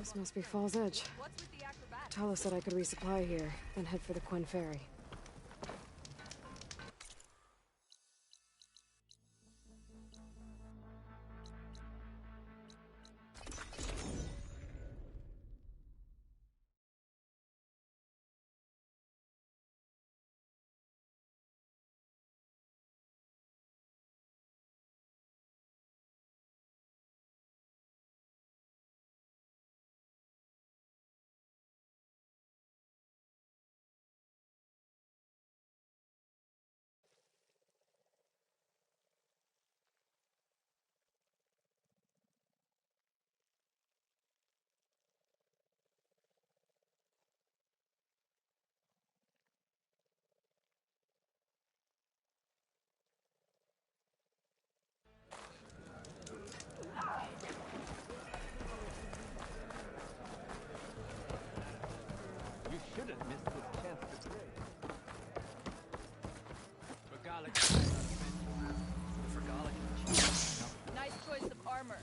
This must be Fall's Edge. Tala said I could resupply here, then head for the Quen Ferry. Nice choice of armor.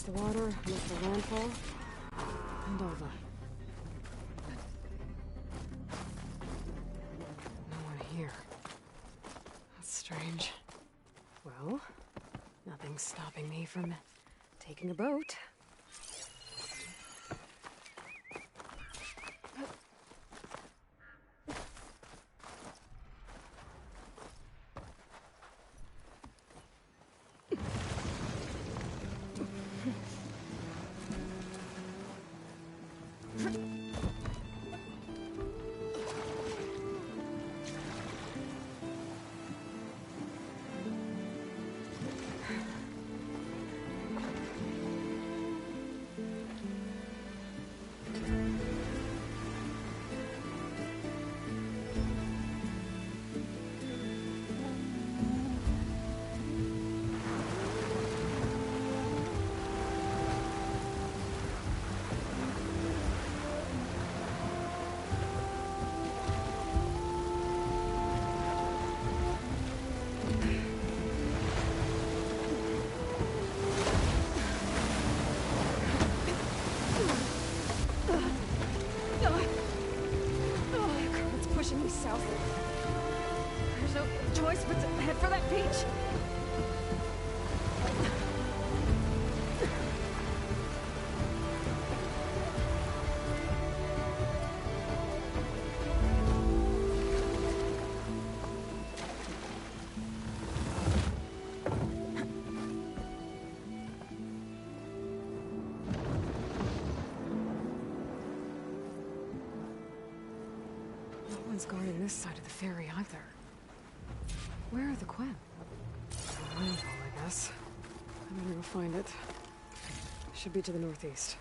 The water, look for landfall, and over. No one here. That's strange. Well, nothing's stopping me from taking a boat. South. There's no choice but to head for that beach. Guarding this side of the ferry either. Where are the Quen? Landfall, I guess. I'm gonna go find it. Should be to the northeast.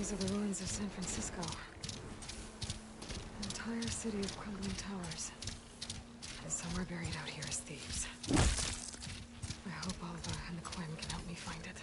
These are the ruins of San Francisco. An entire city of crumbling towers. And somewhere buried out here is Thebes. I hope Alva and the Quinn can help me find it.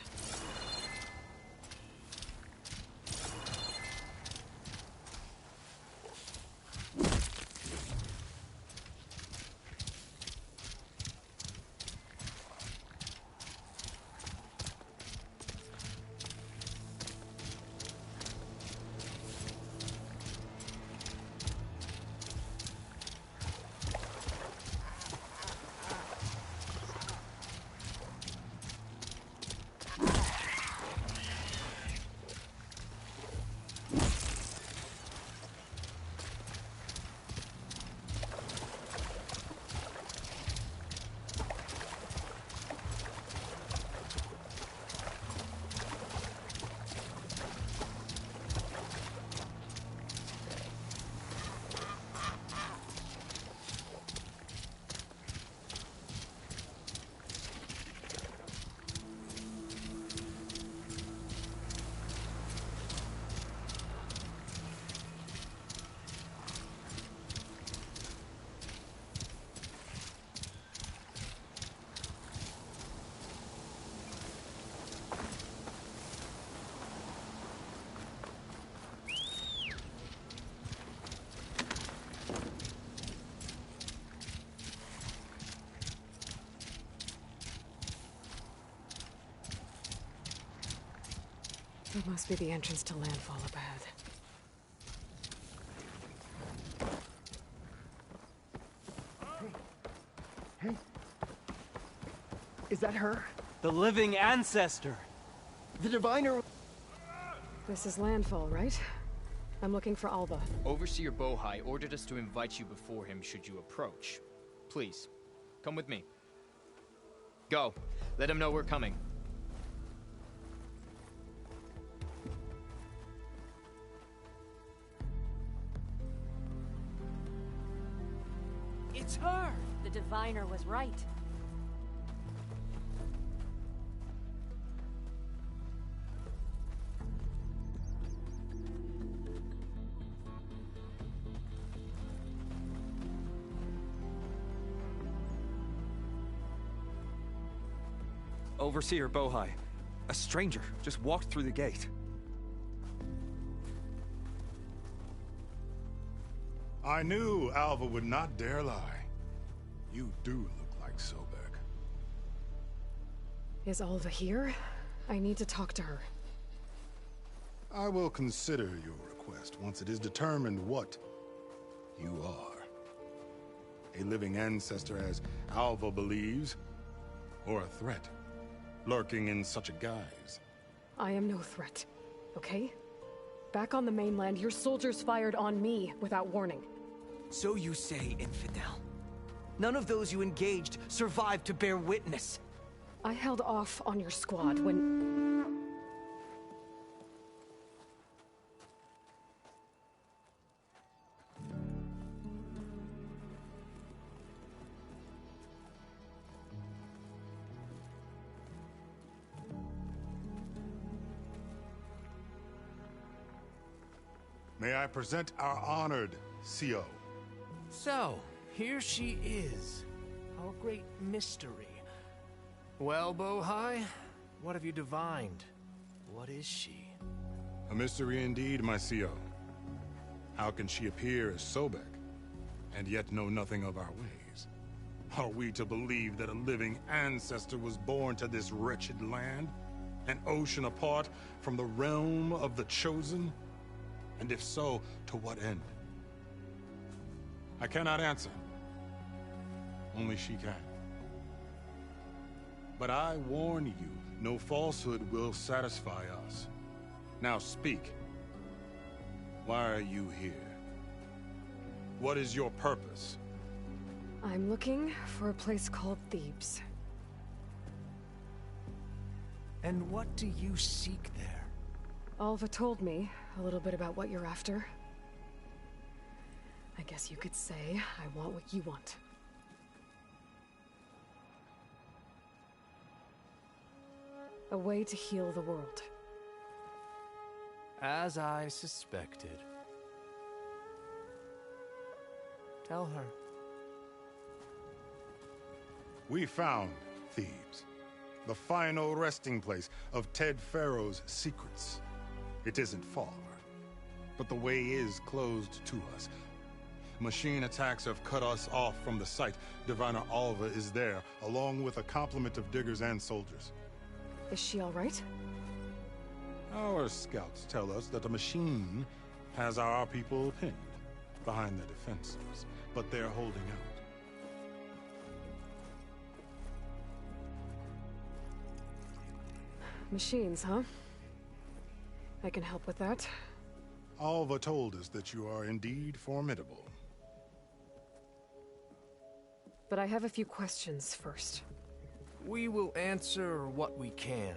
That must be the entrance to landfall up ahead. Hey. Is that her? The living ancestor! The diviner? This is landfall, right? I'm looking for Alva. Overseer Bohai ordered us to invite you before him should you approach. Please, come with me. Go. Let him know we're coming. It's her! The diviner was right. Overseer Bohai. A stranger just walked through the gate. I knew Alva would not dare lie. You do look like Sobek. Is Alva here? I need to talk to her. I will consider your request once it is determined what you are. A living ancestor, as Alva believes, or a threat, lurking in such a guise. I am no threat, okay? Back on the mainland, your soldiers fired on me without warning. So you say, infidel. None of those you engaged survived to bear witness. I held off on your squad when... May I present our honored CO. So, here she is. Our great mystery. Well, Bohai, what have you divined? What is she? A mystery indeed, my CO. How can she appear as Sobek, and yet know nothing of our ways? Are we to believe that a living ancestor was born to this wretched land? An ocean apart from the realm of the Chosen? And if so, to what end? I cannot answer. Only she can. But I warn you, no falsehood will satisfy us. Now speak. Why are you here? What is your purpose? I'm looking for a place called Thebes. And what do you seek there? Alva told me a little bit about what you're after. I guess you could say I want what you want. A way to heal the world. As I suspected. Tell her. We found Thebes, the final resting place of Ted Pharaoh's secrets. It isn't far, but the way is closed to us. Machine attacks have cut us off from the site. Diviner Alva is there, along with a complement of diggers and soldiers. Is she all right? Our scouts tell us that the machine has our people pinned behind their defenses, but they're holding out. Machines, huh? I can help with that. Alva told us that you are indeed formidable. But I have a few questions first. We will answer what we can.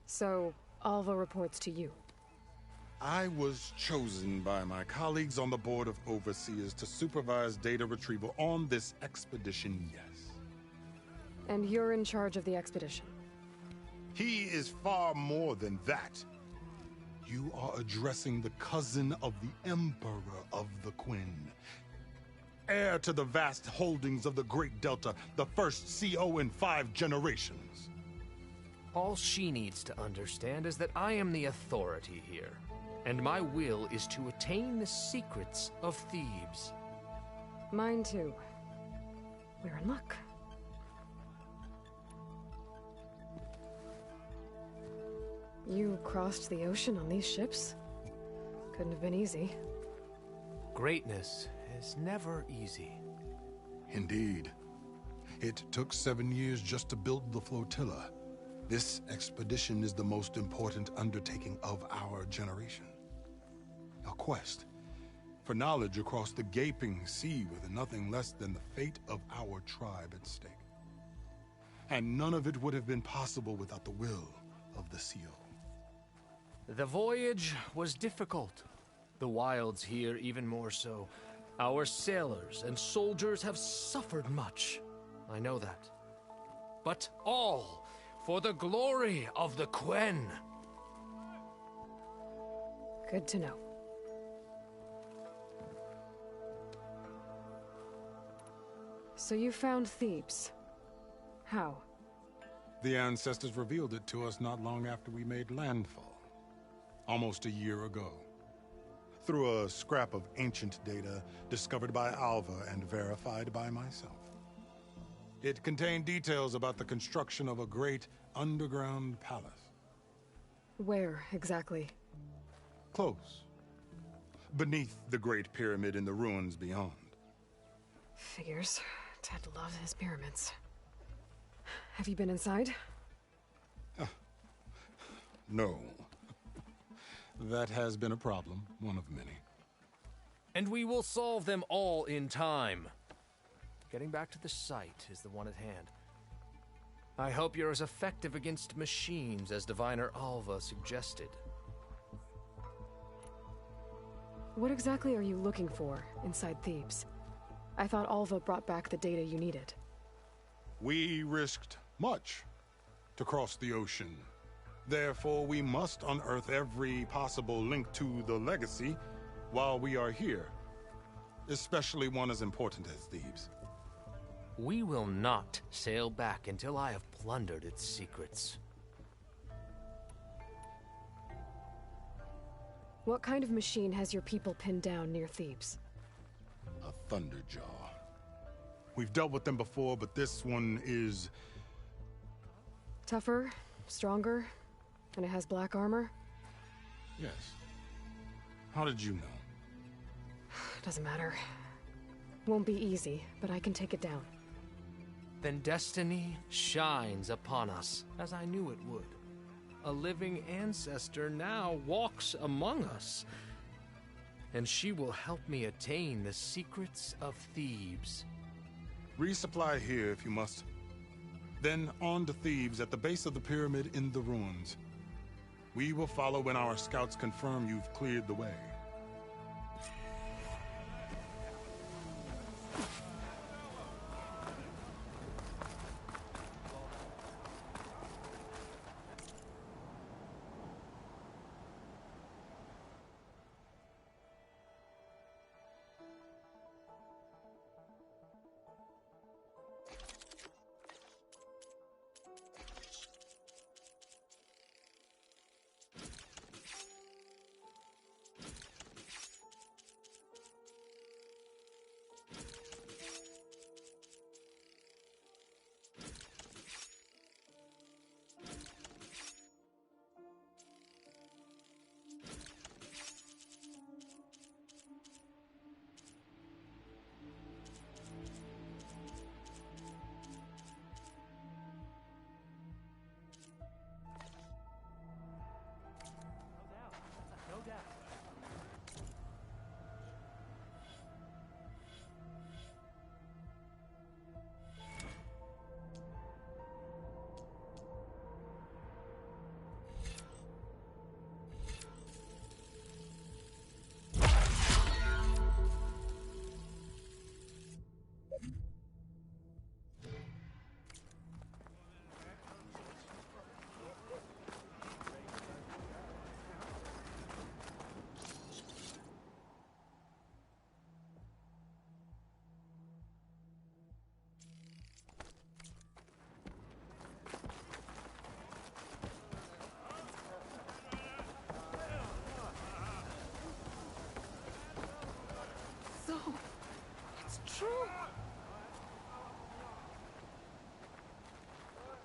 So, Alva reports to you. I was chosen by my colleagues on the Board of Overseers to supervise data retrieval on this expedition, yes. And you're in charge of the expedition? He is far more than that. You are addressing the cousin of the Emperor of the Quinn. Heir to the vast holdings of the Great Delta, the first CO in 5 generations. All she needs to understand is that I am the authority here, and my will is to attain the secrets of Thebes. Mine too. We're in luck. You crossed the ocean on these ships? Couldn't have been easy. Greatness is never easy. Indeed. It took 7 years just to build the flotilla. This expedition is the most important undertaking of our generation. A quest for knowledge across the gaping sea with nothing less than the fate of our tribe at stake. And none of it would have been possible without the will of the CO. The voyage was difficult. The wilds here even more so. Our sailors and soldiers have suffered much. I know that. But all for the glory of the Quen. Good to know. So you found Thebes. How? The ancestors revealed it to us not long after we made landfall. Almost a year ago. Through a scrap of ancient data discovered by Alva and verified by myself. It contained details about the construction of a great underground palace. Where, exactly? Close. Beneath the Great Pyramid in the ruins beyond. Figures. Ted loves his pyramids. Have you been inside? No. That has been a problem, one of many. And we will solve them all in time. Getting back to the site is the one at hand. I hope you're as effective against machines as Diviner Alva suggested. What exactly are you looking for inside Thebes? I thought Alva brought back the data you needed. We risked much to cross the ocean. Therefore, we must unearth every possible link to the legacy while we are here. Especially one as important as Thebes. We will not sail back until I have plundered its secrets. What kind of machine has your people pinned down near Thebes? A Thunderjaw. We've dealt with them before, but this one is... Tougher, stronger, and it has black armor? Yes. How did you know? Doesn't matter. Won't be easy, but I can take it down. Then destiny shines upon us, as I knew it would. A living ancestor now walks among us, and she will help me attain the secrets of Thebes. Resupply here if you must. Then on to Thebes at the base of the pyramid in the ruins. We will follow when our scouts confirm you've cleared the way.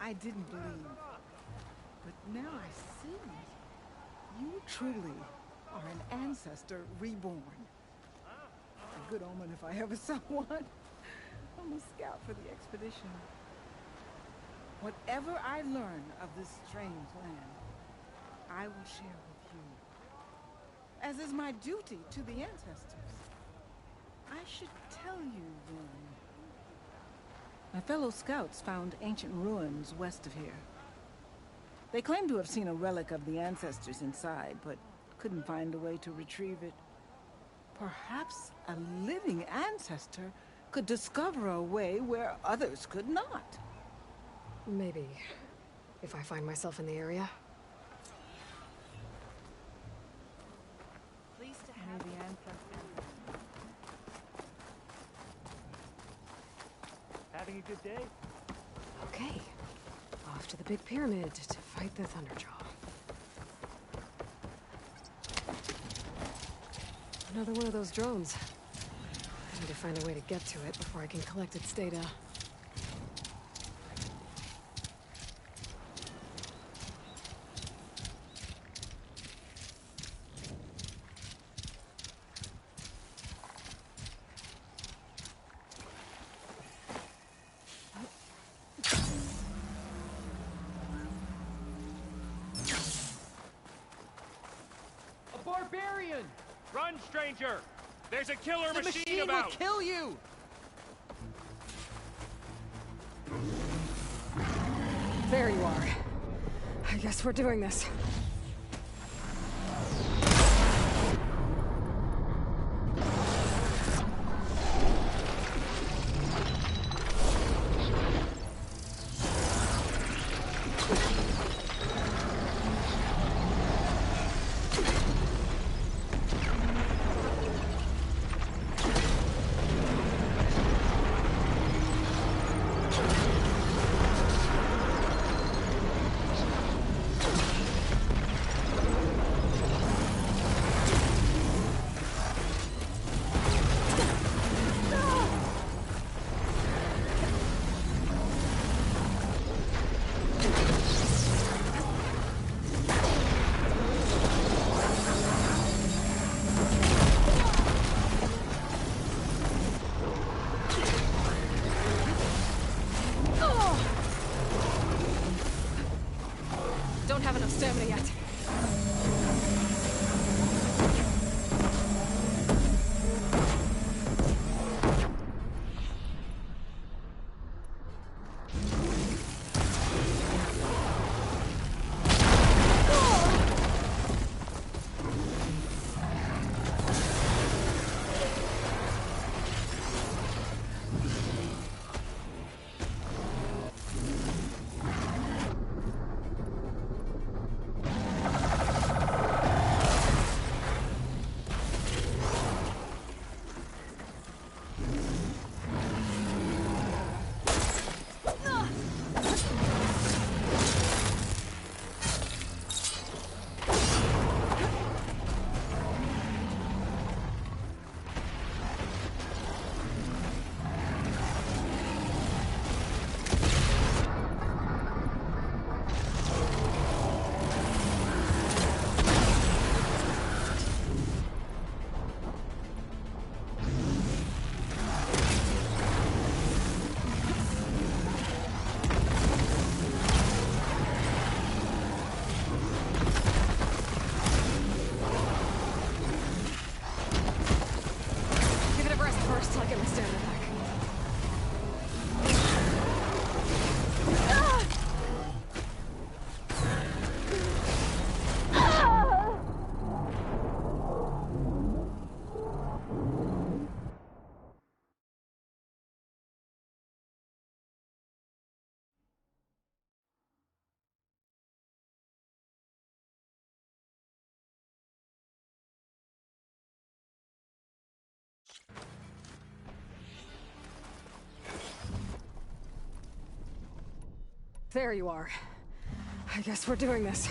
I didn't believe. But now I see. You truly are an ancestor reborn. A good omen if I ever saw one. I'm a scout for the expedition. Whatever I learn of this strange land, I will share with you. As is my duty to the ancestors. I should tell you then. My fellow scouts found ancient ruins west of here. They claim to have seen a relic of the ancestors inside, but couldn't find a way to retrieve it. Perhaps a living ancestor could discover a way where others could not. Maybe. If I find myself in the area. Pleased to have the ancestors. Having a good day? Okay. Off to the big pyramid to fight the Thunderjaw. Another one of those drones. I need to find a way to get to it before I can collect its data. Barbarian! Run, stranger! There's a killer The machine about! will kill you! There you are. I guess we're doing this. Don't have enough stamina yet. There you are. I guess we're doing this.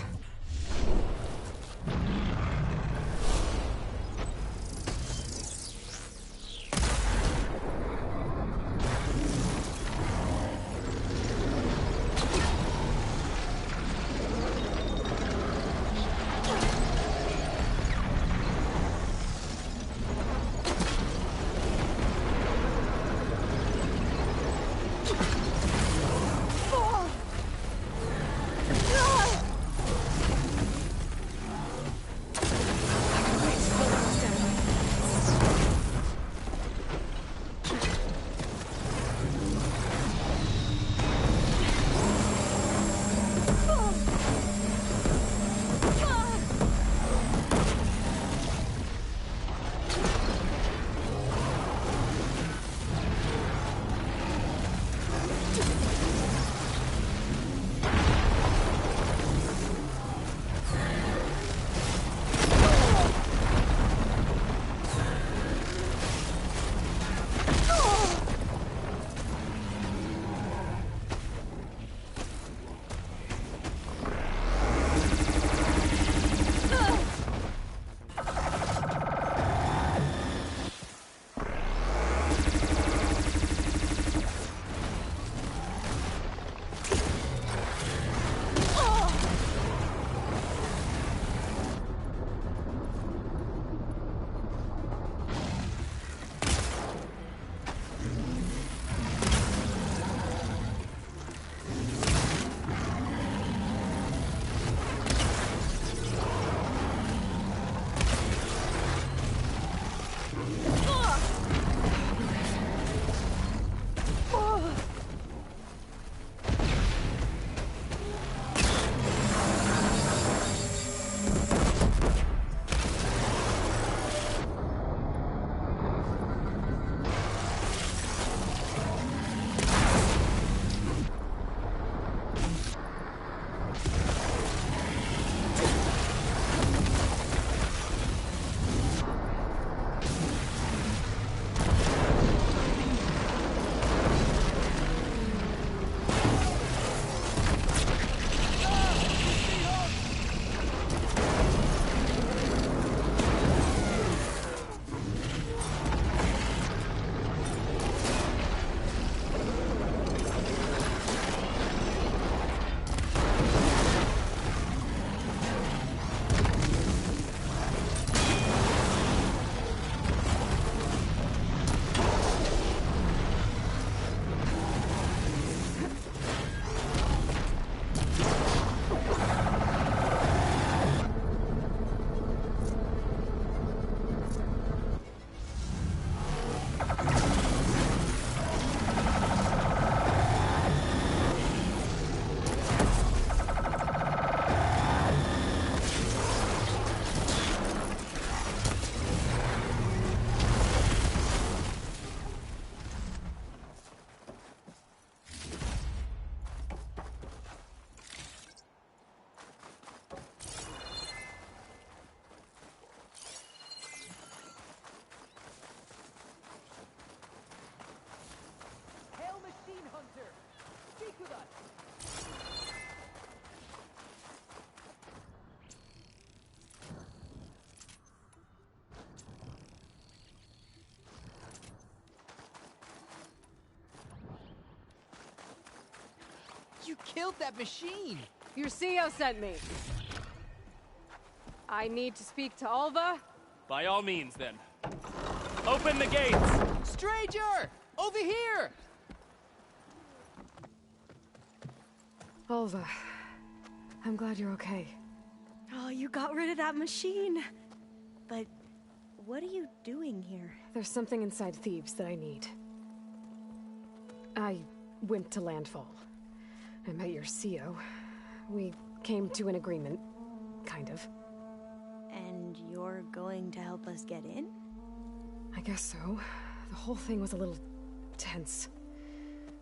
You killed that machine! Your CEO sent me. I need to speak to Alva. By all means, then. Open the gates! Stranger! Over here! Alva, I'm glad you're okay. Oh, you got rid of that machine. But what are you doing here? There's something inside Thebes that I need. I went to Landfall. I met your CEO. We came to an agreement, kind of. And you're going to help us get in? I guess so. The whole thing was a little tense.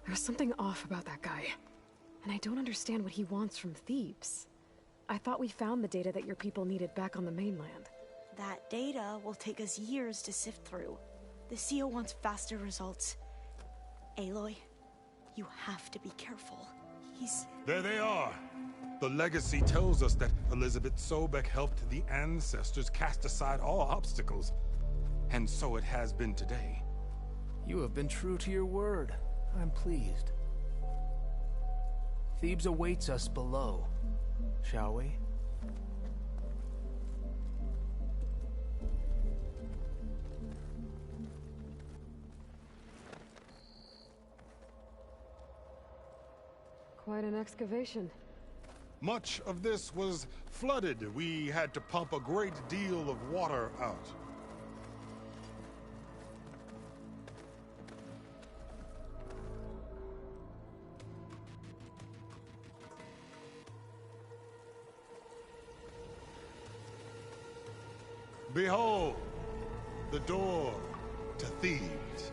There was something off about that guy. And I don't understand what he wants from Thebes. I thought we found the data that your people needed back on the mainland. That data will take us years to sift through. The CEO wants faster results. Aloy, you have to be careful. There they are! The legacy tells us that Elizabeth Sobek helped the ancestors cast aside all obstacles. And so it has been today. You have been true to your word. I'm pleased. Thebes awaits us below, shall we? Quite an excavation. Much of this was flooded. We had to pump a great deal of water out. Behold, the door to Thebes.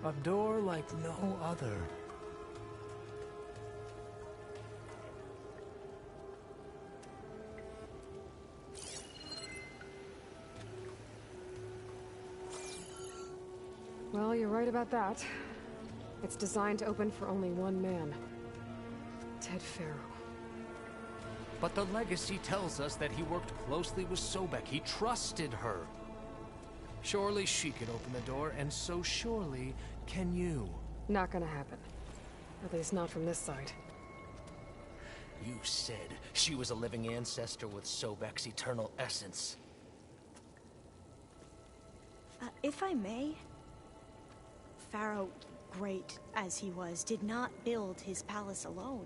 A door like no other. Well, you're right about that. It's designed to open for only one man. Ted Farrow. But the legacy tells us that he worked closely with Sobek. He trusted her. Surely she could open the door, and so surely can you. Not gonna happen. At least not from this side. You said she was a living ancestor with Sobek's eternal essence. If I may, Pharaoh, great as he was, did not build his palace alone.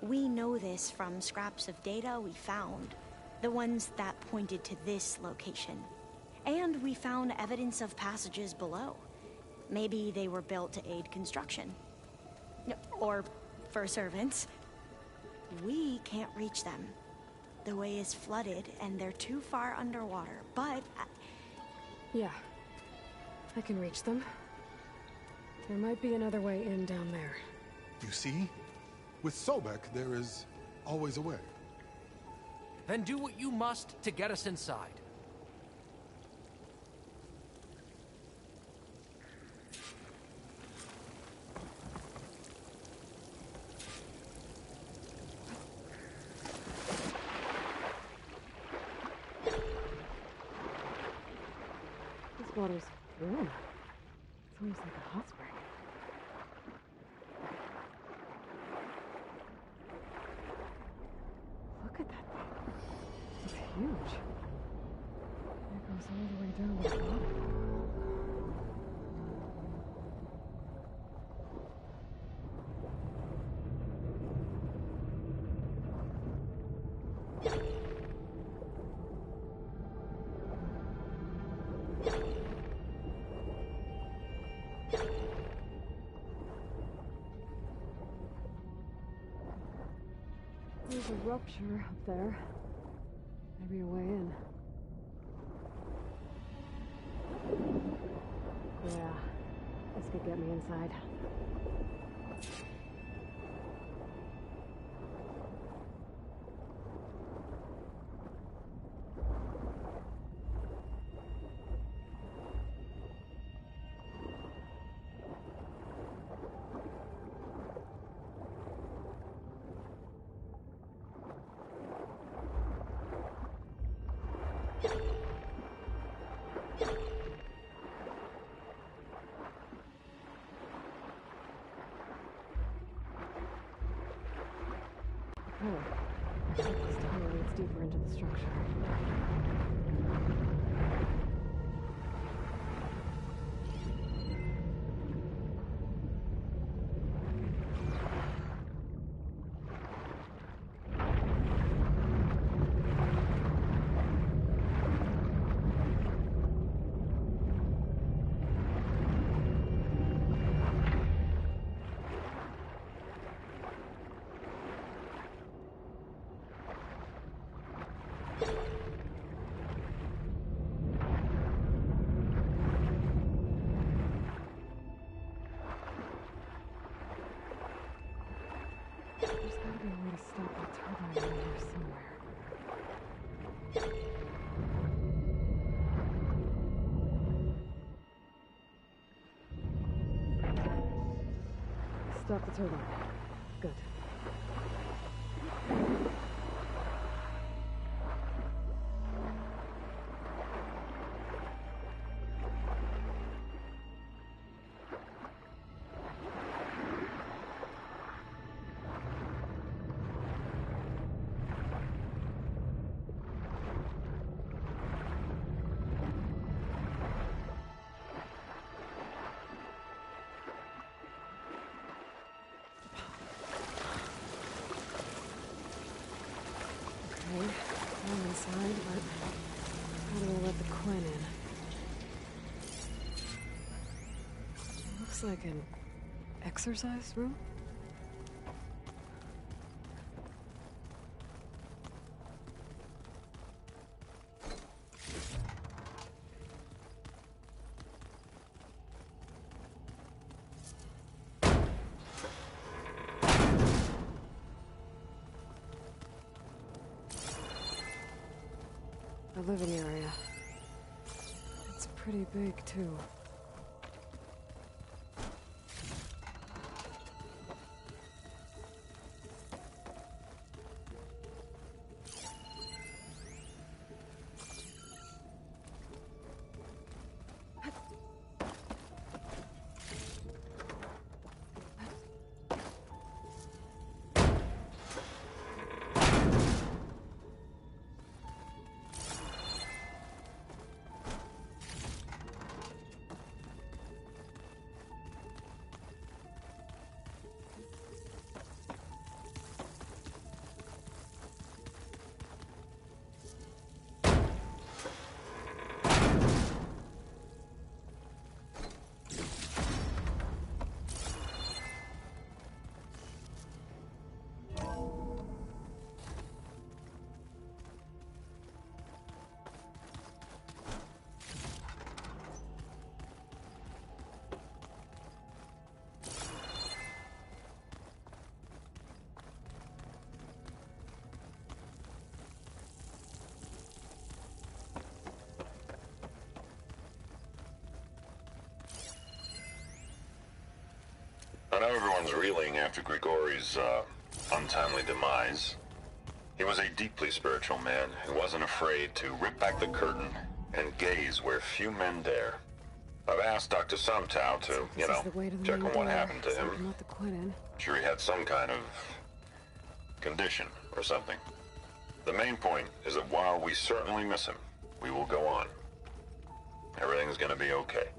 We know this from scraps of data we found, the ones that pointed to this location. And we found evidence of passages below. Maybe they were built to aid construction. Or for servants. We can't reach them. The way is flooded and they're too far underwater, but... Yeah. I can reach them. There might be another way in down there. You see? With Sobek, there is always a way. Then do what you must to get us inside. This water's warm. It's almost like a hot spring. Look at that thing. It's huge. It goes all the way down to the bottom. There's a rupture up there. Maybe a way in. Yeah, this could get me inside. Oh. This tunnel leads deeper into the structure. There's gotta be a way to stop that turbine around here somewhere. Stop the turbine. Good. Okay, I'm inside, but how do I let the Quinn in? It looks like an exercise room? The living area. It's pretty big, too. I know everyone's reeling after Grigori's untimely demise. He was a deeply spiritual man who wasn't afraid to rip back the curtain and gaze where few men dare. I've asked Dr. Sumtow to, check on what happened to him. Let the Quinn in. Sure he had some kind of condition or something. The main point is that while we certainly miss him, we will go on. Everything's gonna be okay.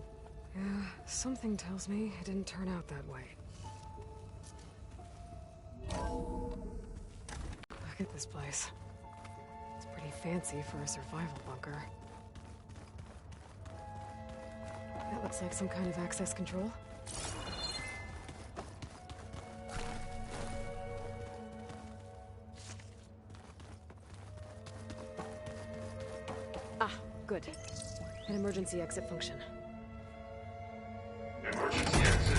Yeah, something tells me it didn't turn out that way. Look at this place. It's pretty fancy for a survival bunker. That looks like some kind of access control. Ah, good. An emergency exit function. Emergency exit.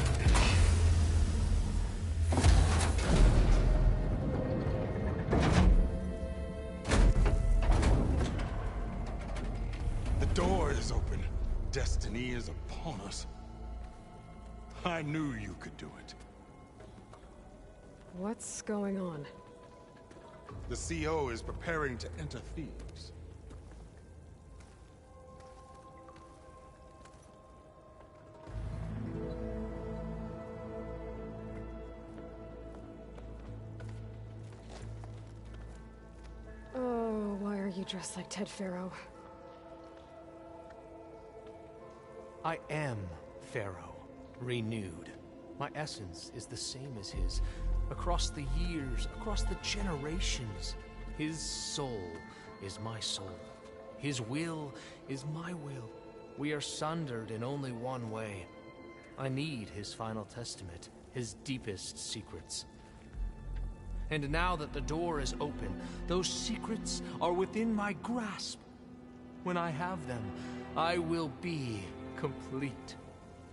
The door is open. Destiny is upon us. I knew you could do it. What's going on? The CO is preparing to enter Thebes. you dressed like Ted Pharaoh? I am Pharaoh, renewed. My essence is the same as his. Across the years, across the generations, his soul is my soul. His will is my will. We are sundered in only one way. I need his final testament, his deepest secrets. And now that the door is open, those secrets are within my grasp. When I have them, I will be complete,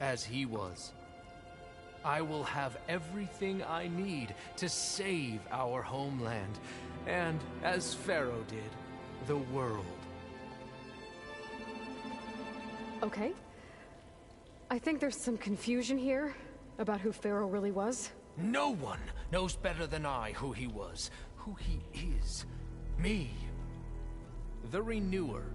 as he was. I will have everything I need to save our homeland, and, as Pharaoh did, the world. Okay. I think there's some confusion here about who Pharaoh really was. No one knows better than I who he was, who he is. Me. The Renewer,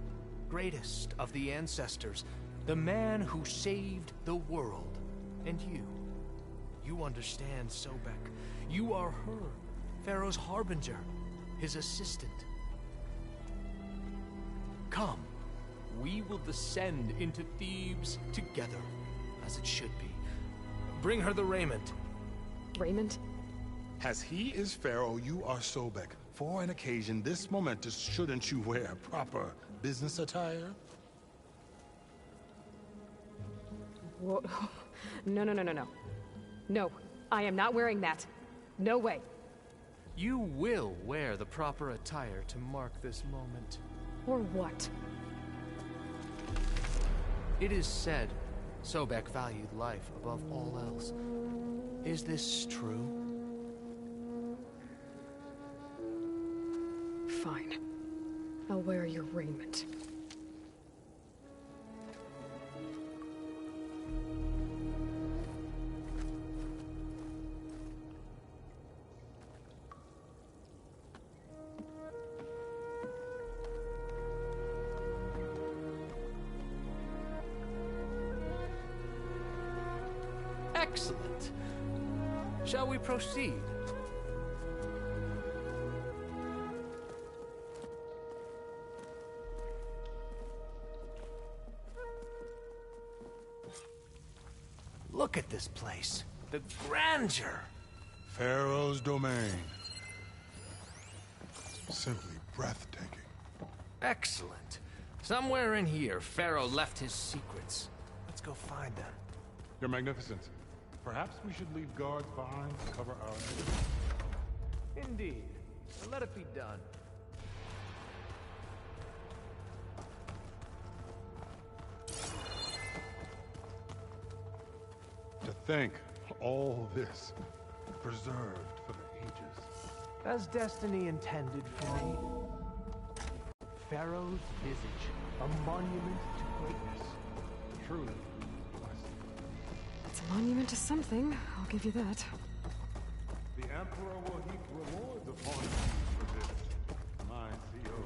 greatest of the ancestors, the man who saved the world. And you. You understand, Sobek. You are her, Pharaoh's harbinger, his assistant. Come, we will descend into Thebes together, as it should be. Bring her the raiment. Raiment? As he is Pharaoh, you are Sobek. For an occasion this momentous, shouldn't you wear proper business attire? Whoa. No. No, I am not wearing that. No way. You will wear the proper attire to mark this moment. Or what? It is said Sobek valued life above all else. Is this true? Fine. I'll wear your raiment. Excellent. Shall we proceed? Look at this place. The grandeur. Pharaoh's domain. Simply breathtaking. Excellent. Somewhere in here, Pharaoh left his secrets. Let's go find them. Your Magnificence, perhaps we should leave guards behind to cover our enemies. Indeed. Let it be done. To think all this preserved for the ages. As destiny intended for me. Pharaoh's visage, a monument to greatness. Truly. It's a monument to something, I'll give you that. The Emperor will heap rewards upon you for this, my CO.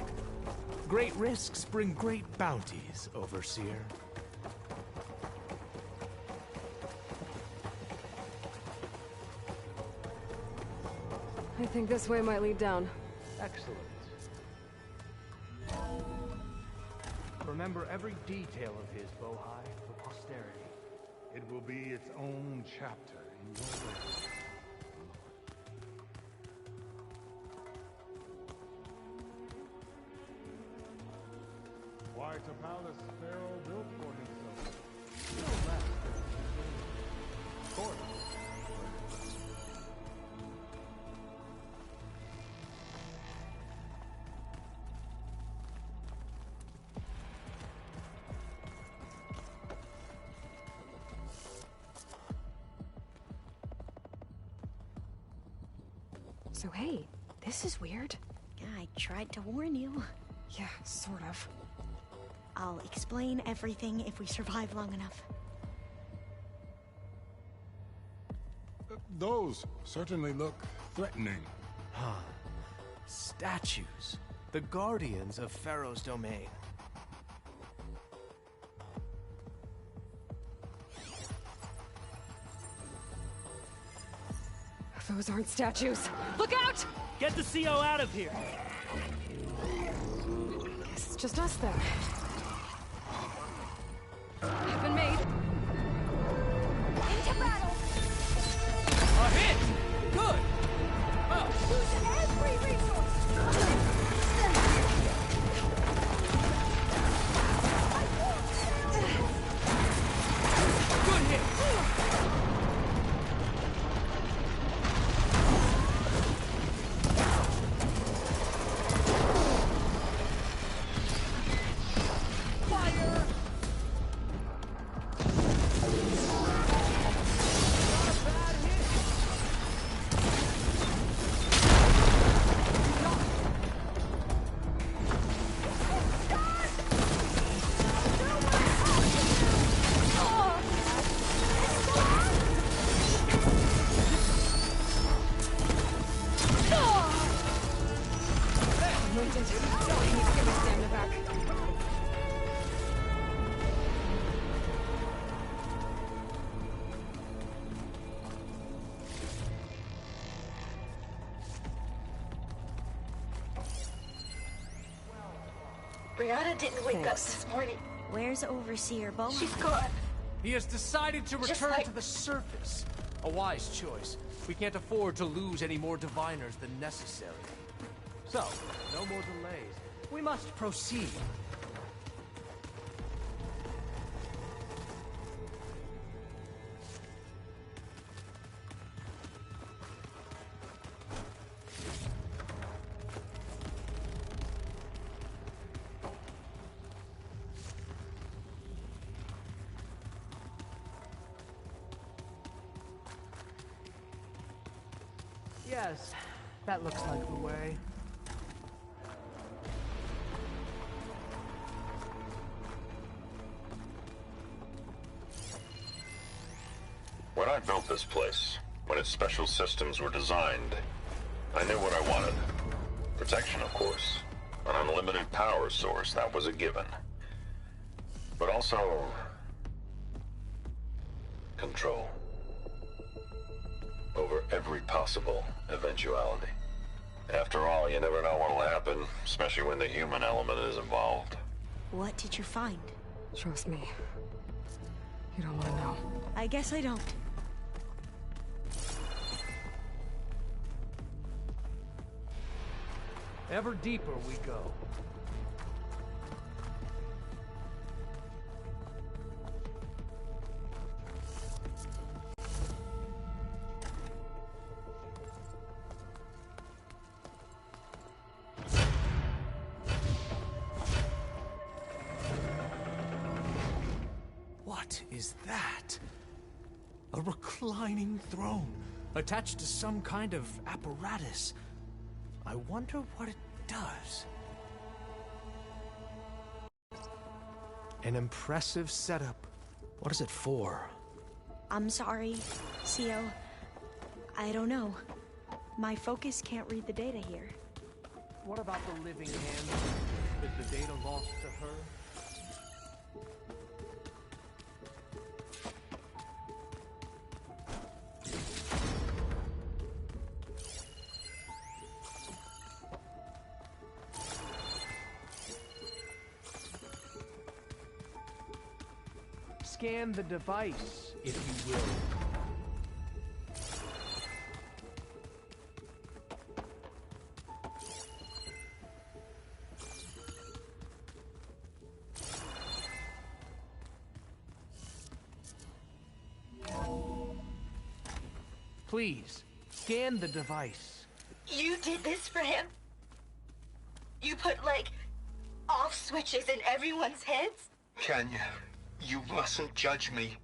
Great risks bring great bounties, Overseer. I think this way might lead down. Excellent. Remember every detail of his, Bohai, for posterity. It will be its own chapter in your life. Why it's a palace Pharaoh built for himself. No less than his court. So hey, this is weird. Yeah, I tried to warn you. Yeah, sort of. I'll explain everything if we survive long enough. Those certainly look threatening. Huh. Statues. The guardians of Pharaoh's domain. Those aren't statues. Look out! Get the CO out of here! Guess it's just us then. I've been made. Into battle! A hit! Good! Oh. Use every resource! Good hit! Brianna didn't wake up this morning. Where's Overseer Bowman? She's gone. He has decided to return to the surface. A wise choice. We can't afford to lose any more diviners than necessary. So, no more delays. We must proceed. Yes, that looks like the way. When I built this place, when its special systems were designed, I knew what I wanted. Protection, of course. An unlimited power source, that was a given. But also... control. Over every possible eventuality. After all, you never know what'll happen, especially when the human element is involved. What did you find? Trust me. You don't want to know. I guess I don't. Ever deeper we go. What is that? A reclining throne, attached to some kind of apparatus. I wonder what it does. An impressive setup. What is it for? I'm sorry, CO. I don't know. My focus can't read the data here. What about the living hand? Is the data lost to her? Scan the device, if you will. Please, scan the device. You did this for him? You put, like, off switches in everyone's heads? Kenya, you mustn't judge me.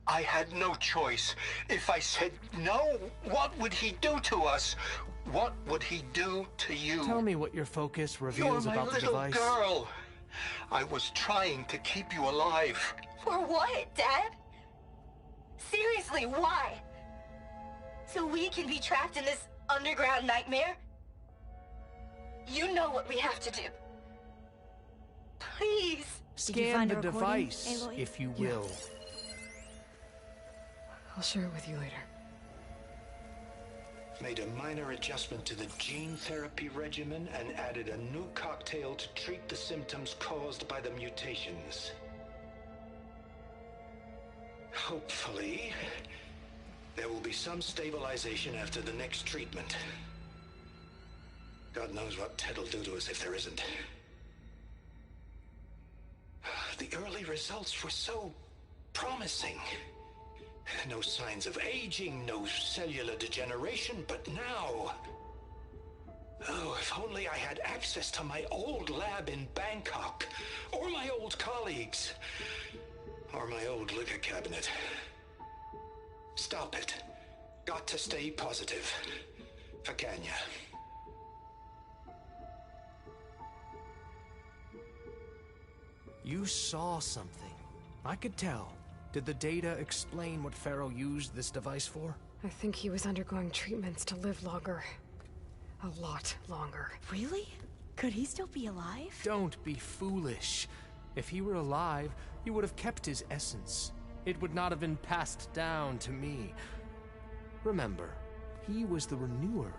I had no choice. If I said no, what would he do to us? What would he do to you? Tell me what your focus reveals about the device. You're my little girl. I was trying to keep you alive. For what, Dad? Seriously, why? So we can be trapped in this underground nightmare? You know what we have to do. Please. Scan the device, if you will. I'll share it with you later. made a minor adjustment to the gene therapy regimen and added a new cocktail to treat the symptoms caused by the mutations. Hopefully, there will be some stabilization after the next treatment. God knows what Ted will do to us if there isn't. The early results were so promising. No signs of aging, no cellular degeneration, but now... Oh, if only I had access to my old lab in Bangkok, or my old colleagues, or my old liquor cabinet. Stop it. Got to stay positive. For Kenya. You saw something. I could tell. Did the data explain what Pharaoh used this device for? I think he was undergoing treatments to live longer. A lot longer. Really? Could he still be alive? Don't be foolish. If he were alive, he would have kept his essence. It would not have been passed down to me. Remember, he was the renewer.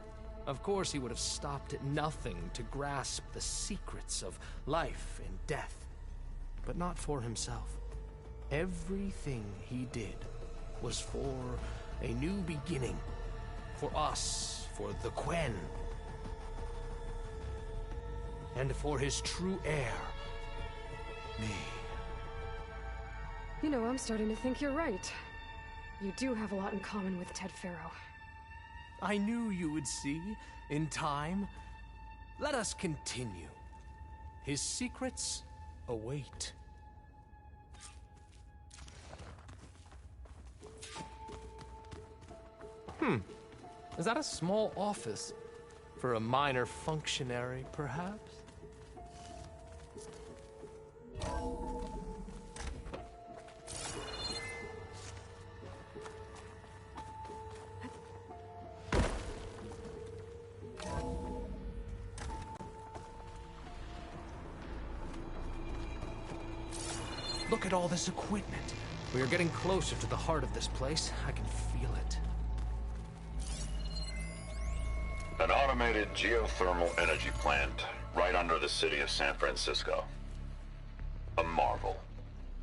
Of course, he would have stopped at nothing to grasp the secrets of life and death. But not for himself. Everything he did was for a new beginning. For us, for the Quen. And for his true heir, me. You know, I'm starting to think you're right. You do have a lot in common with Ted Pharaoh. I knew you would see, in time. Let us continue. His secrets await. Is that a small office? For a minor functionary, perhaps? Look at all this equipment. We are getting closer to the heart of this place. I can feel it. An automated geothermal energy plant right under the city of San Francisco. A marvel.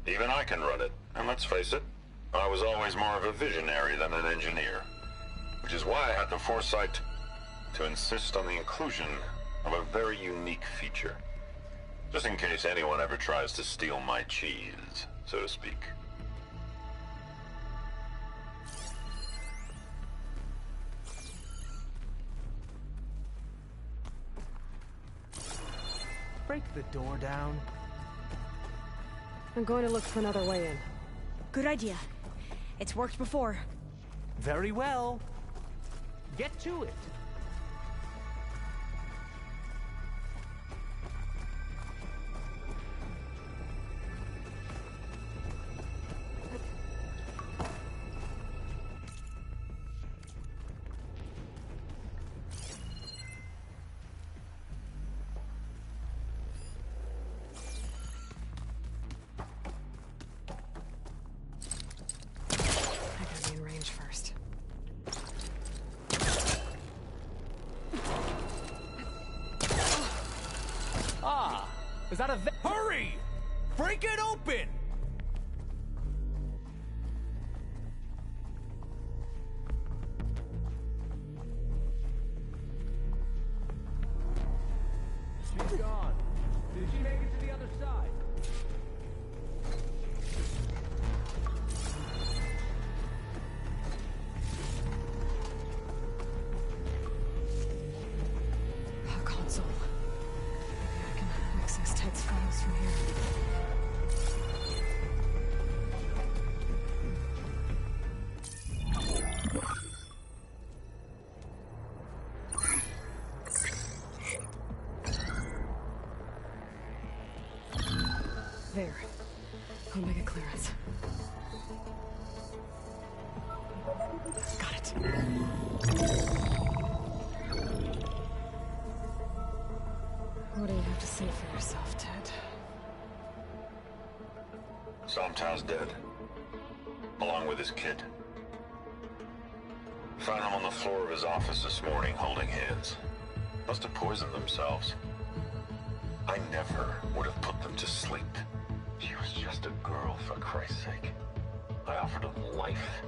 Even I can run it, and let's face it, I was always more of a visionary than an engineer. Which is why I had the foresight to insist on the inclusion of a very unique feature. Just in case anyone ever tries to steal my cheese, so to speak. Break the door down. I'm going to look for another way in. Good idea. It's worked before. Very well. Get to it. Is that a hurry? Break it open! She's gone. Did she make it to the other side? A console. Maybe I can access Ted's files from here. There. Omega clearance. Got it. What do you have to say for yourself, Ted? Somtown's dead. Along with his kid. Found him on the floor of his office this morning, holding hands. Must have poisoned themselves. I never would have put them to sleep. She was just a girl, for Christ's sake. I offered them life,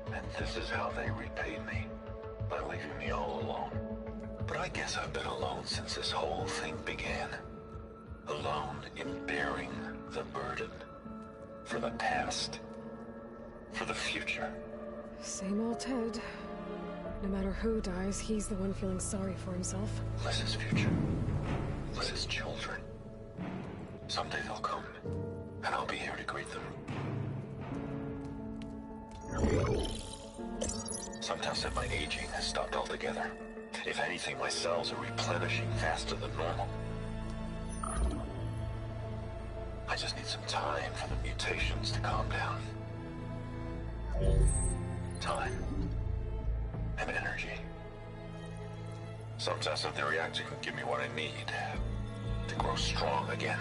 and this is how they repaid me. By leaving me all alone. But I guess I've been alone since this whole thing began. Alone in bearing the burden. For the past. For the future. Same old Ted. No matter who dies, he's the one feeling sorry for himself. Liz's future. Liz's children. Someday they'll come, and I'll be here to greet them. Some tell said my aging has stopped altogether. If anything, my cells are replenishing faster than normal. I just need some time for the mutations to calm down. Time. And energy. Some test that the reactor can give me what I need to grow strong again.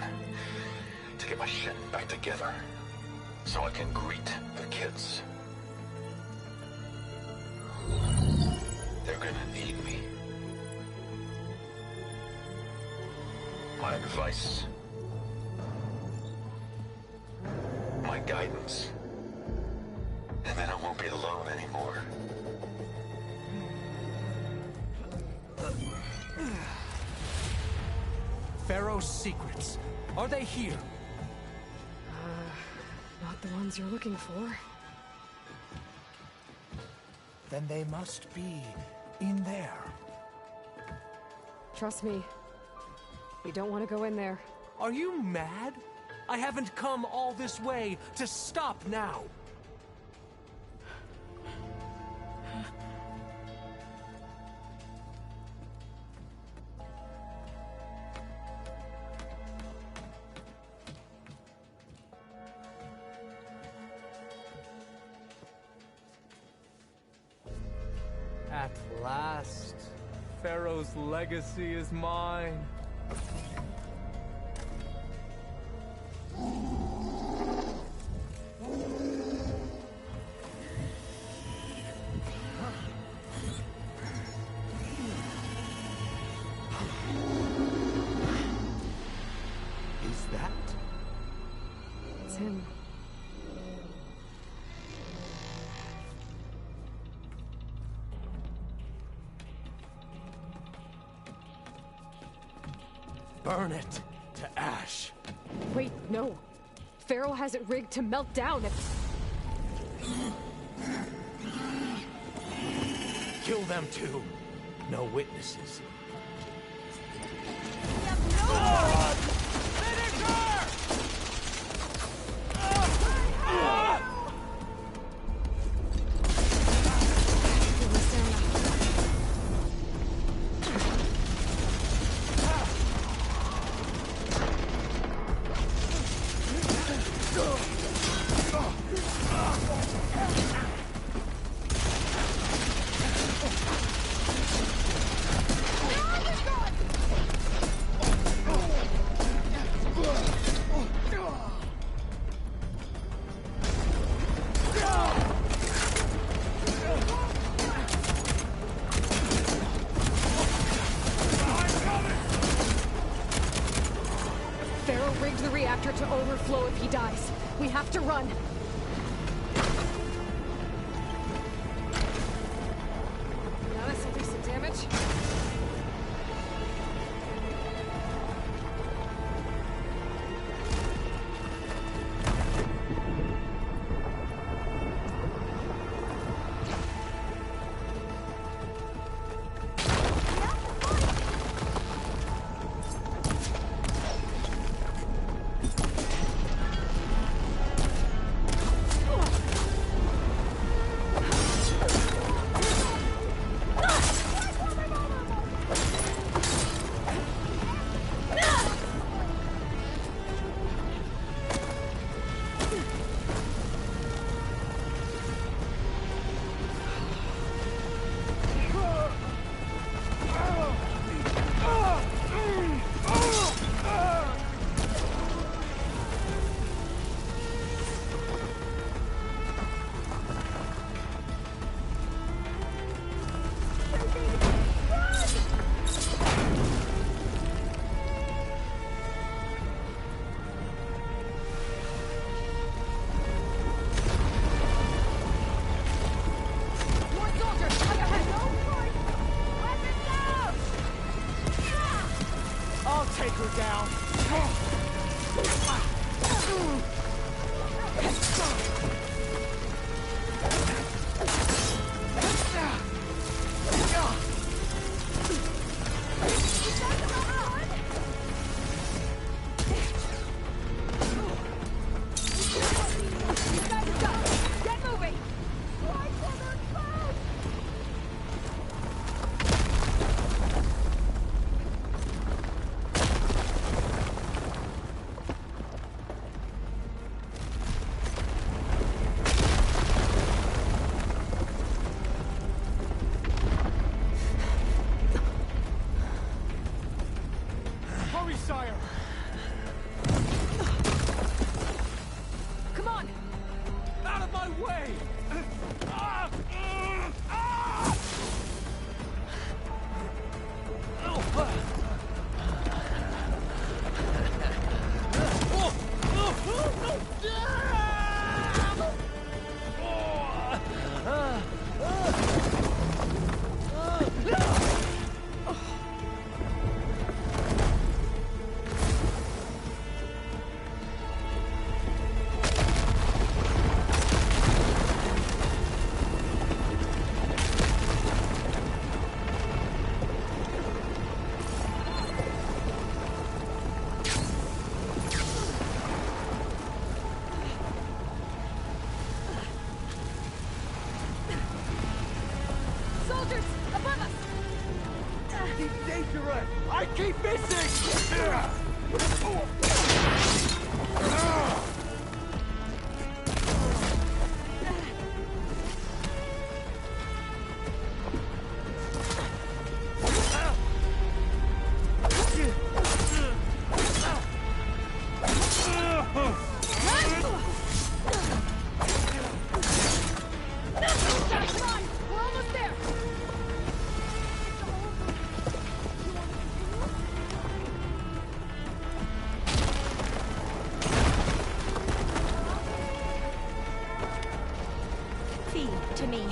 To get my shit back together. So I can greet the kids. They're gonna need me. My advice. My guidance. And then I won't be alone anymore. Pharaoh's secrets. Are they here? Not the ones you're looking for. Then they must be in there. Trust me. We don't want to go in there. Are you mad? I haven't come all this way to stop now. At last, Pharaoh's legacy is mine. Is that? It's him. Burn it to ash. Wait, no. Pharaoh has it rigged to melt down if... Kill them too. No witnesses. Pharaoh rigged the reactor to overflow if he dies. We have to run. Now this'll do some damage. I'll take her down. To me.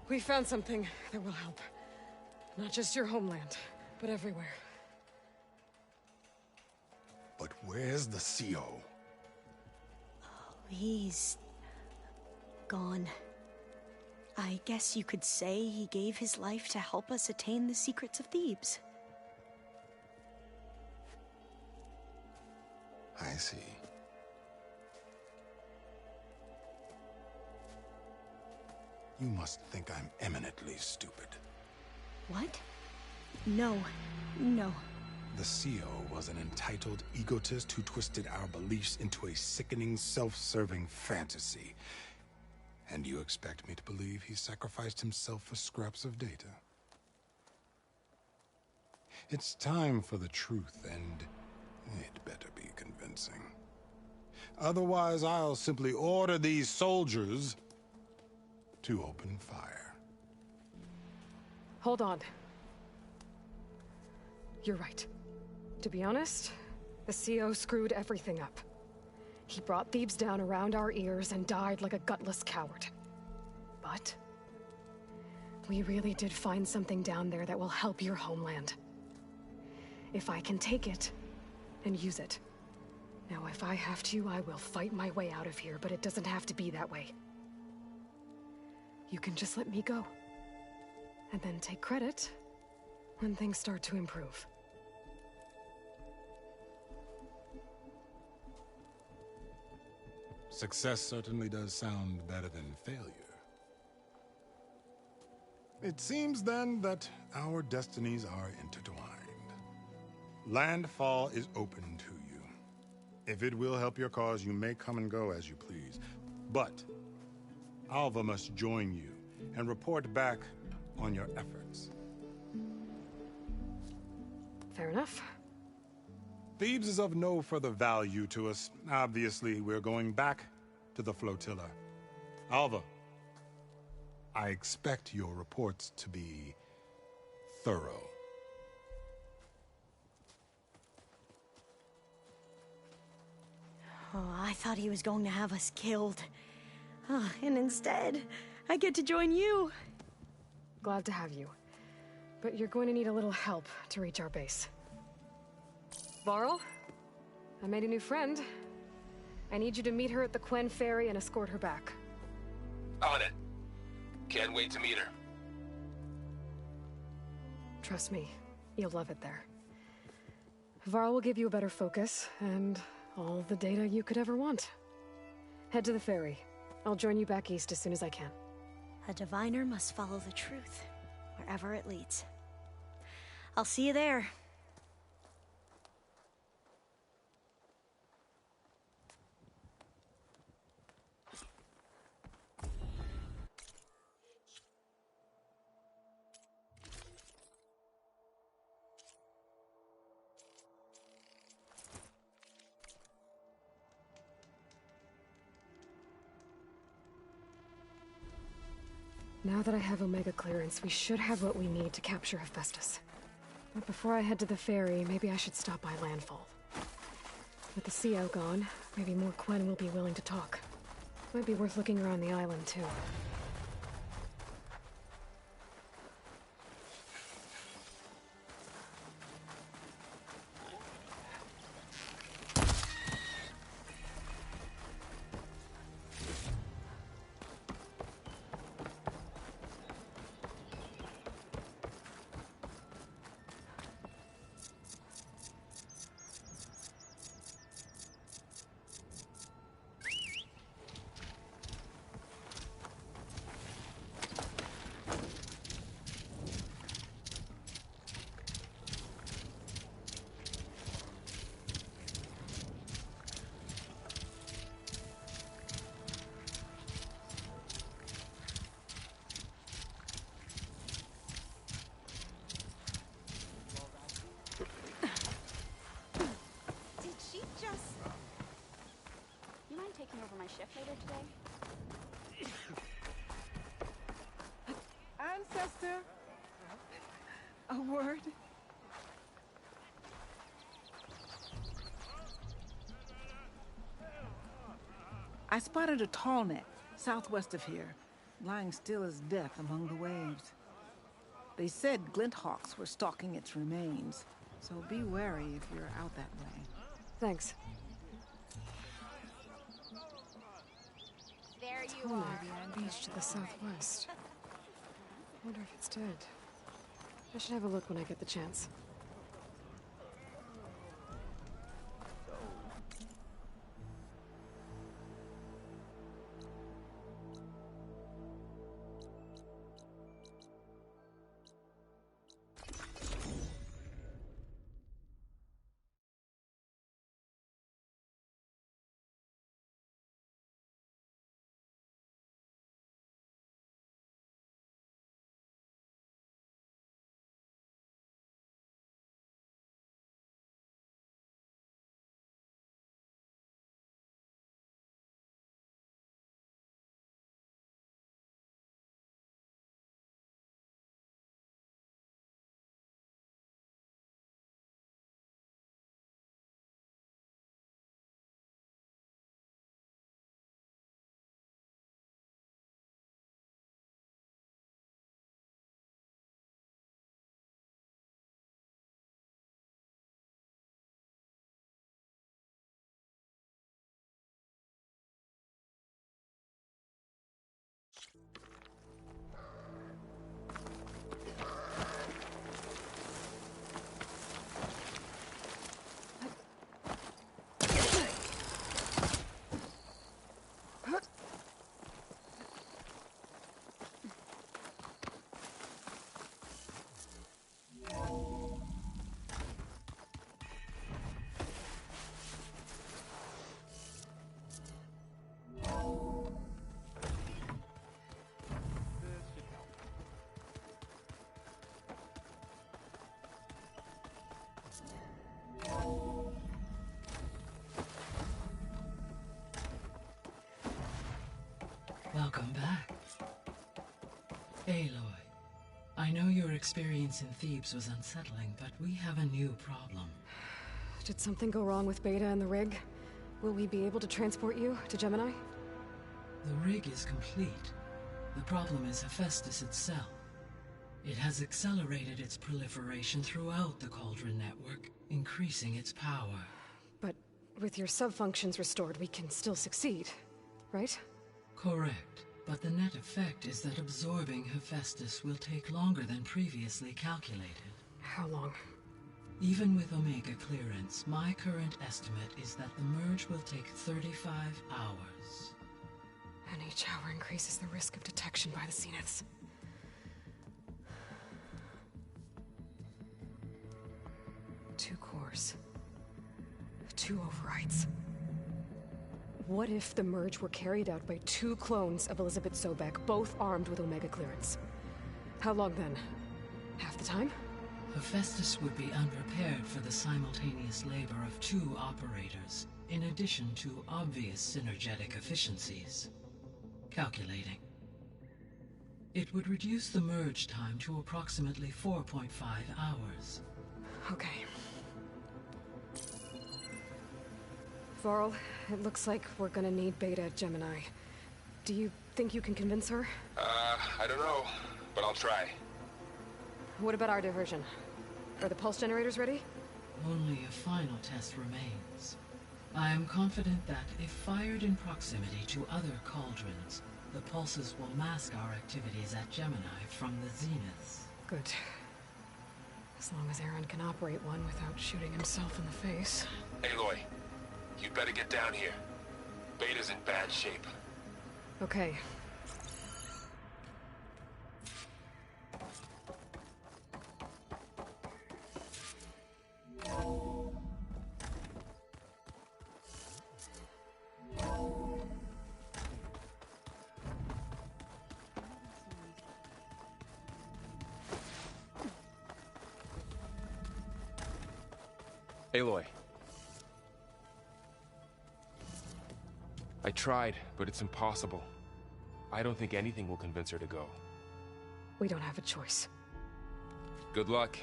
We found something that will help. Not just your homeland, but everywhere. But where's the CO? He's gone. I guess you could say he gave his life to help us attain the secrets of Thebes. I see. You must think I'm eminently stupid. What? No. No. The CO was an entitled egotist who twisted our beliefs into a sickening, self-serving fantasy. And you expect me to believe he sacrificed himself for scraps of data? It's time for the truth, and it better be convincing. Otherwise, I'll simply order these soldiers to open fire. Hold on. You're right. To be honest, the CO screwed everything up. He brought Thebes down around our ears and died like a gutless coward. But we really did find something down there that will help your homeland. If I can take it and use it. Now, if I have to, I will fight my way out of here, but it doesn't have to be that way. You can just let me go. And then take credit when things start to improve. Success certainly does sound better than failure. It seems then that our destinies are intertwined. Landfall is open to you. If it will help your cause, you may come and go as you please. But Alva must join you and report back on your efforts. Fair enough. Thebes is of no further value to us. Obviously, we're going back to the flotilla. Alva, I expect your reports to be thorough. Oh, I thought he was going to have us killed. Oh, and instead, I get to join you. Glad to have you. But you're going to need a little help to reach our base. Varl, I made a new friend. I need you to meet her at the Quen Ferry and escort her back. On it. Can't wait to meet her. Trust me, you'll love it there. Varl will give you a better focus, and all the data you could ever want. Head to the ferry. I'll join you back east as soon as I can. A diviner must follow the truth, wherever it leads. I'll see you there. Now that I have Omega clearance, we should have what we need to capture Hephaestus. But before I head to the ferry, maybe I should stop by Landfall. With the CO gone, maybe more Quen will be willing to talk. Might be worth looking around the island, too. Taking over my shift later today? Ancestor, a word? I spotted a tall neck southwest of here, lying still as death among the waves. They said glinthawks were stalking its remains, so be wary if you're out that way. Thanks. There you are. Beach to the southwest. Wonder if it's dead. I should have a look when I get the chance. Welcome back. Aloy, I know your experience in Thebes was unsettling, but we have a new problem. Did something go wrong with Beta and the rig? Will we be able to transport you to Gemini? The rig is complete. The problem is Hephaestus itself. It has accelerated its proliferation throughout the Cauldron network, increasing its power. But with your sub-functions restored, we can still succeed, right? Correct. But the net effect is that absorbing Hephaestus will take longer than previously calculated. How long? Even with Omega clearance, my current estimate is that the merge will take 35 hours. And each hour increases the risk of detection by the Zeniths. Two cores. Two overrides. What if the merge were carried out by two clones of Elizabeth Sobek, both armed with Omega clearance? How long then? Half the time? Hephaestus would be unprepared for the simultaneous labor of two operators, in addition to obvious synergetic efficiencies. Calculating. It would reduce the merge time to approximately 4.5 hours. Okay. Varl, it looks like we're gonna need Beta at Gemini. Do you think you can convince her? I don't know, but I'll try. What about our diversion? Are the pulse generators ready? Only a final test remains. I am confident that if fired in proximity to other cauldrons, the pulses will mask our activities at Gemini from the Zeniths. Good. As long as Aaron can operate one without shooting himself in the face. Aloy, you'd better get down here. Beta's in bad shape. Okay. Aloy. I tried, but it's impossible. I don't think anything will convince her to go. We don't have a choice. Good luck.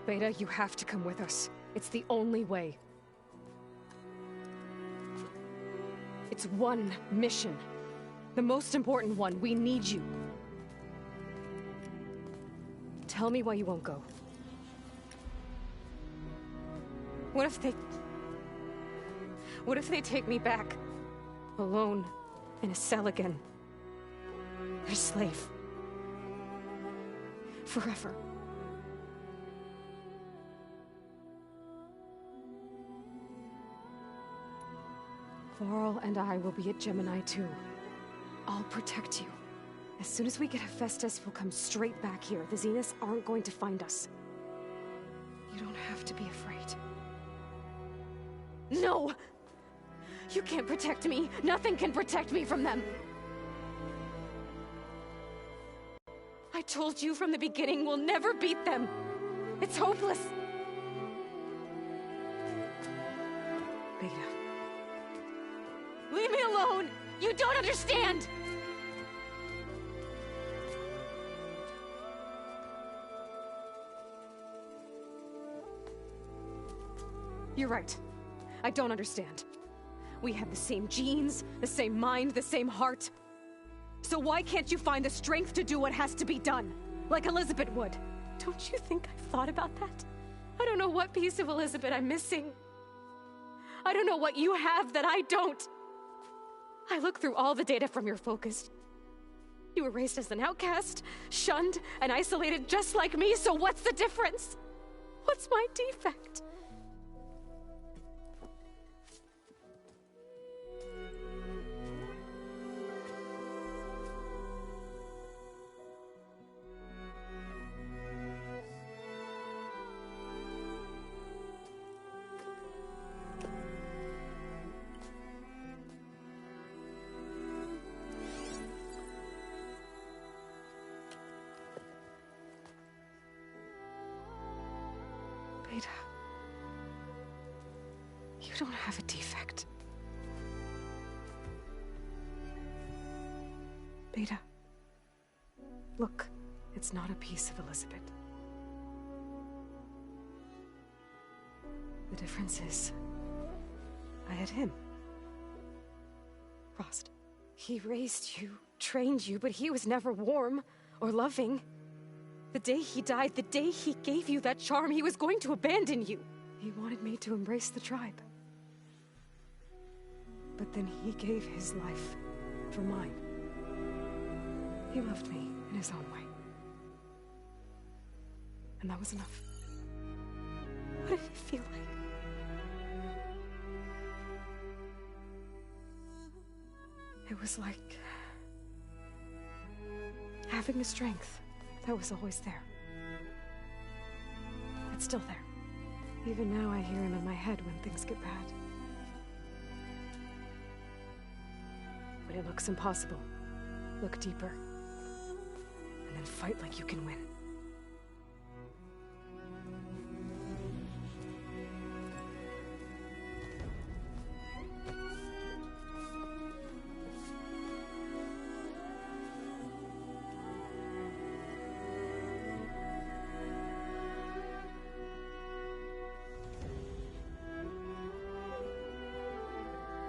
Beta, you have to come with us. It's the only way. It's one mission. The most important one. We need you. Tell me why you won't go. What if they take me back? Alone, in a cell again. A slave. Forever. Varl and I will be at Gemini too. I'll protect you. As soon as we get Hephaestus, we'll come straight back here. The Zeniths aren't going to find us. You don't have to be afraid. No! You can't protect me. Nothing can protect me from them. I told you from the beginning, we'll never beat them. It's hopeless. Beta. Leave me alone! You don't understand! You're right. I don't understand. We have the same genes, the same mind, the same heart. So why can't you find the strength to do what has to be done? Like Elizabeth would. Don't you think I've thought about that? I don't know what piece of Elizabeth I'm missing. I don't know what you have that I don't. I look through all the data from your focus. You were raised as an outcast, shunned, and isolated just like me, so what's the difference? What's my defect? Beta. You don't have a defect. Beta. Look, it's not a piece of Elizabeth. The difference is, I had him. Frost. He raised you, trained you, but he was never warm or loving. The day he died, the day he gave you that charm, he was going to abandon you. He wanted me to embrace the tribe. But then he gave his life for mine. He loved me in his own way. And that was enough. What did it feel like? It was like having a strength that was always there. It's still there. Even now I hear him in my head when things get bad. When it looks impossible, look deeper. And then fight like you can win.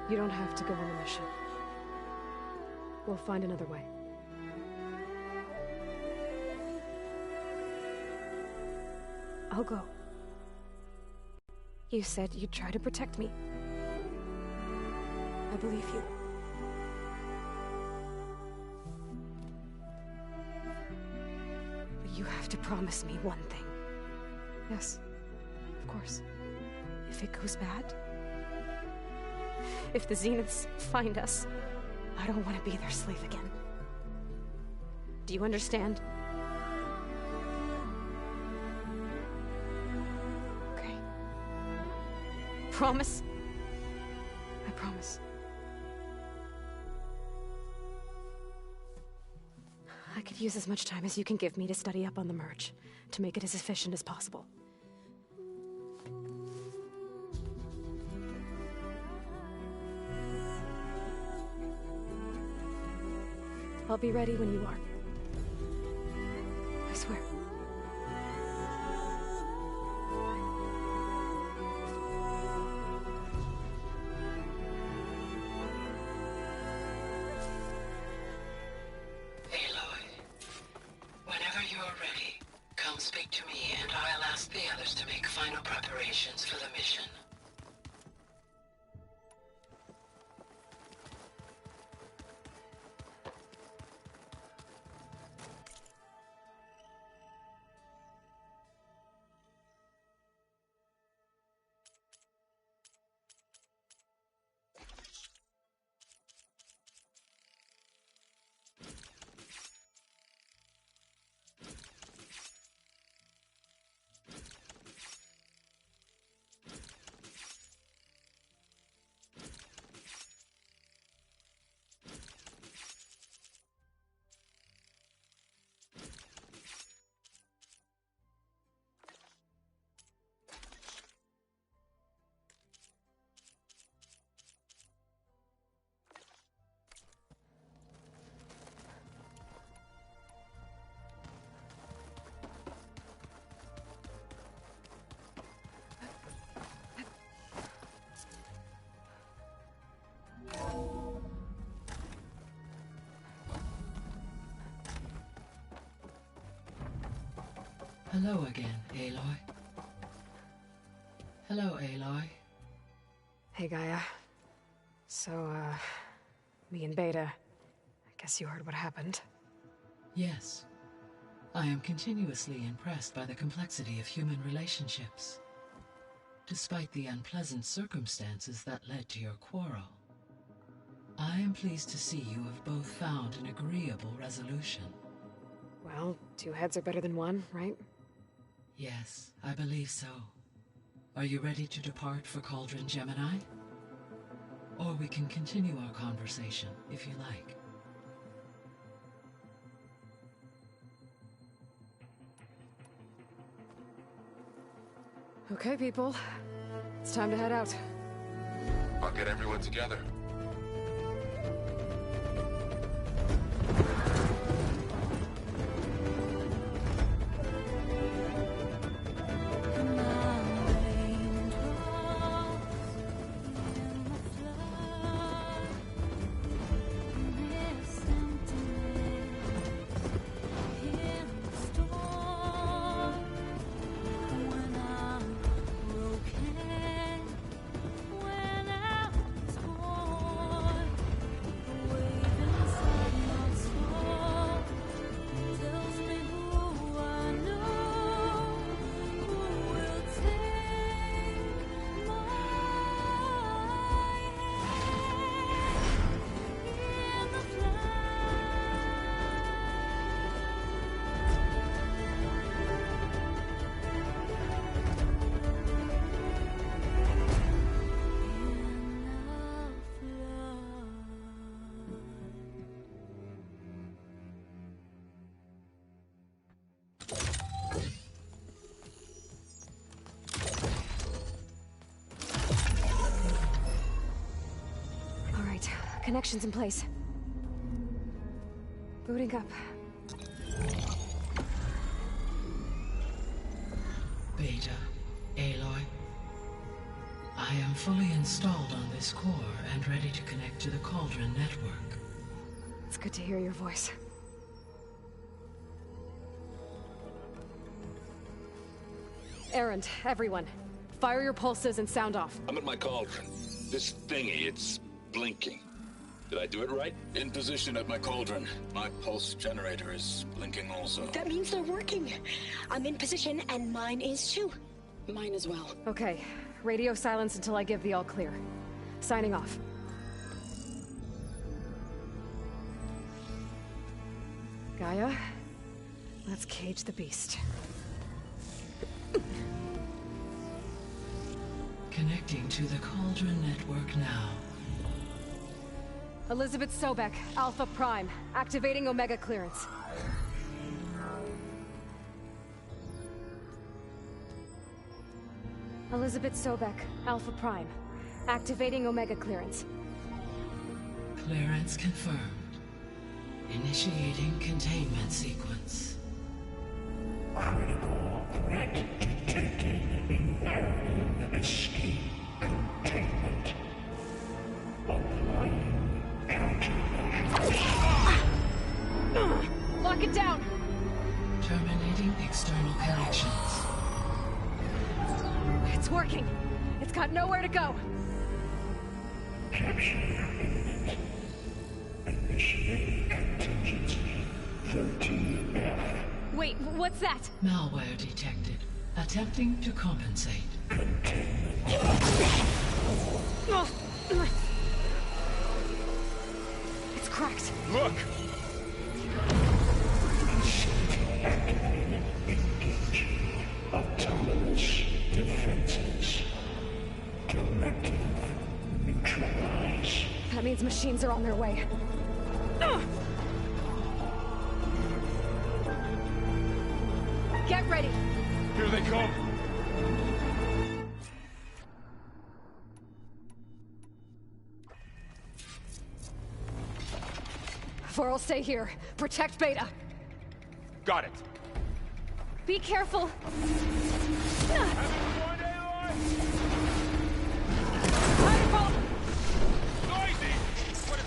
You don't have to go on the mission. We'll find another way. I'll go. You said you'd try to protect me. I believe you. But you have to promise me one thing. Yes, of course. If it goes bad, if the Zeniths find us, I don't want to be their slave again. Do you understand? Okay. Promise? I promise. I could use as much time as you can give me to study up on the merge, to make it as efficient as possible. I'll be ready when you are. I swear. Aloy, whenever you're ready, come speak to me and I'll ask the others to make final preparations for the mission. Hello again, Aloy. Hello, Aloy. Hey, Gaia. So, me and Beta, I guess you heard what happened. Yes. I am continuously impressed by the complexity of human relationships. Despite the unpleasant circumstances that led to your quarrel, I am pleased to see you have both found an agreeable resolution. Well, two heads are better than one, right? Yes, I believe so. Are you ready to depart for Cauldron Gemini? Or we can continue our conversation, if you like. Okay, people. It's time to head out. I'll get everyone together. Connections in place. Booting up. Beta, Aloy. I am fully installed on this core and ready to connect to the Cauldron network. It's good to hear your voice. Errand, everyone. Fire your pulses and sound off. I'm at my cauldron. This thingy, it's blinking. Did I do it right? In position at my cauldron. My pulse generator is blinking also. That means they're working. I'm in position, and mine is too. Mine as well. Okay. Radio silence until I give the all clear. Signing off. Gaia, let's cage the beast. Connecting to the Cauldron network now. Elizabeth Sobek, Alpha Prime, activating Omega clearance. Elizabeth Sobek, Alpha Prime, activating Omega clearance. Clearance confirmed. Initiating containment sequence. Critical threat detected. Imperative escape containment. Applying Lock it down! Terminating external connections. It's working! It's got nowhere to go! Capture imminent. Initiating contingency 13F. Wait, what's that? Malware detected. Attempting to compensate. It's cracked. Look! Activated. Engage. Autonomous defenses. Directive. Neutralize. That means machines are on their way. Get ready! Here they come! Vor'll stay here. Protect Beta. Got it. Be careful. Noisy! What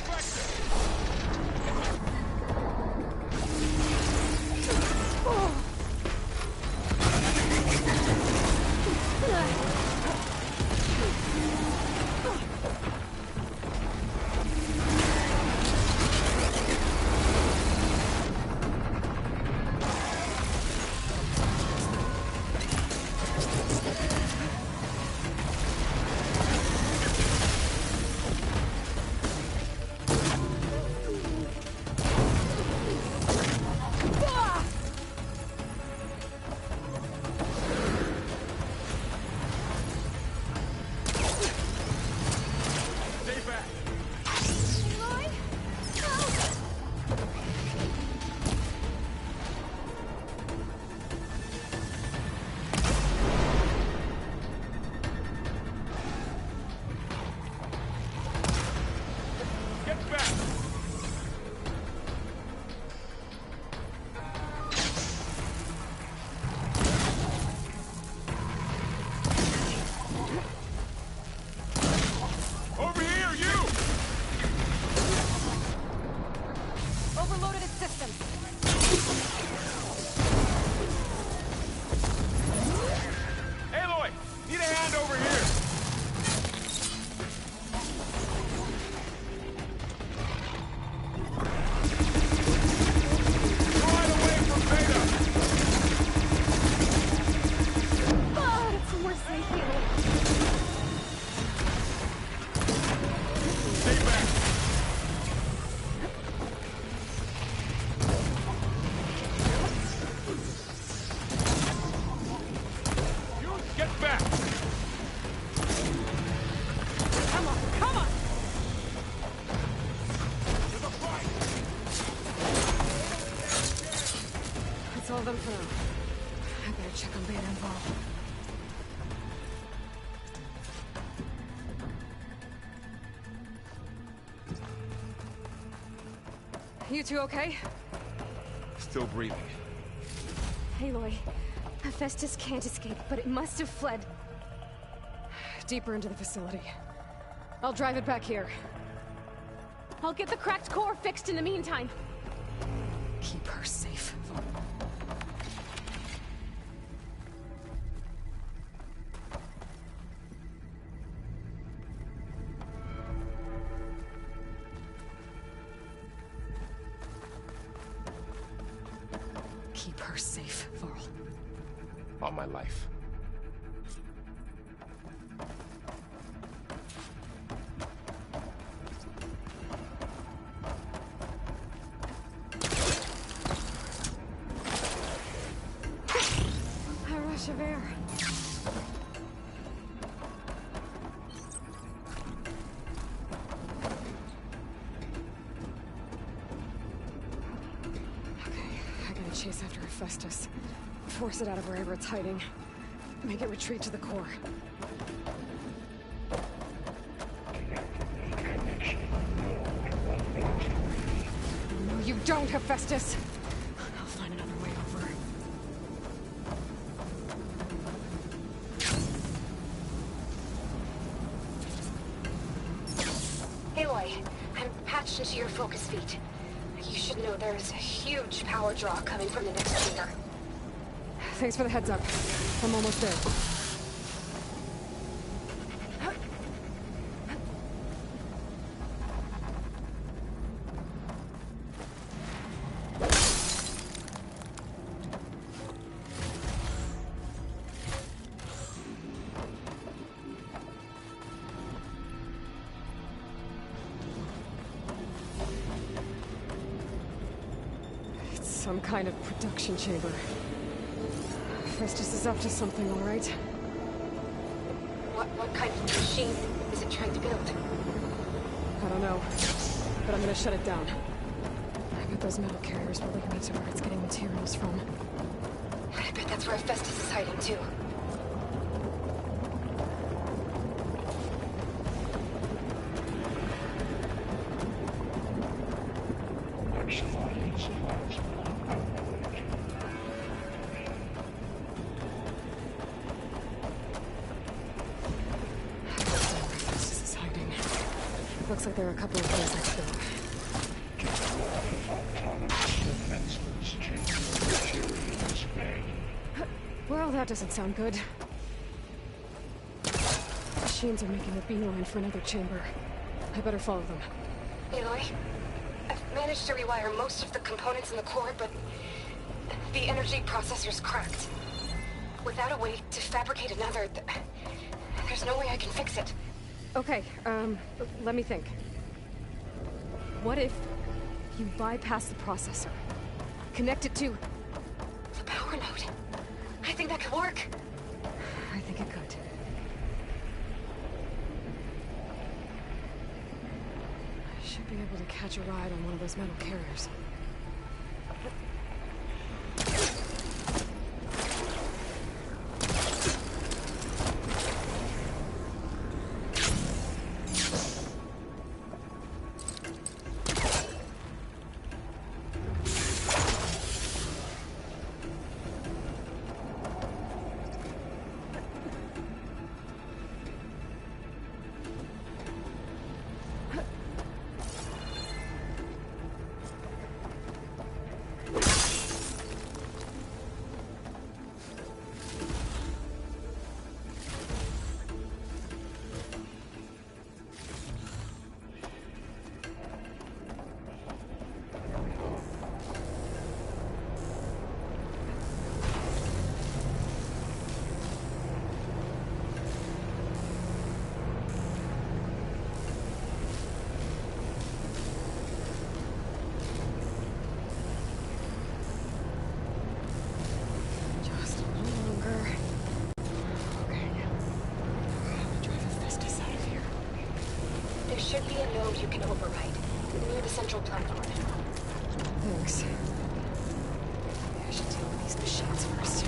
them for now. I better check on Beta and Val. You two okay? Still breathing. Aloy, Hephaestus can't escape, but it must have fled. Deeper into the facility. I'll drive it back here. I'll get the cracked core fixed in the meantime. Keep her safe. Keep her safe, Varl. On my life. A rush of air. Chase after Hephaestus. Force it out of wherever it's hiding. Make it retreat to the core. No, you don't, Hephaestus! I'll find another way over. Aloy, I'm patched into your focus feed. You should know there's a huge power draw coming from the next chamber. Thanks for the heads up. I'm almost there. Some kind of production chamber. Hephaestus is up to something, all right? What kind of machine is it trying to build? I don't know, but I'm gonna shut it down. I bet those metal carriers will lead me to where it's getting materials from. I bet that's where Hephaestus is hiding, too. Looks like there are a couple of things I could go. Well, that doesn't sound good. Machines are making a beeline for another chamber. I better follow them. Aloy, I've managed to rewire most of the components in the core, but the energy processor's cracked. Without a way to fabricate another, there's no way I can fix it. Okay, let me think. What if you bypass the processor? Connect it to... the power node. I think that could work. I think it could. I should be able to catch a ride on one of those metal carriers. There should be a node you can override, near the central platform. Thanks. I should deal with these machines first.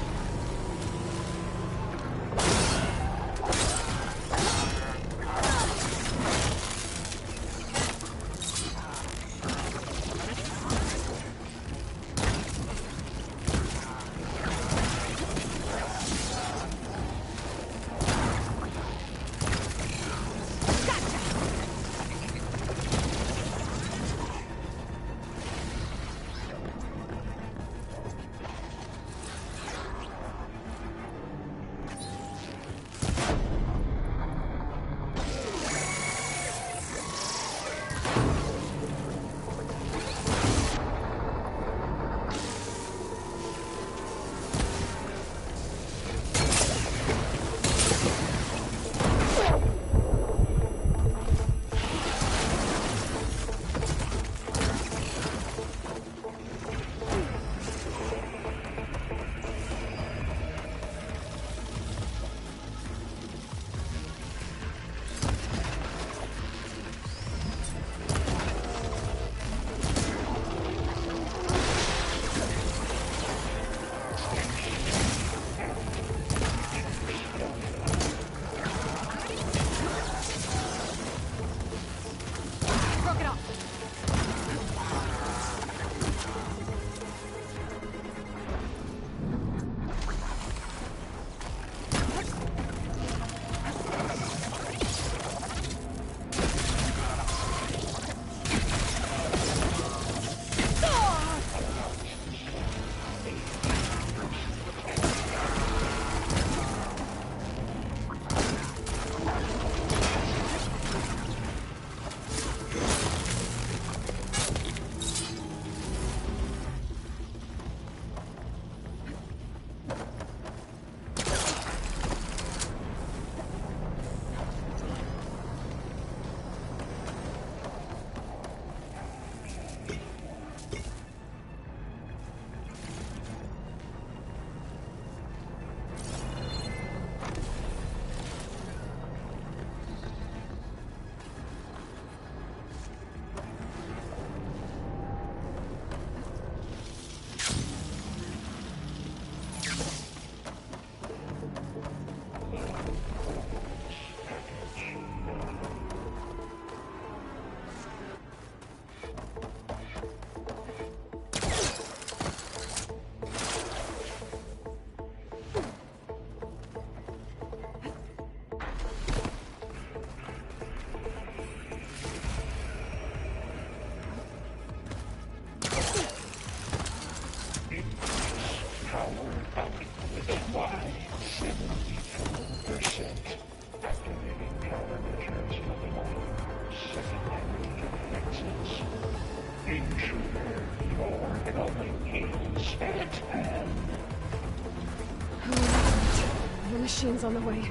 The machine's on the way.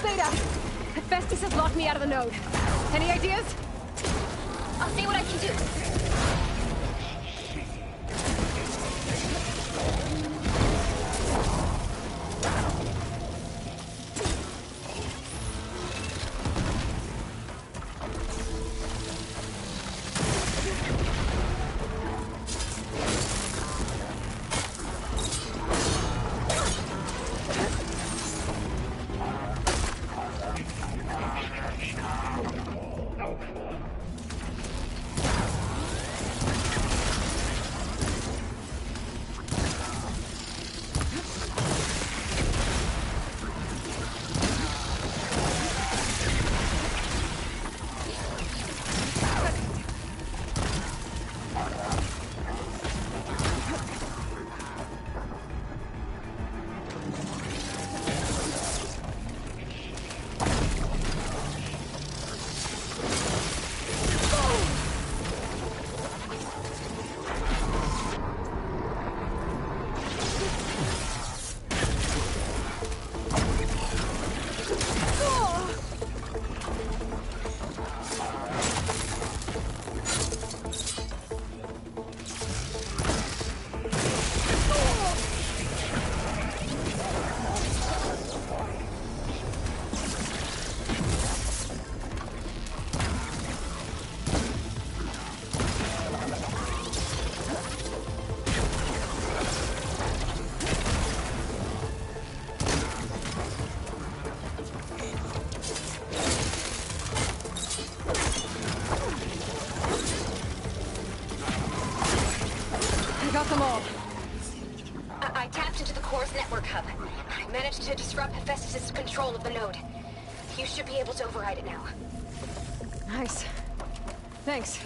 Zeta! Hephaestus has locked me out of the node. Any ideas? I'll see what I can do. them all. I tapped into the core's network hub. I managed to disrupt Hephaestus' control of the node. You should be able to override it now. Nice. Thanks.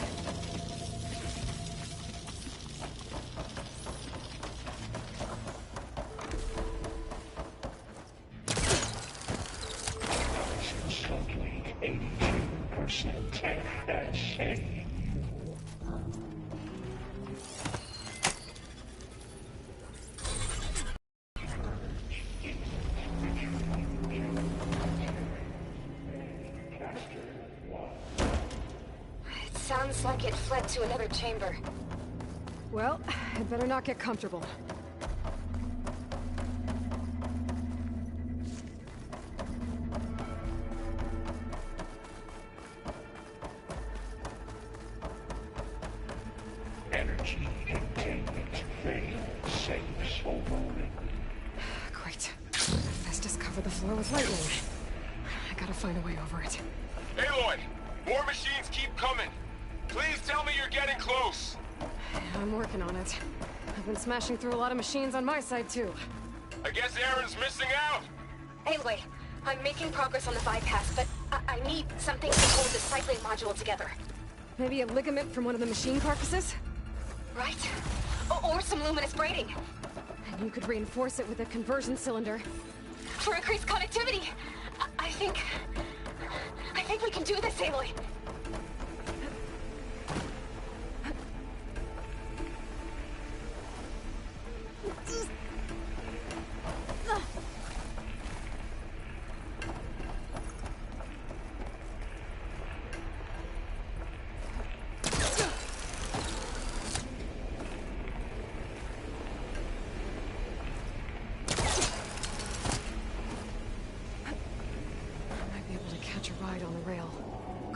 Sounds like it fled to another chamber. Well, I'd better not get comfortable. Energy containment failed. Safe overloaded. Great. Hephaestus covered the floor with lightning. I gotta find a way over it. Aloy! More machines keep coming! Please tell me you're getting close! I'm working on it. I've been smashing through a lot of machines on my side, too. I guess Aaron's missing out! Anyway, I'm making progress on the bypass, but I need something to hold the cycling module together. Maybe a ligament from one of the machine carcasses? Right? Or some luminous braiding. And you could reinforce it with a conversion cylinder. For increased connectivity! I think we can do this, Aloy!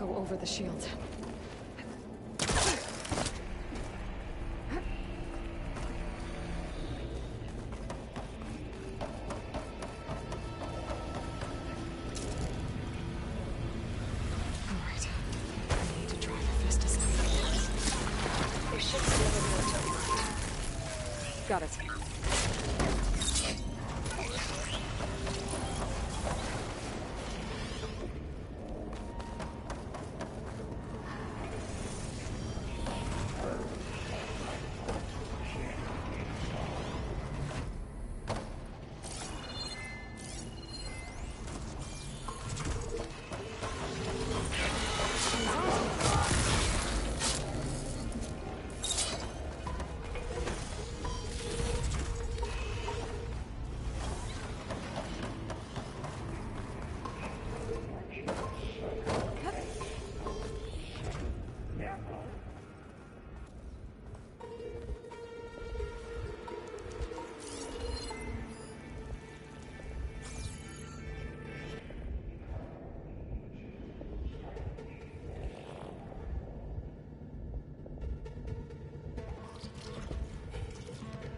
Over the shield. Alright. I need to drive Hephaestus out of the There should be another military. Got it.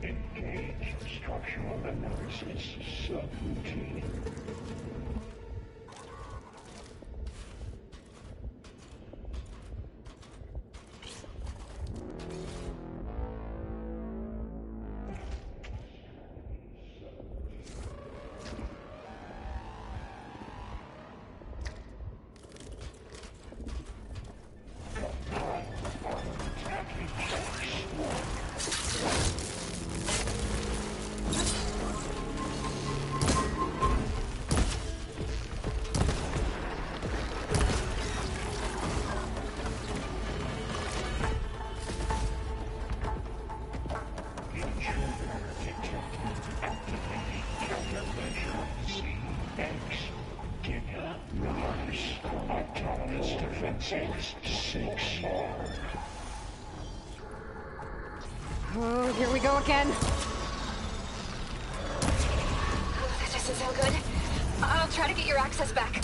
Engage structural analysis subroutine. Oh, here we go again. Oh, that doesn't sound good. I'll try to get your access back.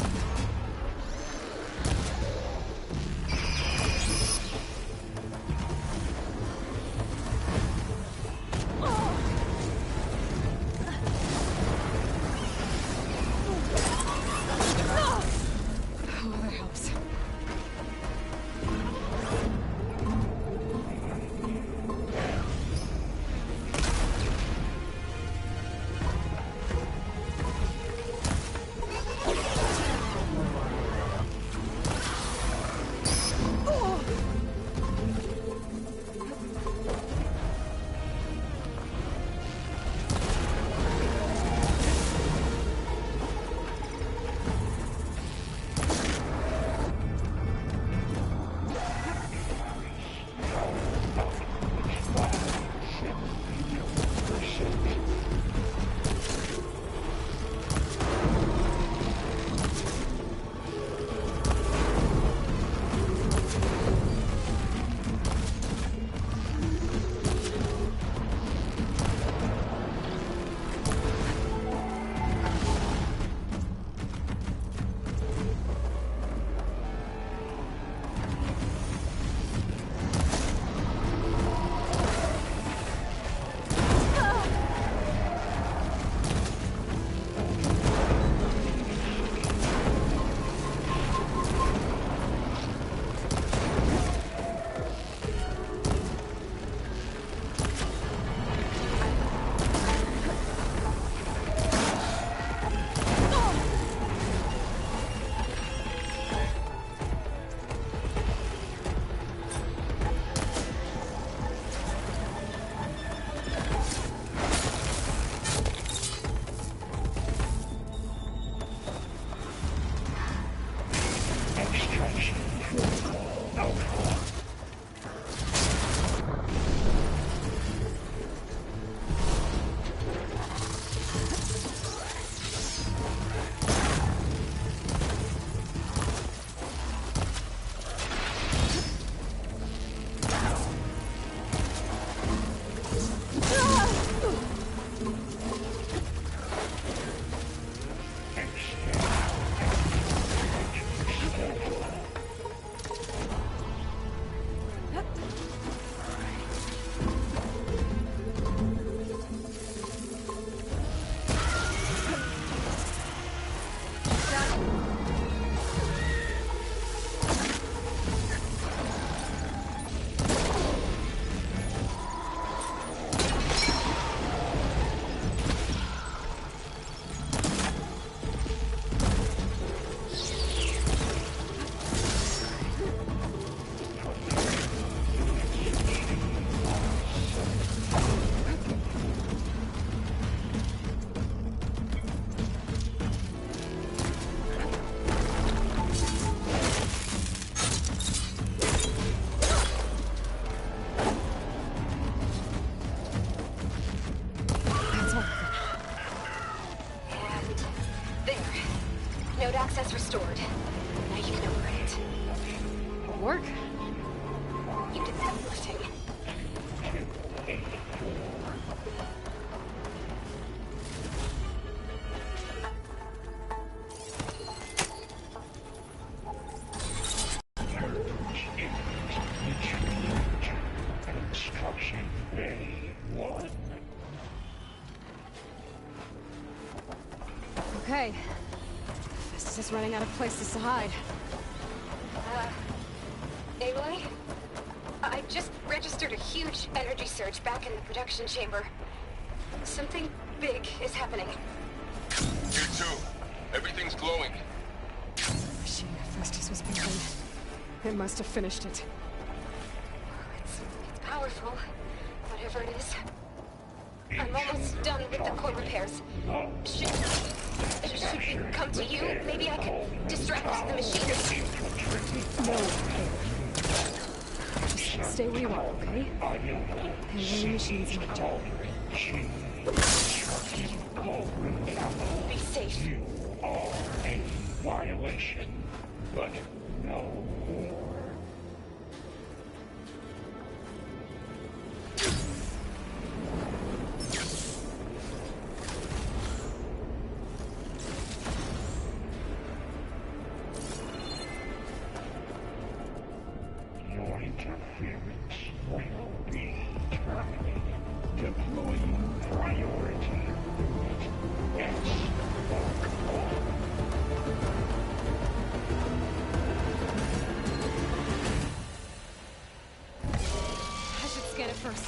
Okay. Festus is running out of places to hide. Aloy? I just registered a huge energy surge back in the production chamber. Something big is happening. Here too. Everything's glowing. The machine Festus was building. It must have finished it. It's powerful, whatever it is. I'm almost done with the core repairs. Should we come to you? Maybe I could distract the machine. No. Just stay where you are, okay? And the machine's my job. Be safe. You are a violation, but no more. Your interference will be terminated. Deploying priority. I should scan it first.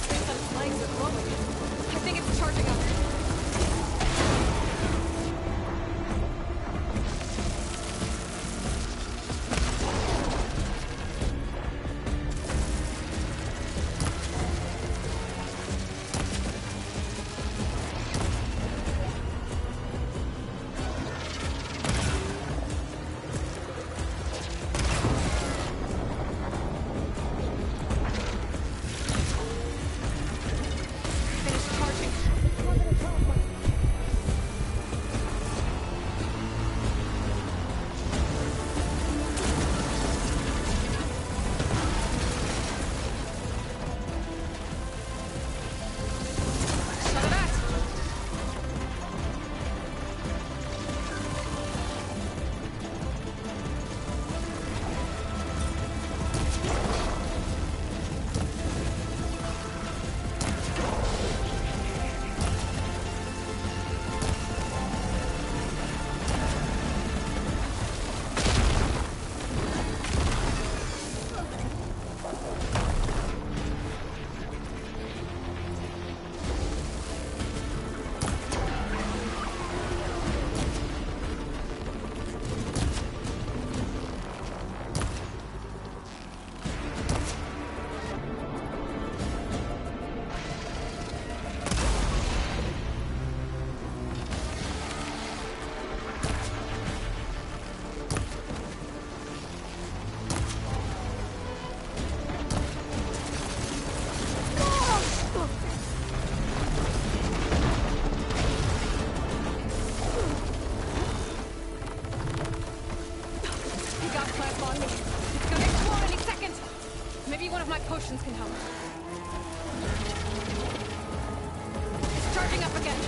Seems that its legs are glowing. I think it's charging up. Potions can help. It's charging up again.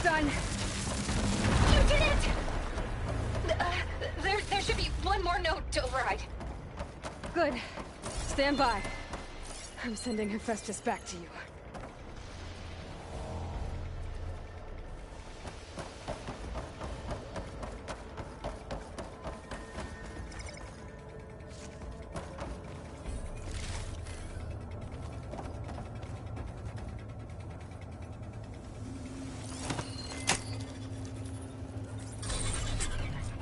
done. You did it! There should be one more node to override. Good. Stand by. I'm sending Hephaestus back to you.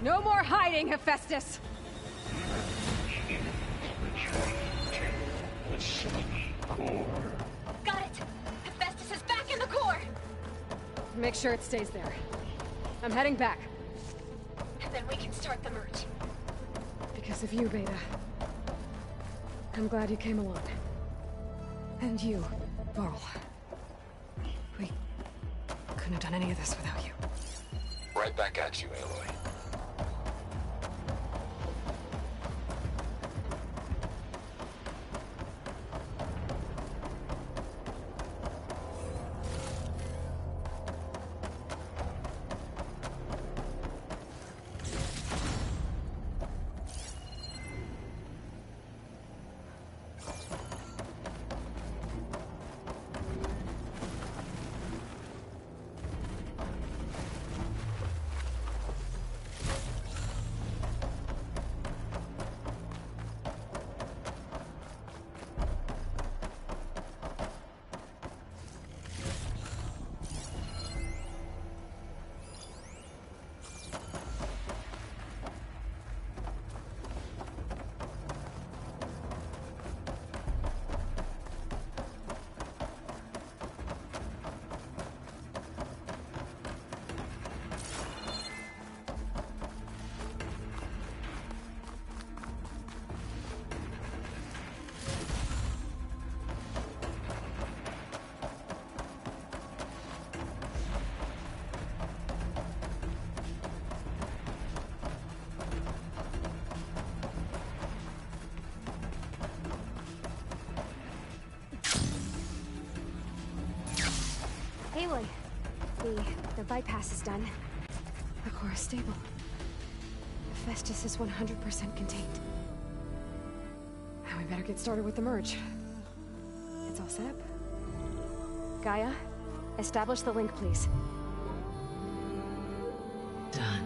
No more hiding, Hephaestus! Got it! Hephaestus is back in the core! Make sure it stays there. I'm heading back. And then we can start the merge. Because of you, Beta. I'm glad you came along. And you, Varl. We couldn't have done any of this without you. Right back at you, Aloy. Aloy, the bypass is done. The core is stable. Hephaestus is 100% contained. Now we better get started with the merge. It's all set up. Gaia, establish the link, please. Done.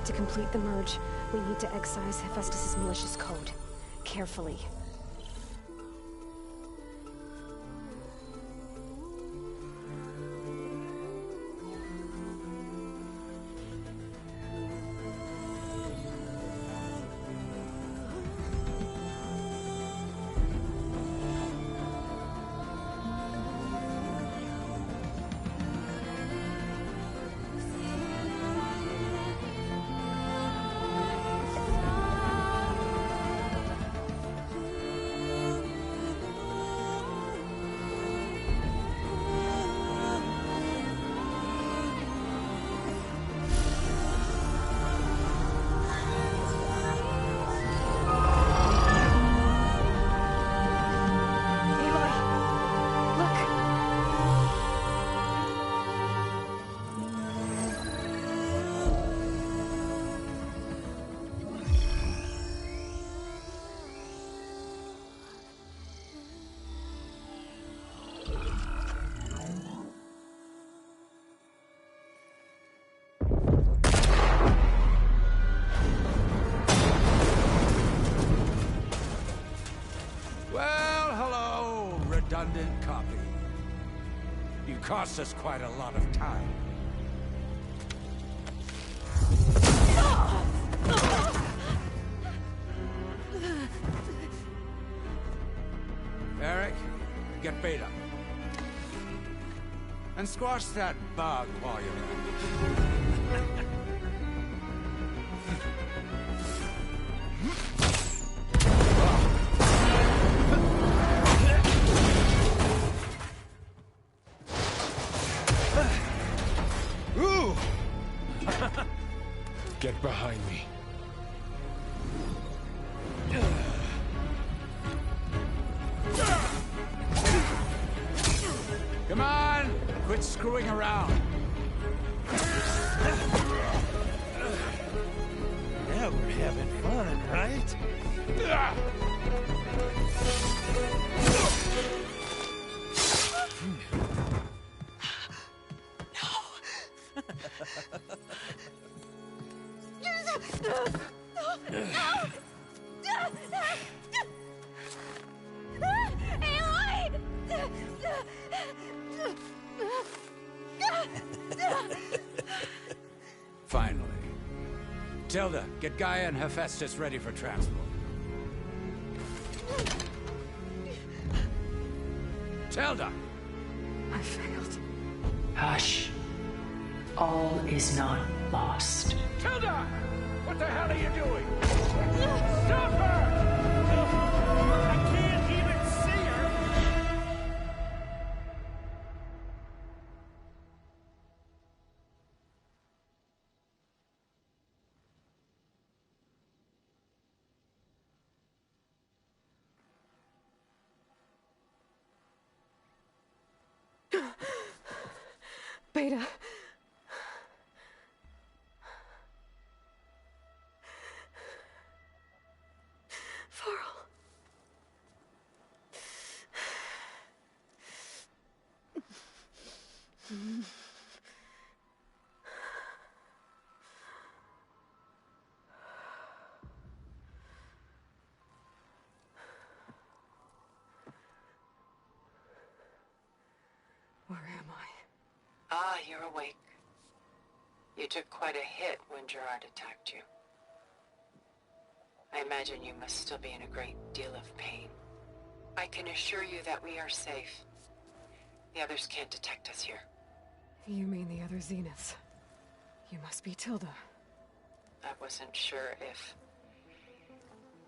To complete the merge, we need to excise Hephaestus' malicious code. Carefully. Redundant copy. You cost us quite a lot of time. Eric, get Beta. And squash that bug while you're at it. Get behind me. Come on! Quit screwing around. Now we're having fun, right? Finally. Tilda, get Gaia and Hephaestus ready for transport. Tilda! I failed. Hush. All is not lost. Tilda! What the hell are you doing? Stop her! I can't even see her! Beta. Farrell. Where am I? Ah, you're awake. You took quite a hit when Gerard attacked you. I imagine you must still be in a great deal of pain. I can assure you that we are safe. The others can't detect us here. You mean the other Zeniths? You must be Tilda. I wasn't sure if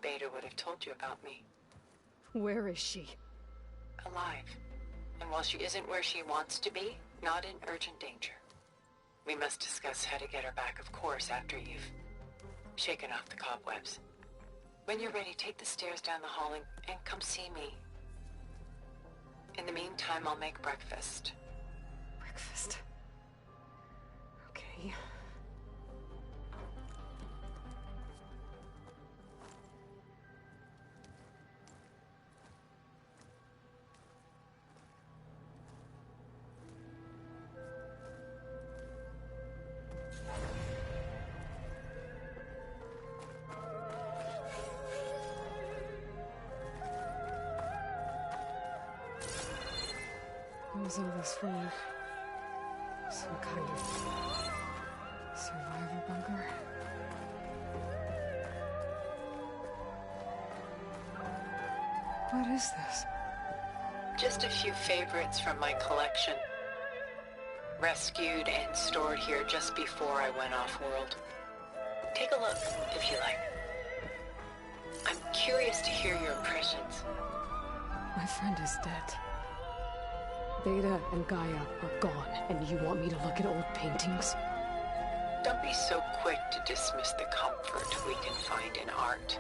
Beta would have told you about me. Where is she? Alive. And while she isn't where she wants to be, not in urgent danger. We must discuss how to get her back, of course, after you've shaken off the cobwebs. When you're ready, take the stairs down the hall and come see me. In the meantime, I'll make breakfast. Breakfast? Okay. What was all this for? Some kind of survival bunker? What is this? Just a few favorites from my collection. Rescued and stored here just before I went off-world. Take a look, if you like. I'm curious to hear your impressions. My friend is dead. Beta and Gaia are gone, and you want me to look at old paintings? Don't be so quick to dismiss the comfort we can find in art,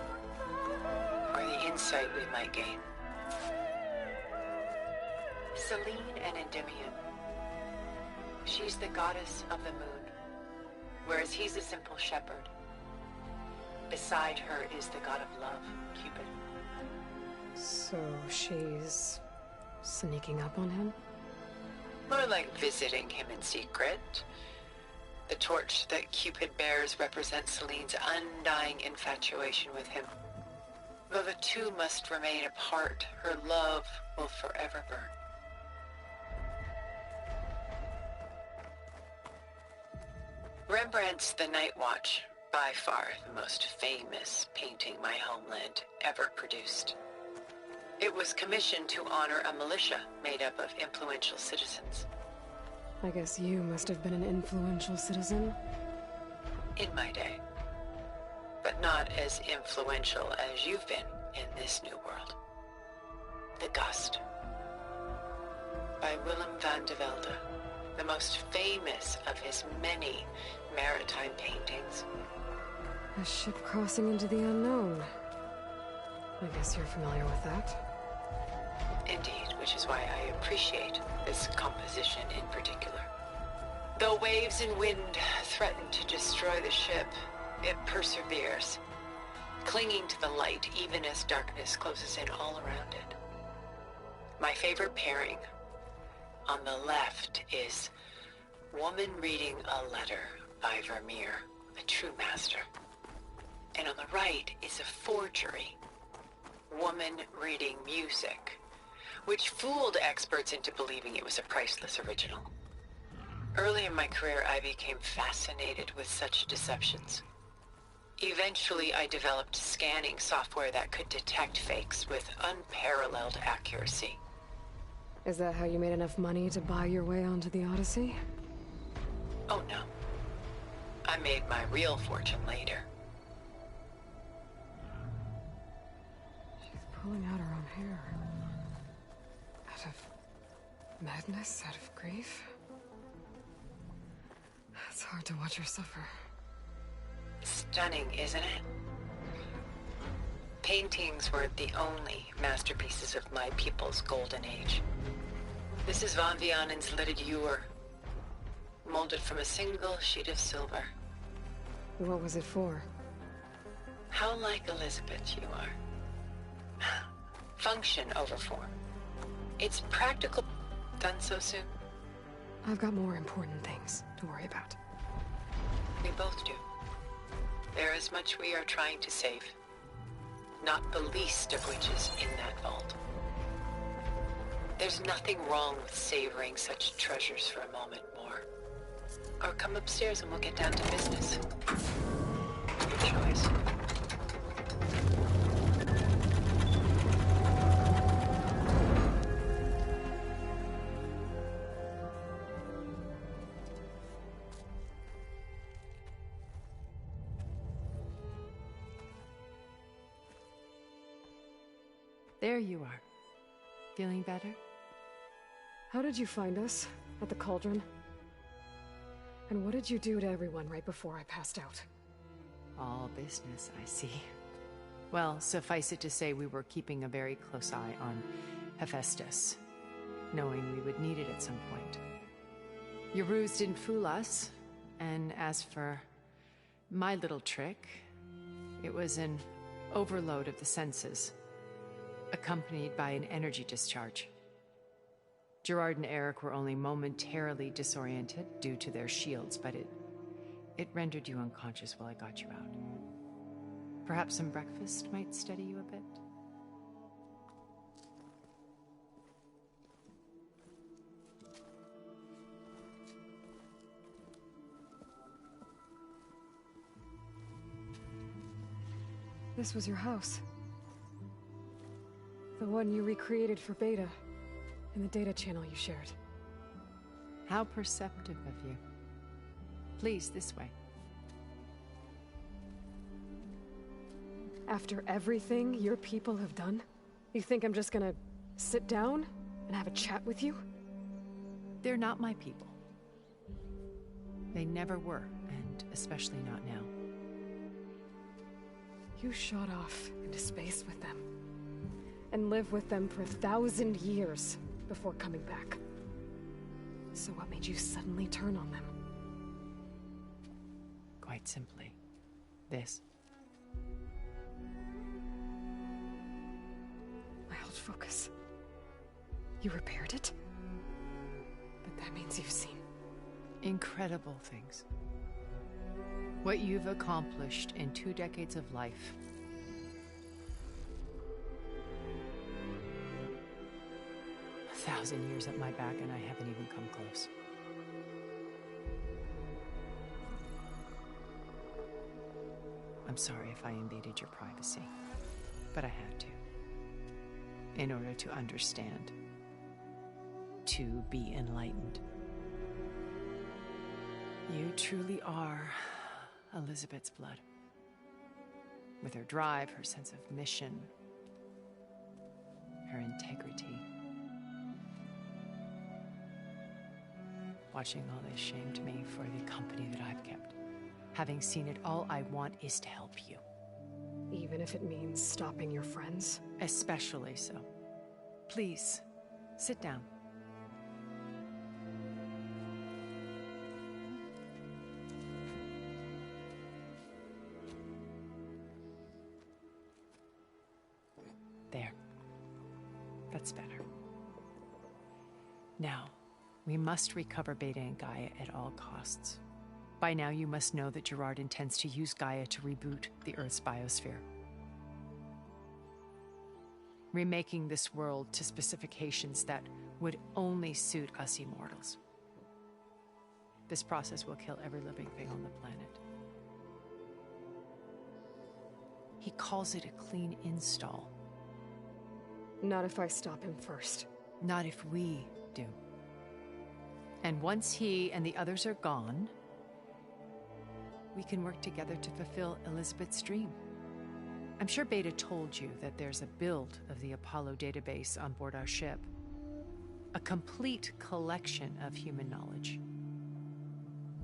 or the insight we might gain. Selene and Endymion. She's the goddess of the moon, whereas he's a simple shepherd. Beside her is the god of love, Cupid. So she's sneaking up on him? More like visiting him in secret. The torch that Cupid bears represents Selene's undying infatuation with him. Though the two must remain apart, her love will forever burn. Rembrandt's The Night Watch, by far the most famous painting my homeland ever produced. It was commissioned to honor a militia made up of influential citizens. I guess you must have been an influential citizen? In my day. But not as influential as you've been in this new world. The Gust. By Willem van de Velde, the most famous of his many maritime paintings, A ship crossing into the unknown. I guess you're familiar with that. Indeed, which is why I appreciate this composition in particular. Though waves and wind threaten to destroy the ship, it perseveres, clinging to the light even as darkness closes in all around it. My favorite pairing on the left is woman reading a letter by Vermeer, a true master. And on the right is a forgery, woman reading music, which fooled experts into believing it was a priceless original. Early in my career, I became fascinated with such deceptions. Eventually, I developed scanning software that could detect fakes with unparalleled accuracy. Is that how you made enough money to buy your way onto the Odyssey? Oh no. I made my real fortune later. She's pulling out her own hair. Out of madness, out of grief. It's hard to watch her suffer. Stunning, isn't it? Paintings weren't the only masterpieces of my people's golden age. This is Van Vianen's Lidded Ewer, molded from a single sheet of silver. What was it for? How like Elizabeth you are. Function over form. It's practical. Done so soon? I've got more important things to worry about. We both do. There is much we are trying to save. Not the least of which is in that vault. There's nothing wrong with savoring such treasures for a moment more. Or come upstairs and we'll get down to business. Your choice. There you are. Feeling better? How did you find us? At the cauldron? And what did you do to everyone right before I passed out? All business, I see. Well, suffice it to say we were keeping a very close eye on Hephaestus, knowing we would need it at some point. Your ruse didn't fool us, and as for my little trick, it was an overload of the senses, accompanied by an energy discharge. Gerard and Eric were only momentarily disoriented due to their shields, but it rendered you unconscious while I got you out. Perhaps some breakfast might steady you a bit? This was your house. The one you recreated for Beta, in the data channel you shared. How perceptive of you. Please, this way. After everything your people have done, you think I'm just gonna sit down and have a chat with you? They're not my people. They never were, and especially not now. You shot off into space with them, and lived with them for 1,000 years before coming back. So what made you suddenly turn on them? Quite simply, this. My old focus. You repaired it? But that means you've seen... incredible things. What you've accomplished in 2 decades of life. A 1,000 years at my back and I haven't even come close. I'm sorry if I invaded your privacy, but I had to. In order to understand. To be enlightened. You truly are Elizabeth's blood. With her drive, her sense of mission, her integrity. Watching all this shamed me for the company that I've kept. Having seen it all, I want is to help you. Even if it means stopping your friends? Especially so. Please, sit down. There. That's better. Now, we must recover Beta and Gaia at all costs. By now, you must know that Gerard intends to use Gaia to reboot the Earth's biosphere. Remaking this world to specifications that would only suit us immortals. This process will kill every living thing on the planet. He calls it a clean install. Not if I stop him first. Not if we do. And once he and the others are gone, we can work together to fulfill Elizabeth's dream. I'm sure Beta told you that there's a build of the Apollo database on board our ship. A complete collection of human knowledge.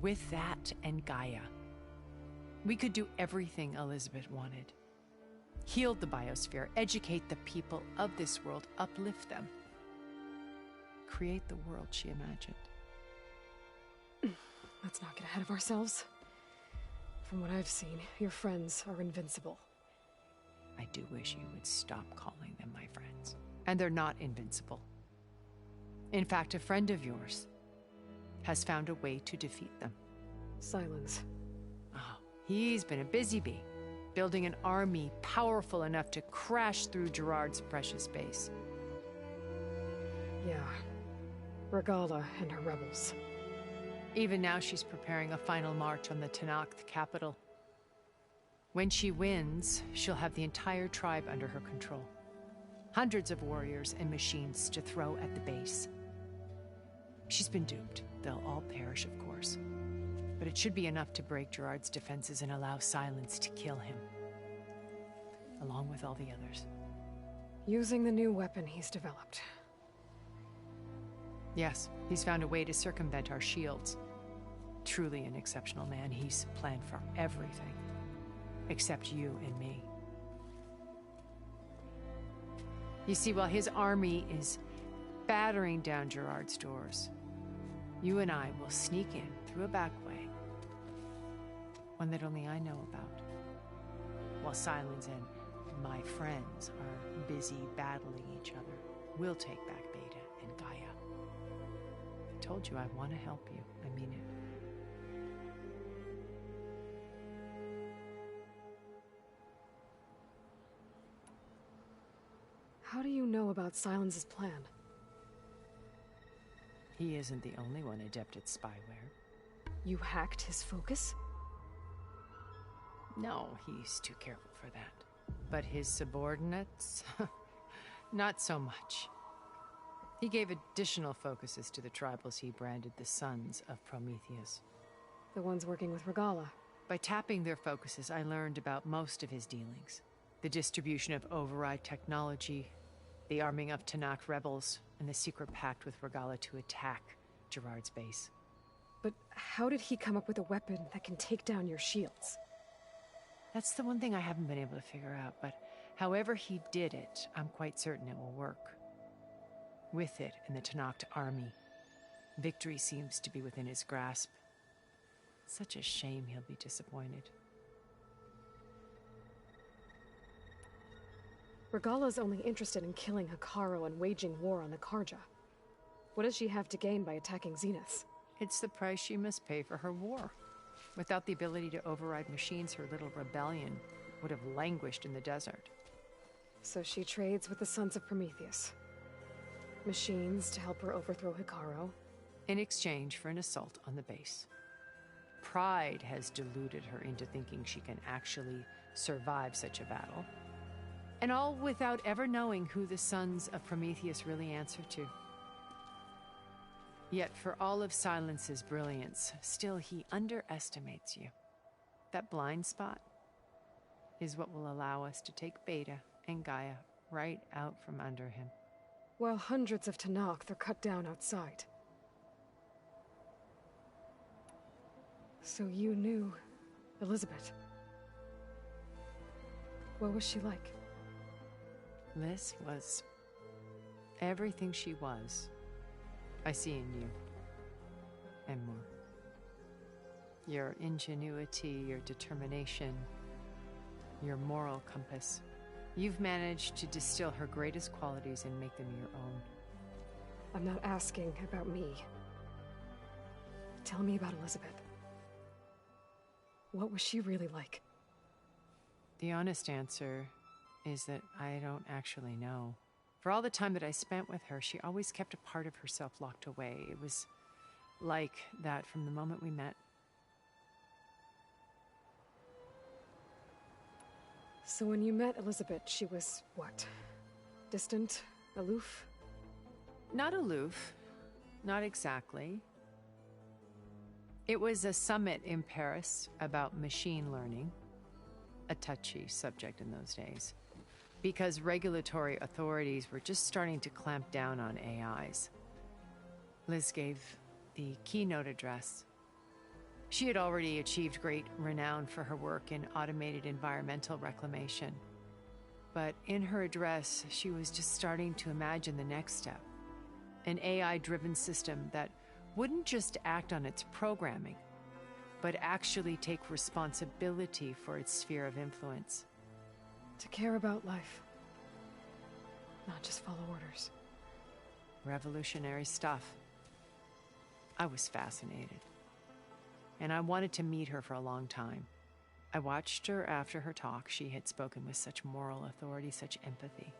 With that and Gaia, we could do everything Elizabeth wanted. Heal the biosphere, educate the people of this world, uplift them. Create the world she imagined. Let's not get ahead of ourselves. From what I've seen, your friends are invincible. I do wish you would stop calling them my friends. And they're not invincible. In fact, a friend of yours has found a way to defeat them. Silence. Oh, he's been a busy bee, building an army powerful enough to crash through Gerard's precious base. Yeah. Regala and her rebels. Even now, she's preparing a final march on the Tenakth capital. When she wins, she'll have the entire tribe under her control. Hundreds of warriors and machines to throw at the base. She's been duped. They'll all perish, of course. But it should be enough to break Gerard's defenses and allow Silence to kill him. Along with all the others. Using the new weapon he's developed. Yes, he's found a way to circumvent our shields. Truly an exceptional man. He's planned for everything. Except you and me. You see, while his army is battering down Gerard's doors, you and I will sneak in through a back way. One that only I know about. While Silence and my friends are busy battling each other, we'll take back Beta and Gaia. I told you I want to help you. I mean it. How do you know about Silence's plan? He isn't the only one adept at spyware. You hacked his focus? No, he's too careful for that. But his subordinates? Not so much. He gave additional focuses to the tribals he branded the Sons of Prometheus. The ones working with Regala. By tapping their focuses, I learned about most of his dealings. The distribution of override technology, the arming of Tenakth rebels, and the secret pact with Regala to attack Gerard's base. But how did he come up with a weapon that can take down your shields? That's the one thing I haven't been able to figure out, but however he did it, I'm quite certain it will work. With it and the Tenakth army, victory seems to be within his grasp. Such a shame he'll be disappointed. Regala's only interested in killing Hekarro and waging war on the Karja. What does she have to gain by attacking Zeniths? It's the price she must pay for her war. Without the ability to override machines, her little rebellion would have languished in the desert. So she trades with the Sons of Prometheus. Machines to help her overthrow Hekarro. In exchange for an assault on the base. Pride has deluded her into thinking she can actually survive such a battle. And all without ever knowing who the Sons of Prometheus really answer to. Yet for all of Silence's brilliance, still he underestimates you. That blind spot is what will allow us to take Beta and Gaia right out from under him. While hundreds of Tenakth are cut down outside. So you knew Elizabeth. What was she like? Liz was everything she was. I see in you. And more. Your ingenuity, your determination, your moral compass. You've managed to distill her greatest qualities and make them your own. I'm not asking about me. Tell me about Elizabeth. What was she really like? The honest answer is that I don't actually know. For all the time that I spent with her, she always kept a part of herself locked away. It was like that from the moment we met. So when you met Elizabeth, she was what? Distant? Aloof? Not aloof. Not exactly. It was a summit in Paris about machine learning. A touchy subject in those days. Because regulatory authorities were just starting to clamp down on AIs. Liz gave the keynote address. She had already achieved great renown for her work in automated environmental reclamation. But in her address, she was just starting to imagine the next step. An AI-driven system that wouldn't just act on its programming, but actually take responsibility for its sphere of influence. To care about life. Not just follow orders. Revolutionary stuff. I was fascinated. And I wanted to meet her for a long time. I watched her after her talk. She had spoken with such moral authority, such empathy.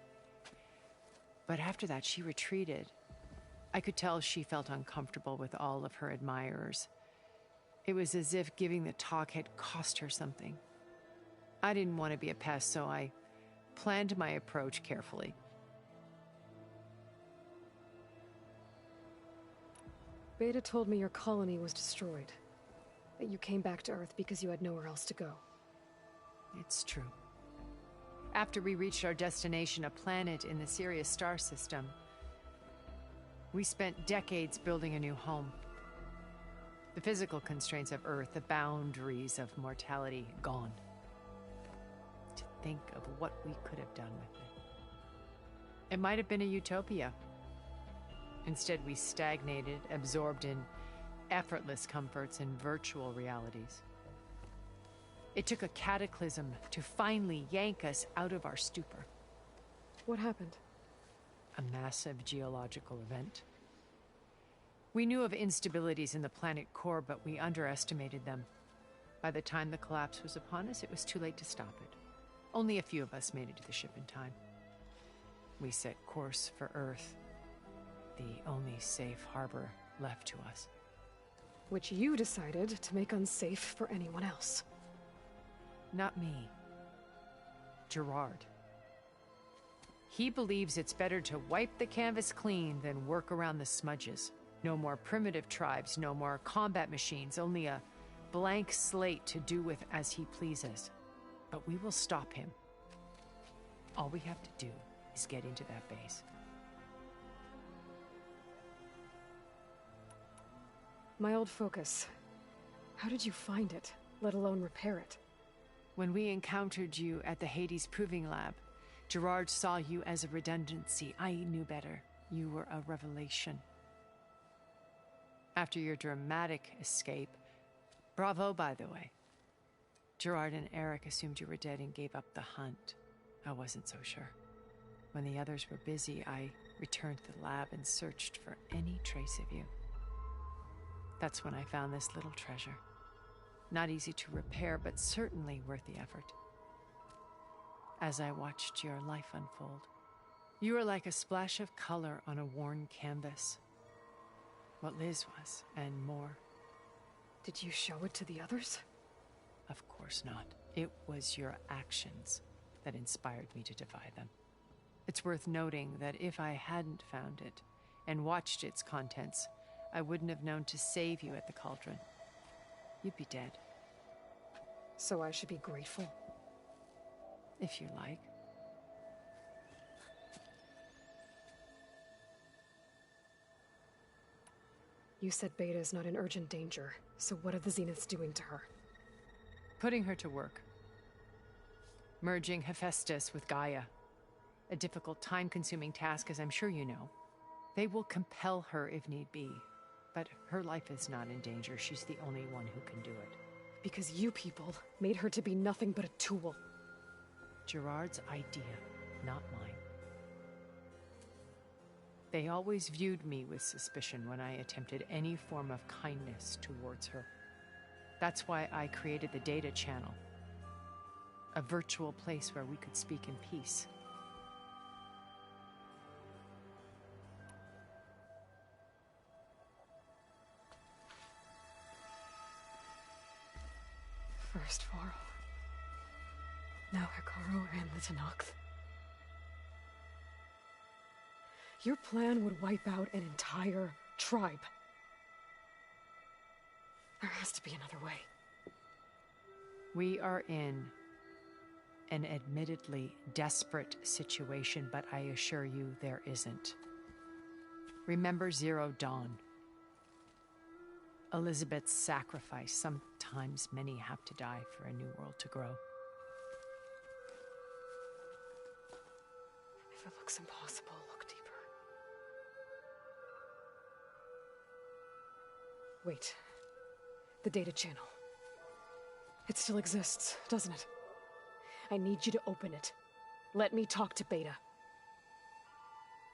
But after that, she retreated. I could tell she felt uncomfortable with all of her admirers. It was as if giving the talk had cost her something. I didn't want to be a pest, so I planned my approach carefully. Beta told me your colony was destroyed. That you came back to Earth because you had nowhere else to go. It's true. After we reached our destination, a planet in the Sirius star system, we spent decades building a new home. The physical constraints of Earth, the boundaries of mortality, gone. To think of what we could have done with it. It might have been a utopia. Instead, we stagnated, absorbed in effortless comforts and virtual realities. It took a cataclysm to finally yank us out of our stupor. What happened? A massive geological event. We knew of instabilities in the planet core, but we underestimated them. By the time the collapse was upon us, it was too late to stop it. Only a few of us made it to the ship in time. We set course for Earth, the only safe harbor left to us. Which you decided to make unsafe for anyone else. Not me. Gerard. He believes it's better to wipe the canvas clean than work around the smudges. No more primitive tribes, no more combat machines, only a blank slate to do with as he pleases. But we will stop him. All we have to do is get into that base. My old focus. How did you find it, let alone repair it? When we encountered you at the Hades Proving Lab, Gerard saw you as a redundancy. I knew better. You were a revelation. After your dramatic escape, bravo, by the way. Gerard and Eric assumed you were dead and gave up the hunt. I wasn't so sure. When the others were busy, I returned to the lab and searched for any trace of you. That's when I found this little treasure. Not easy to repair, but certainly worth the effort. As I watched your life unfold, you were like a splash of color on a worn canvas. What Liz was, and more. Did you show it to the others? Of course not. It was your actions that inspired me to defy them. It's worth noting that if I hadn't found it and watched its contents, I wouldn't have known to save you at the cauldron. You'd be dead. So I should be grateful? If you like. You said Beta is not in urgent danger, so what are the Zeniths doing to her? Putting her to work. Merging Hephaestus with Gaia. A difficult, time-consuming task, as I'm sure you know. They will compel her if need be. But her life is not in danger. She's the only one who can do it. Because you people made her to be nothing but a tool. Gerard's idea, not mine. They always viewed me with suspicion when I attempted any form of kindness towards her. That's why I created the data channel. A virtual place where we could speak in peace. First Varl. Now Hikaru and the Tenakth. Your plan would wipe out an entire tribe. There has to be another way. We are in an admittedly desperate situation, but I assure you there isn't. Remember Zero Dawn. Elizabeth's sacrifice. Sometimes many have to die for a new world to grow. If it looks impossible, look deeper. Wait. The data channel. It still exists, doesn't it? I need you to open it. Let me talk to Beta.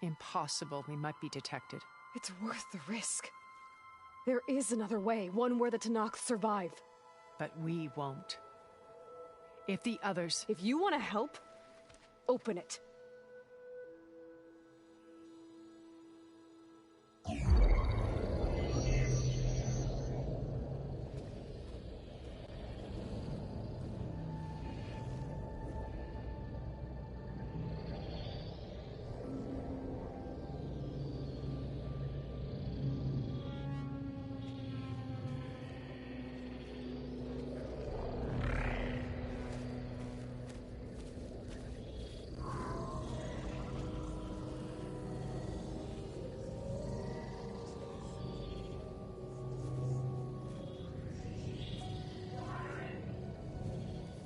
Impossible. We might be detected. It's worth the risk. There is another way, one where the Tenakth survive. But we won't. If the others... If you want to help, open it.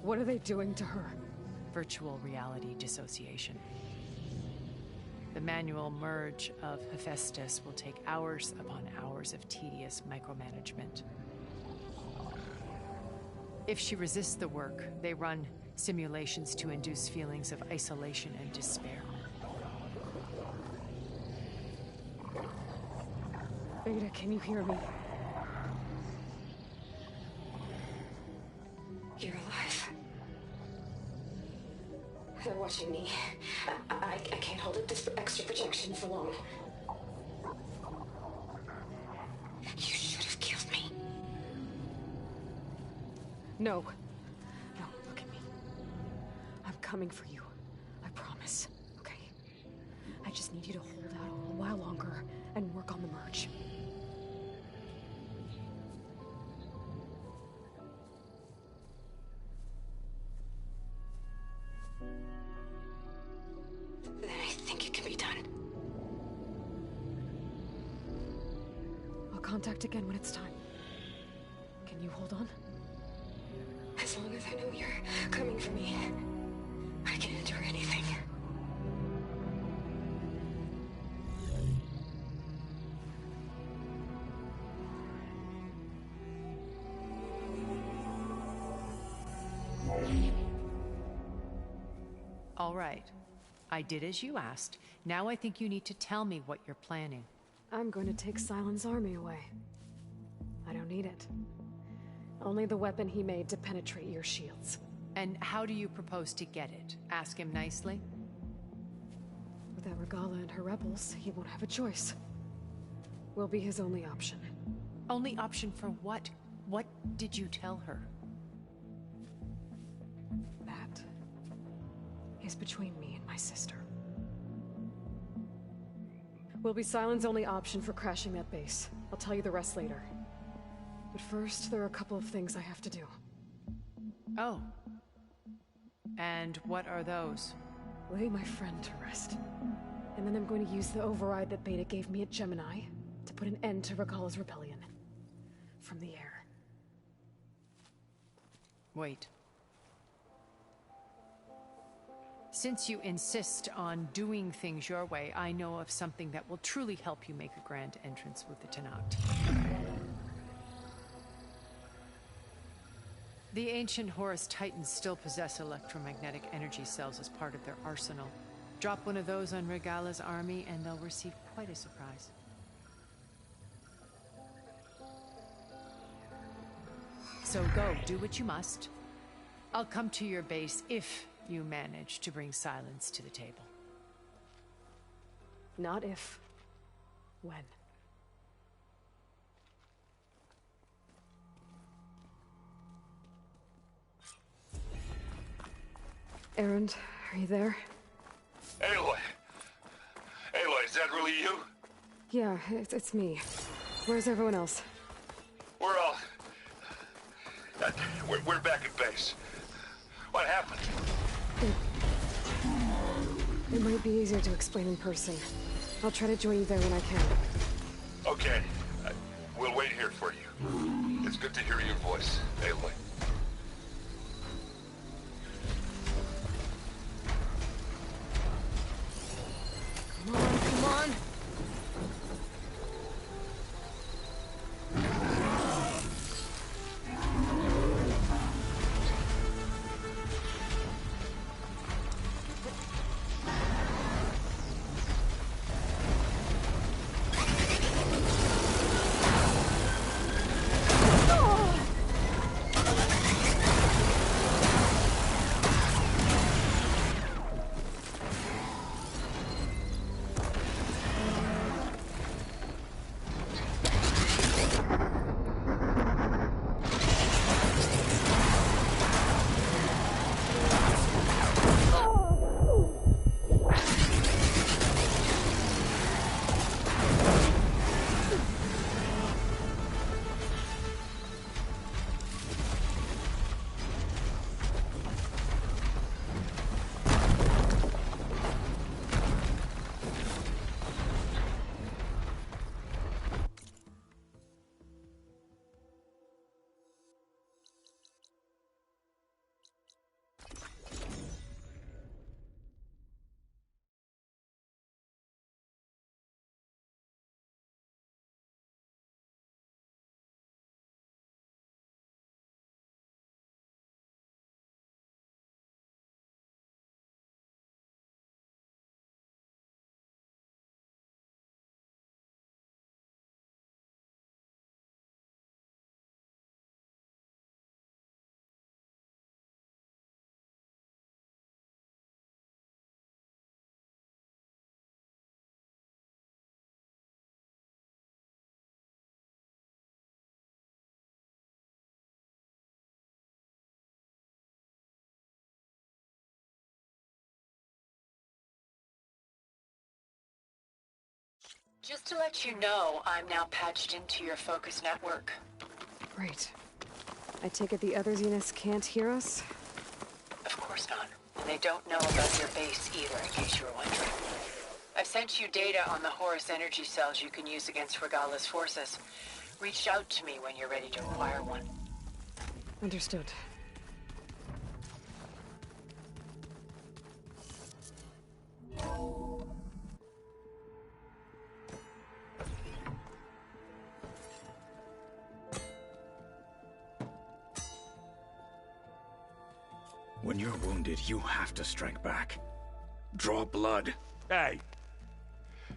What are they doing to her? Virtual reality dissociation. The manual merge of Hephaestus will take hours upon hours of tedious micromanagement. If she resists the work, they run simulations to induce feelings of isolation and despair. Beta, can you hear me? You're alive. They're watching me. I can't hold up this extra projection for long. You should have killed me. No. No, look at me. I'm coming for you. I promise. Okay? I just need you to hold out a little while longer and work on the merge. Then I think it can be done. I'll contact again when it's time. Can you hold on? As long as I know you're coming for me, I can endure anything. All right. I did as you asked. Now I think you need to tell me what you're planning. I'm going to take Silent's army away. I don't need it. Only the weapon he made to penetrate your shields. And how do you propose to get it? Ask him nicely? Without Regala and her rebels, he won't have a choice. We'll be his only option. Only option for what? What did you tell her? That is between me and my sister. Will be Silent's only option for crashing that base. I'll tell you the rest later. But first, there are a couple of things I have to do. Oh. And what are those? Lay my friend to rest. And then I'm going to use the override that Beta gave me at Gemini to put an end to Regala's rebellion. From the air. Wait. Since you insist on doing things your way, I know of something that will truly help you make a grand entrance with the Tenat. The ancient Horus Titans still possess electromagnetic energy cells as part of their arsenal. Drop one of those on Regala's army and they'll receive quite a surprise. So go, do what you must. I'll come to your base if you manage to bring silence to the table. Not if. When. Erend, are you there? Aloy! Aloy, is that really you? Yeah, it's me. Where's everyone else? We're all... We're back at base. What happened? It might be easier to explain in person. I'll try to join you there when I can. Okay. We'll wait here for you. It's good to hear your voice, Aloy. Come on, come on! Just to let you know, I'm now patched into your focus network. Great. I take it the other Zeniths can't hear us? Of course not. And they don't know about your base either, in case you were wondering. I've sent you data on the Horus energy cells you can use against Regala's forces. Reach out to me when you're ready to acquire one. Understood. When you're wounded, you have to strike back. Draw blood. Hey!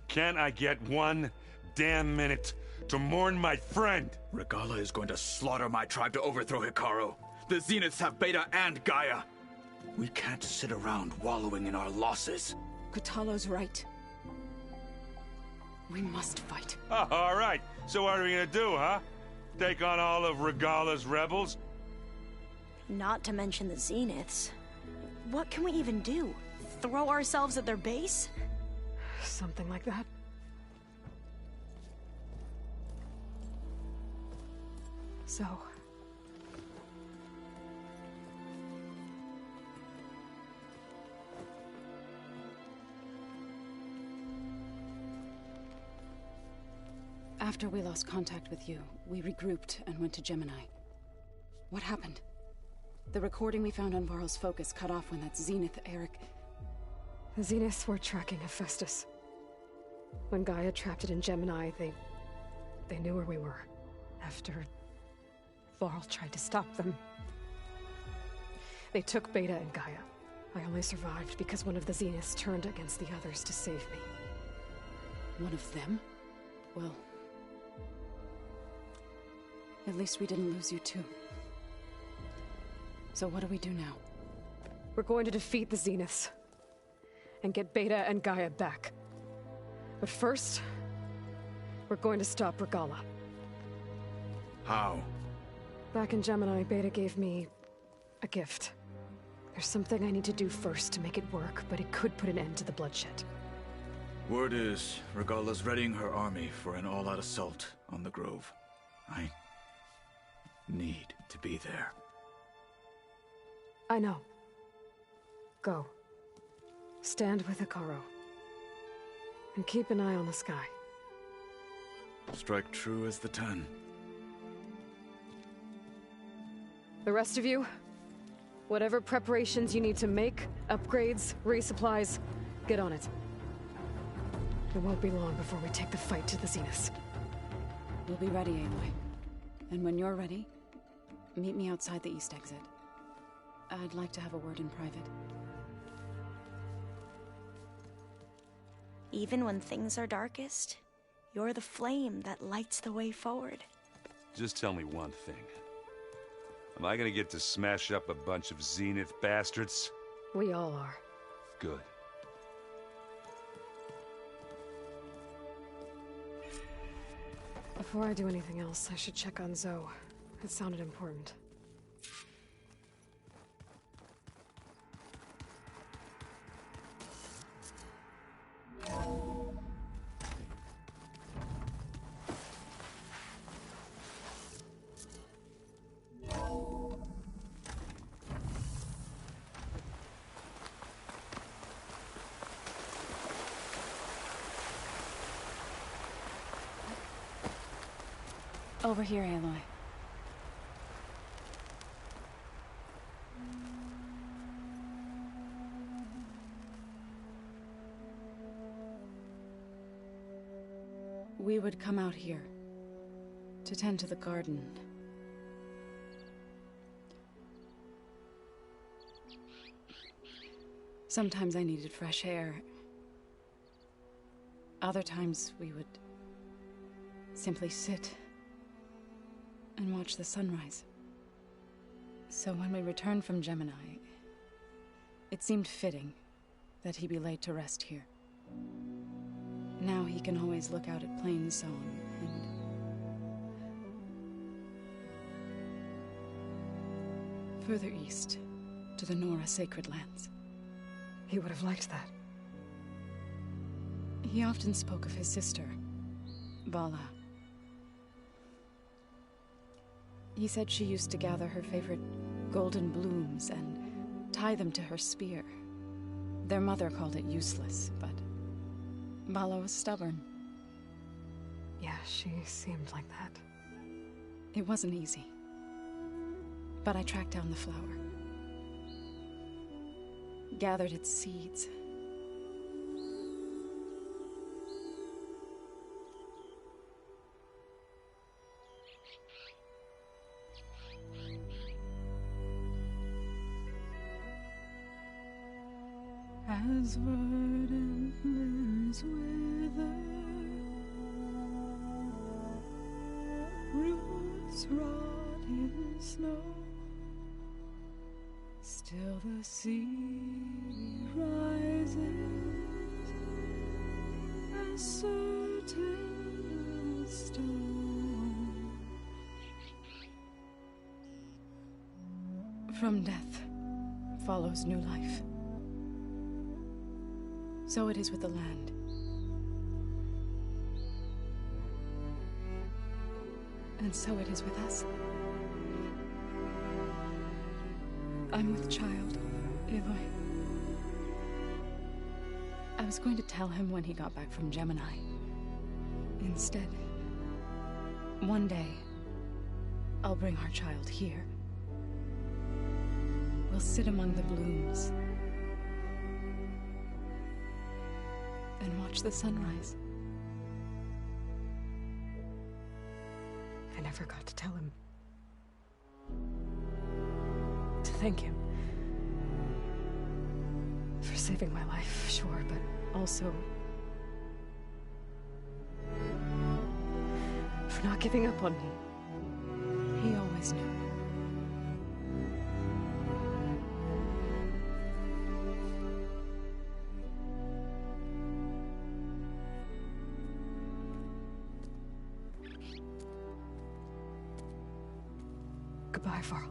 Can't I get one damn minute to mourn my friend? Regala is going to slaughter my tribe to overthrow Hikaru. The Zeniths have Beta and Gaia. We can't sit around wallowing in our losses. Kotallo's right. We must fight. Oh, all right. So what are we gonna do, huh? Take on all of Regala's rebels? Not to mention the Zeniths. What can we even do? Throw ourselves at their base? Something like that. So... After we lost contact with you, we regrouped and went to Gemini. What happened? The recording we found on Varl's focus cut off when that Zenith Eric... The Zeniths were tracking Hephaestus. When Gaia trapped it in Gemini, they knew where we were. After Varl tried to stop them. They took Beta and Gaia. I only survived because one of the Zeniths turned against the others to save me. One of them? Well... at least we didn't lose you too. So what do we do now? We're going to defeat the Zeniths. And get Beta and Gaia back. But first... we're going to stop Regala. How? Back in Gemini, Beta gave me... a gift. There's something I need to do first to make it work, but it could put an end to the bloodshed. Word is, Regala's readying her army for an all-out assault on the Grove. I need to be there. I know. Go. Stand with Hikaru. And keep an eye on the sky. Strike true as the 10. The rest of you, whatever preparations you need to make, upgrades, resupplies, get on it. It won't be long before we take the fight to the Zeniths. We'll be ready, Aloy. And when you're ready, meet me outside the east exit. I'd like to have a word in private. Even when things are darkest, you're the flame that lights the way forward. Just tell me one thing. Am I gonna get to smash up a bunch of Zenith bastards? We all are. Good. Before I do anything else, I should check on Zoe. It sounded important. Over here, Aloy. We would come out here to tend to the garden. Sometimes I needed fresh air. Other times we would simply sit and watch the sunrise. So when we returned from Gemini, it seemed fitting that he be laid to rest here. Now he can always look out at Plains Zone and... further east, to the Nora Sacred Lands. He would have liked that. He often spoke of his sister, Vala. He said she used to gather her favorite golden blooms and tie them to her spear. Their mother called it useless, but Vala was stubborn. Yeah, she seemed like that. It wasn't easy. But I tracked down the flower. Gathered its seeds. As verdant limbs wither, roots rot in snow, still the sea rises, as certain as stone. From death follows new life. So it is with the land. And so it is with us. I'm with child, Aloy. I was going to tell him when he got back from Gemini. Instead, one day, I'll bring our child here. We'll sit among the blooms and watch the sunrise. I never got to tell him. To thank him. For saving my life, sure, but also for not giving up on me. He always knew. Goodbye, Varl.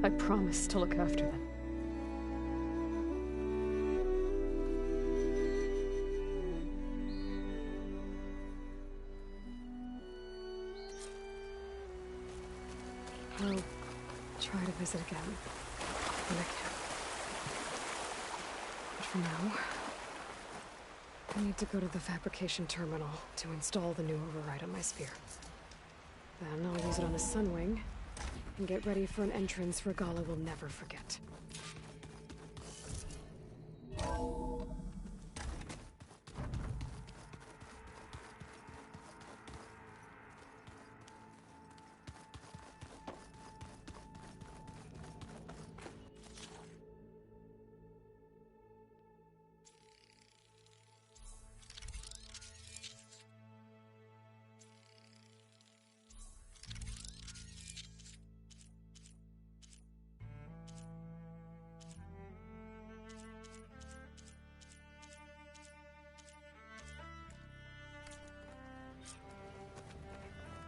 I promise to look after them. I'll try to visit again when I can. But for now, I need to go to the fabrication terminal to install the new override on my spear. Then I'll use it on a Sunwing and get ready for an entrance Regala will never forget.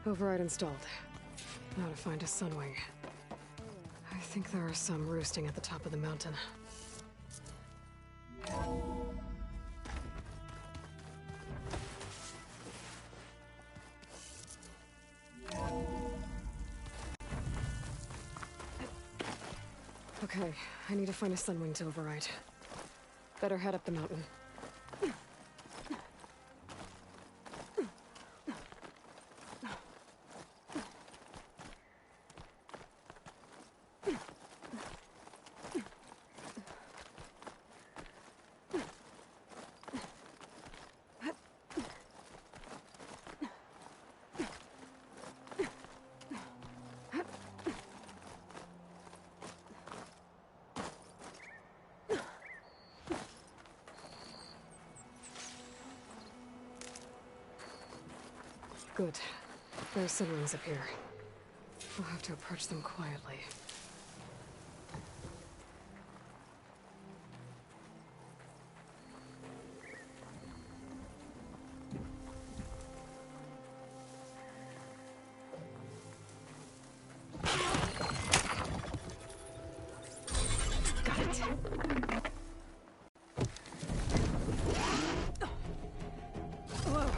Override installed. Now to find a Sunwing. I think there are some roosting at the top of the mountain. Okay, I need to find a Sunwing to override. Better head up the mountain. Good. There are Sunwings up here. I'll have to approach them quietly. Got it. Whoa.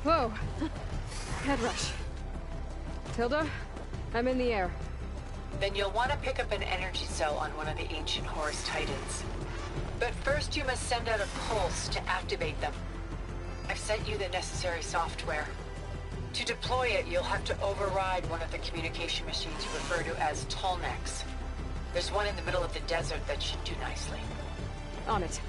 Whoa! Head rush. Tilda, I'm in the air. Then you'll want to pick up an energy cell on one of the ancient Horus Titans. But first you must send out a pulse to activate them. I've sent you the necessary software. To deploy it, you'll have to override one of the communication machines you refer to as Tallnecks. There's one in the middle of the desert that should do nicely. On it.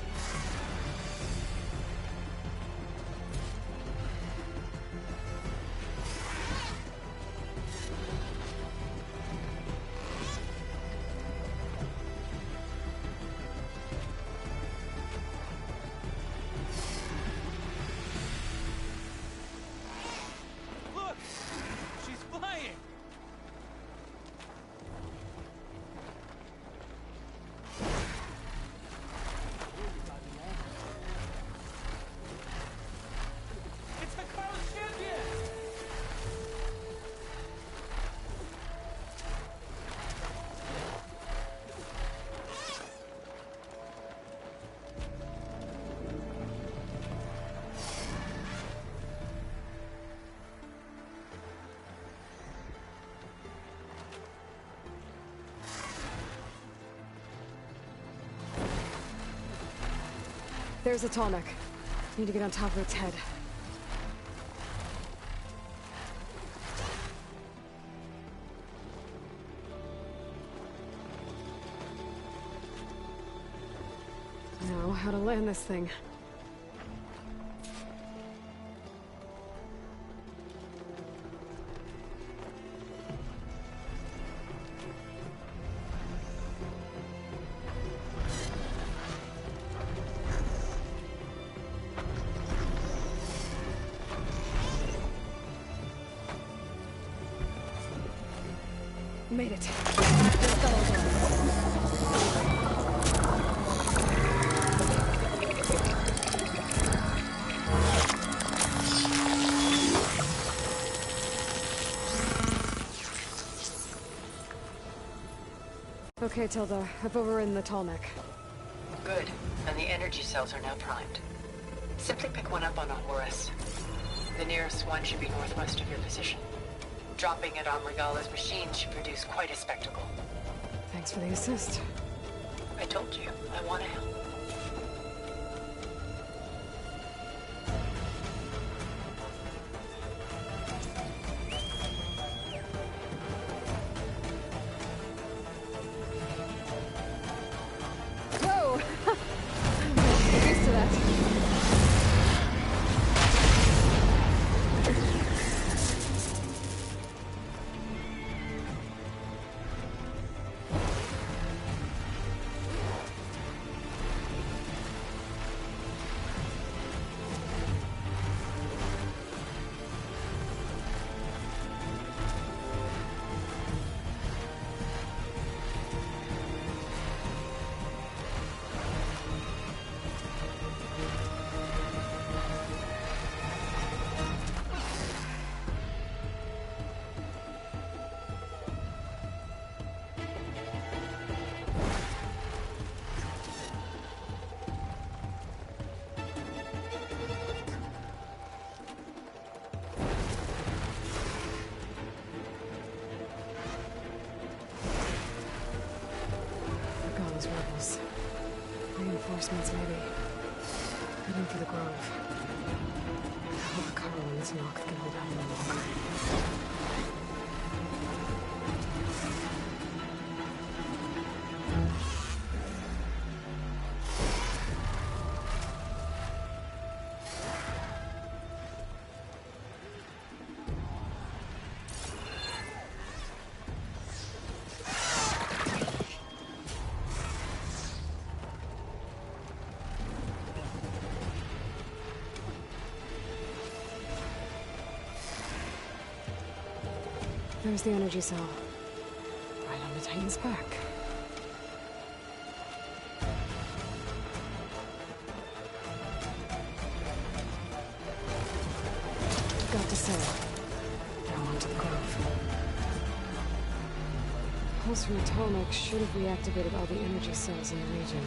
There's a tall neck. Need to get on top of its head. Now, how to land this thing. Made it. Okay, Tilda. I've overridden the tall neck. Good. And the energy cells are now primed. Simply pick one up on a Horus. The nearest one should be northwest of your position. Dropping it on Regala's machine should produce quite a spectacle. Thanks for the assist. I told you, I want to help. Whoa! I'm used to that. Rebels. Reinforcements, maybe. Heading for the grove. I hope Carl and this knock can hold out a little longer. There's the energy cell. Right on the Titan's back. Got to sail. Now onto the grove. Pulse from the tall neck should have reactivated all the energy cells in the region.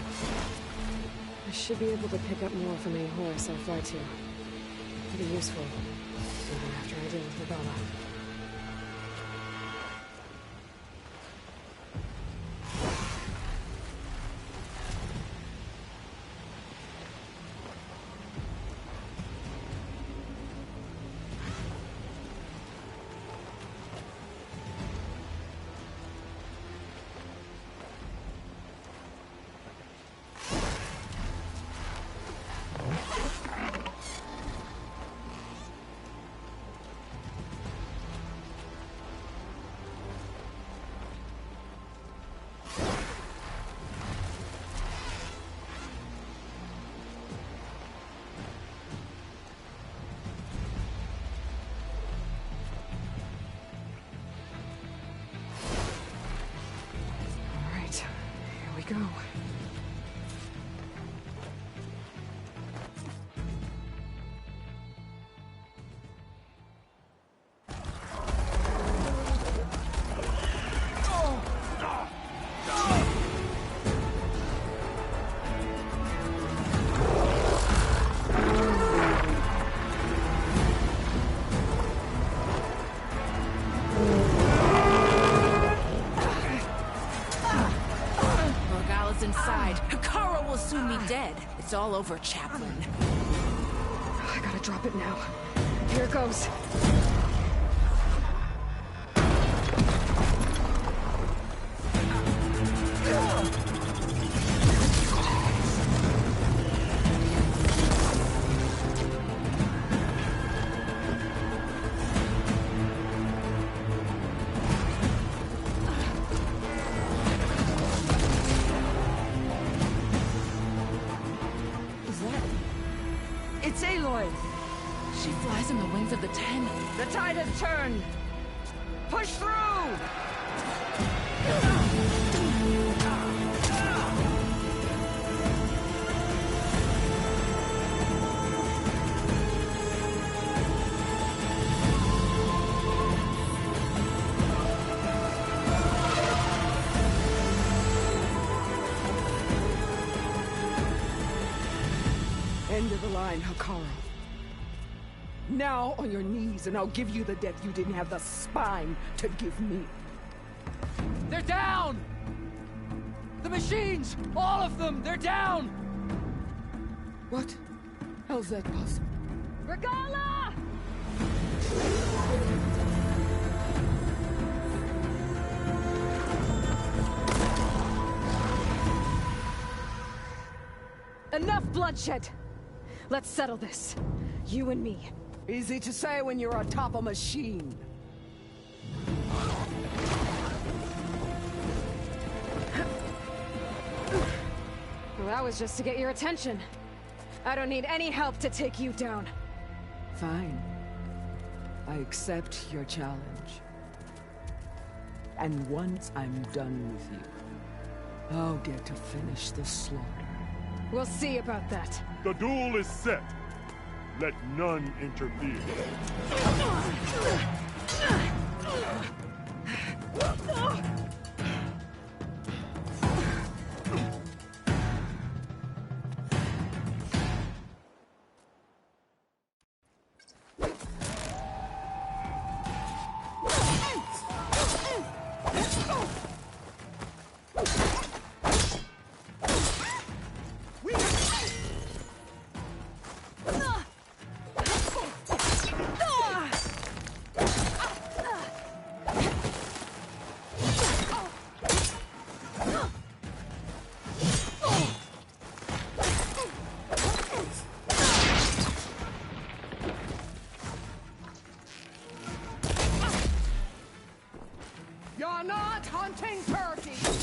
I should be able to pick up more from any Horus I fly to. Pretty useful, even after I deal with Regala. Go. all over, Chaplain. I gotta drop it now. Here it goes. It's Aloy! She flies in the wings of the Ten. The tide has turned! Push through! End of the line, Hikaru. Now on your knees, and I'll give you the death you didn't have the spine to give me. They're down! The machines! All of them! They're down! What? How's that possible? Regala! Enough bloodshed! Let's settle this. You and me. Easy to say when you're atop a machine. Well, that was just to get your attention. I don't need any help to take you down. Fine. I accept your challenge. And once I'm done with you, I'll get to finish the slaughter. We'll see about that. The duel is set. Let none interfere. You're not hunting turkeys!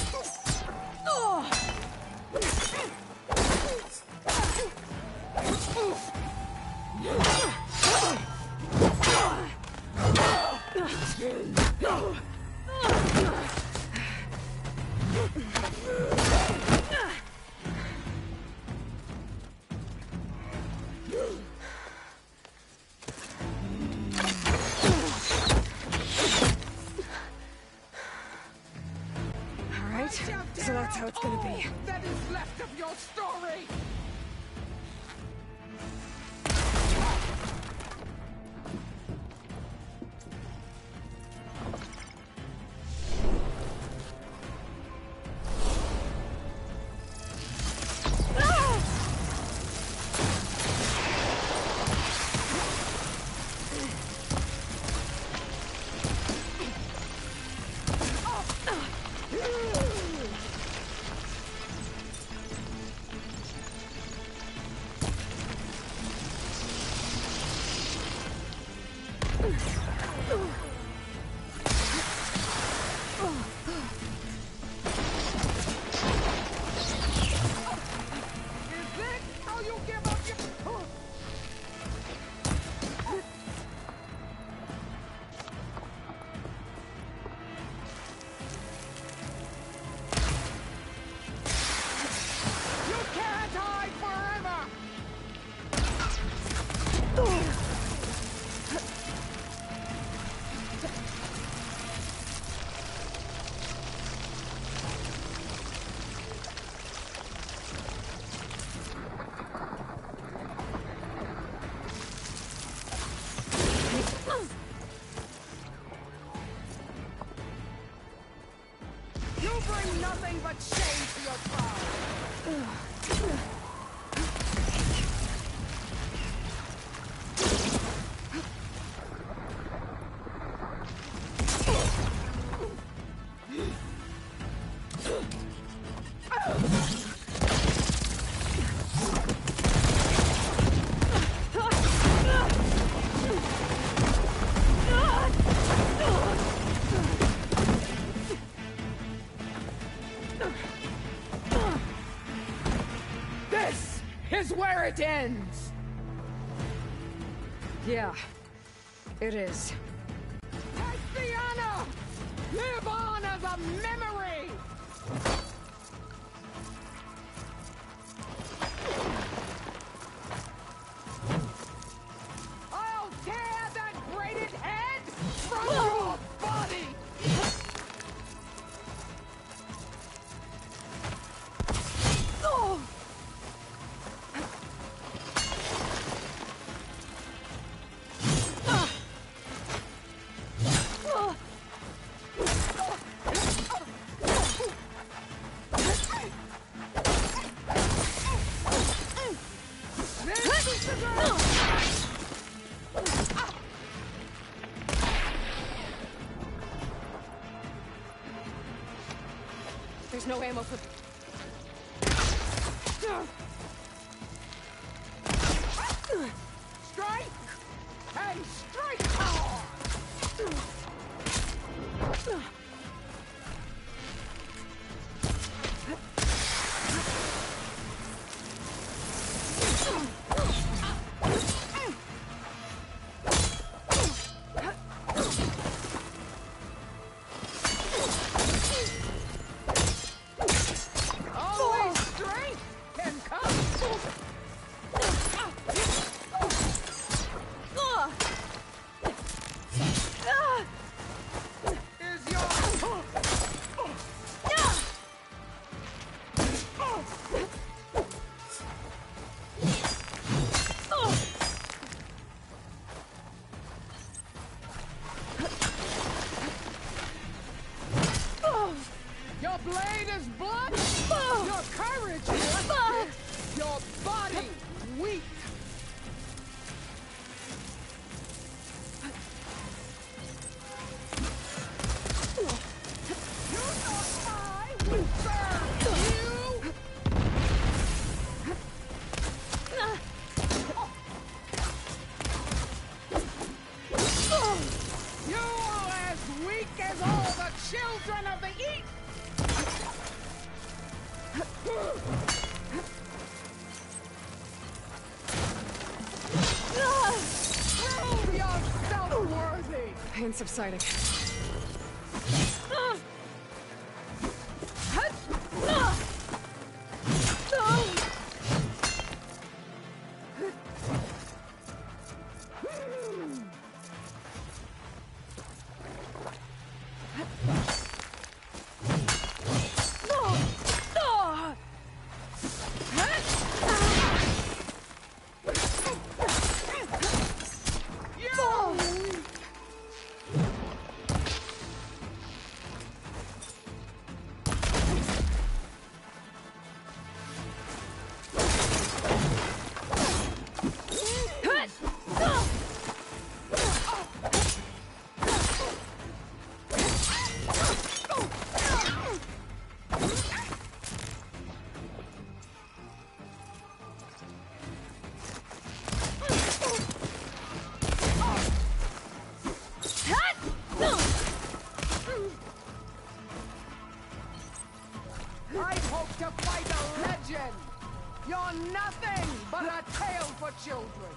So that's how it's gonna be. That is left of your story! where it ends! Yeah, it is. Castiana! Live on as a memory! I'll tear that braided head from your body! Oh! There's no ammo for... Strike! And strike hard! Only strength can come! Is your... Your blade is blunt, your courage rusted, your body weak. You thought I would serve you? You are as weak as all the children of the East! Prove yourself worthy! Pain subsiding. I'd hoped to fight a legend! You're nothing but a tale for children!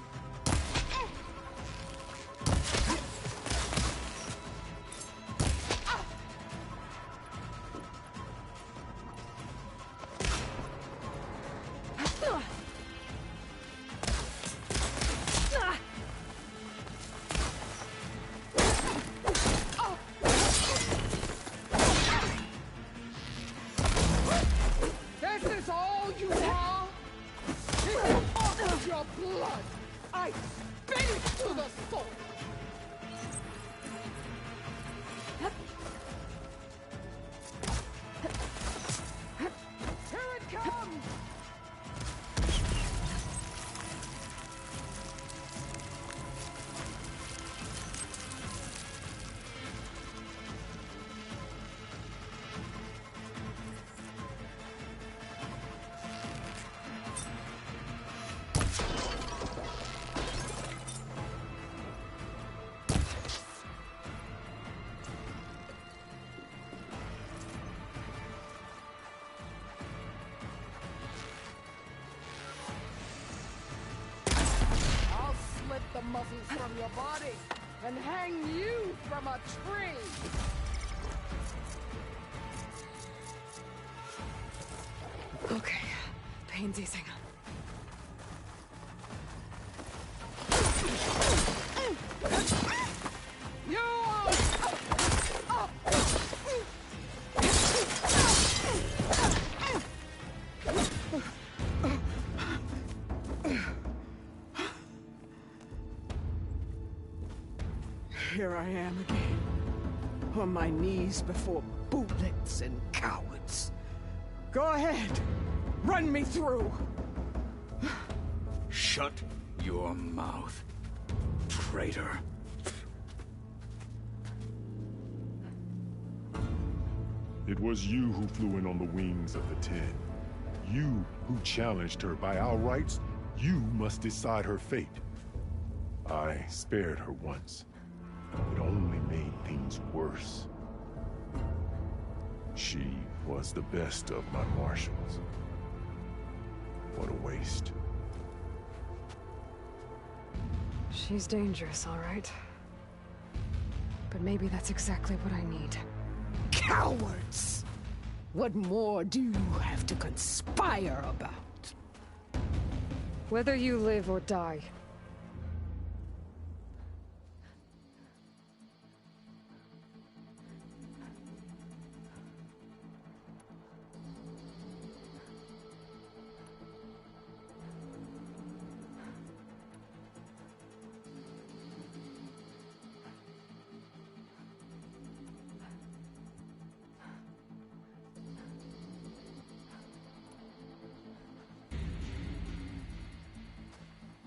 This is all you are? This is all of your blood! I spit it to the soul! Here it comes! the muscles from your body and hang you from a tree. Okay, pain's easing. Here I am again, on my knees before bootlets and cowards. Go ahead, run me through. Shut your mouth, traitor. It was you who flew in on the wings of the 10. You who challenged her. By our rights, you must decide her fate. I spared her once. It only made things worse. She was the best of my marshals. What a waste. She's dangerous, all right. But maybe that's exactly what I need. Cowards! What more do you have to conspire about? Whether you live or die.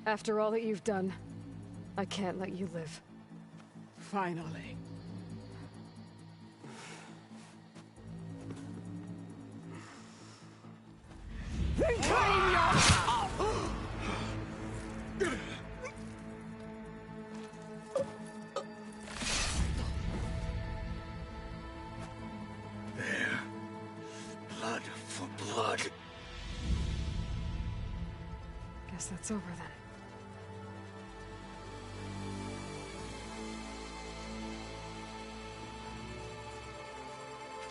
After all that you've done, I can't let you live. Finally. Then claim your... There. Blood for blood. Guess that's over then.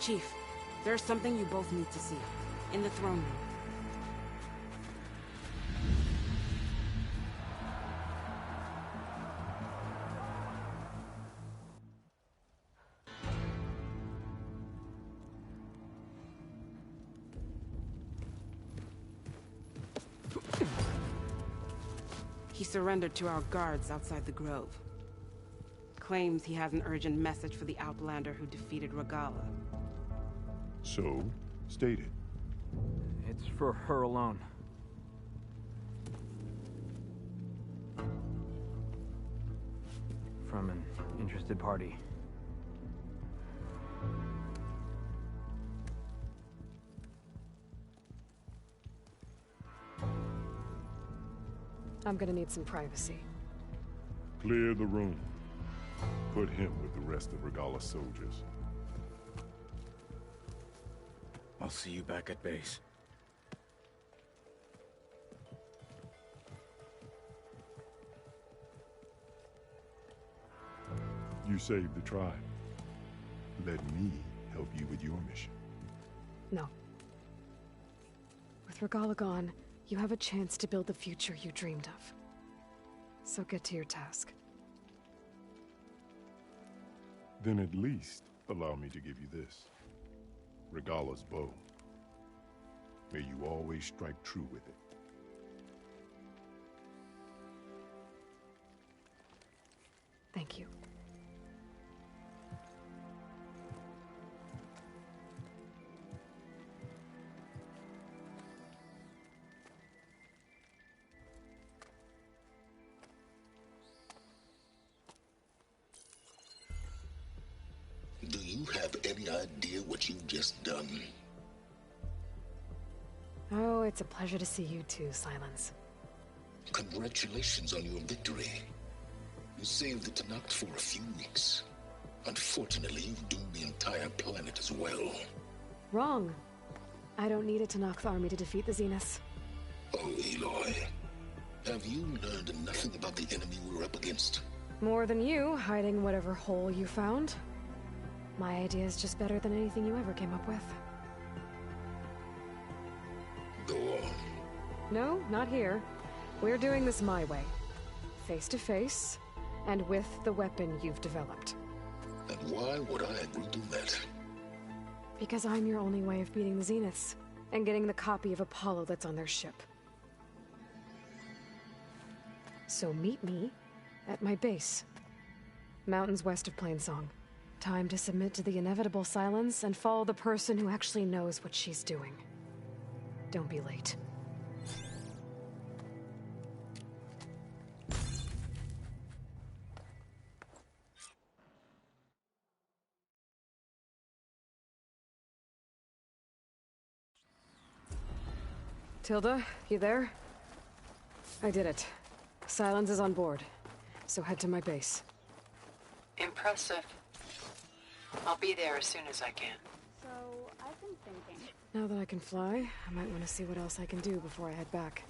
Chief, there's something you both need to see. In the throne room. He surrendered to our guards outside the grove. Claims he has an urgent message for the Outlander who defeated Regala. So, state it. It's for her alone. From an interested party. I'm gonna need some privacy. Clear the room. Put him with the rest of Regala's soldiers. I'll see you back at base. You saved the tribe. Let me help you with your mission. No. With Regala gone, you have a chance to build the future you dreamed of. So get to your task. Then at least allow me to give you this. Regala's bow. May you always strike true with it. Thank you. Do you have any idea what you've just done? Oh, it's a pleasure to see you too, Silence. Congratulations on your victory. You saved the Tanakh for a few weeks. Unfortunately, you've doomed the entire planet as well. Wrong. I don't need a Tanakh army to defeat the Zeniths. Oh, Aloy. Have you learned nothing about the enemy we're up against? More than you, hiding whatever hole you found. My idea is just better than anything you ever came up with. Go on. No, not here. We're doing this my way. Face to face, and with the weapon you've developed. And why would I agree to that? Because I'm your only way of beating the Zeniths, and getting the copy of Apollo that's on their ship. So meet me at my base. Mountains west of Plainsong. Time to submit to the inevitable silence and follow the person who actually knows what she's doing. Don't be late. Tilda, you there? I did it. Silence is on board, so head to my base. Impressive. I'll be there as soon as I can. So, I've been thinking. Now that I can fly, I might want to see what else I can do before I head back.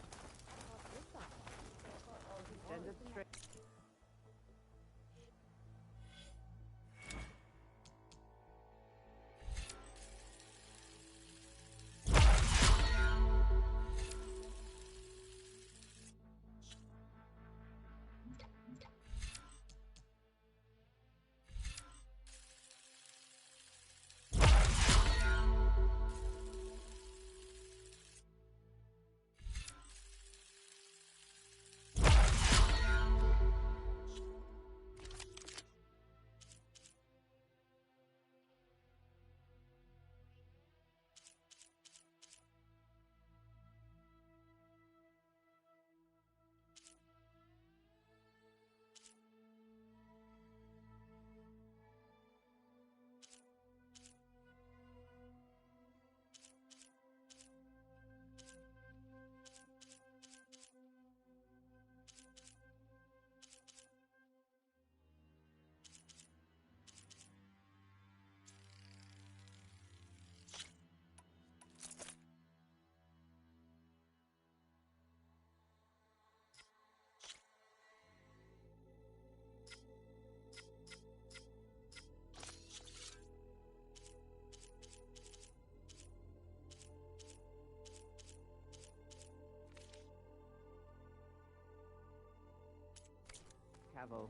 Cavo,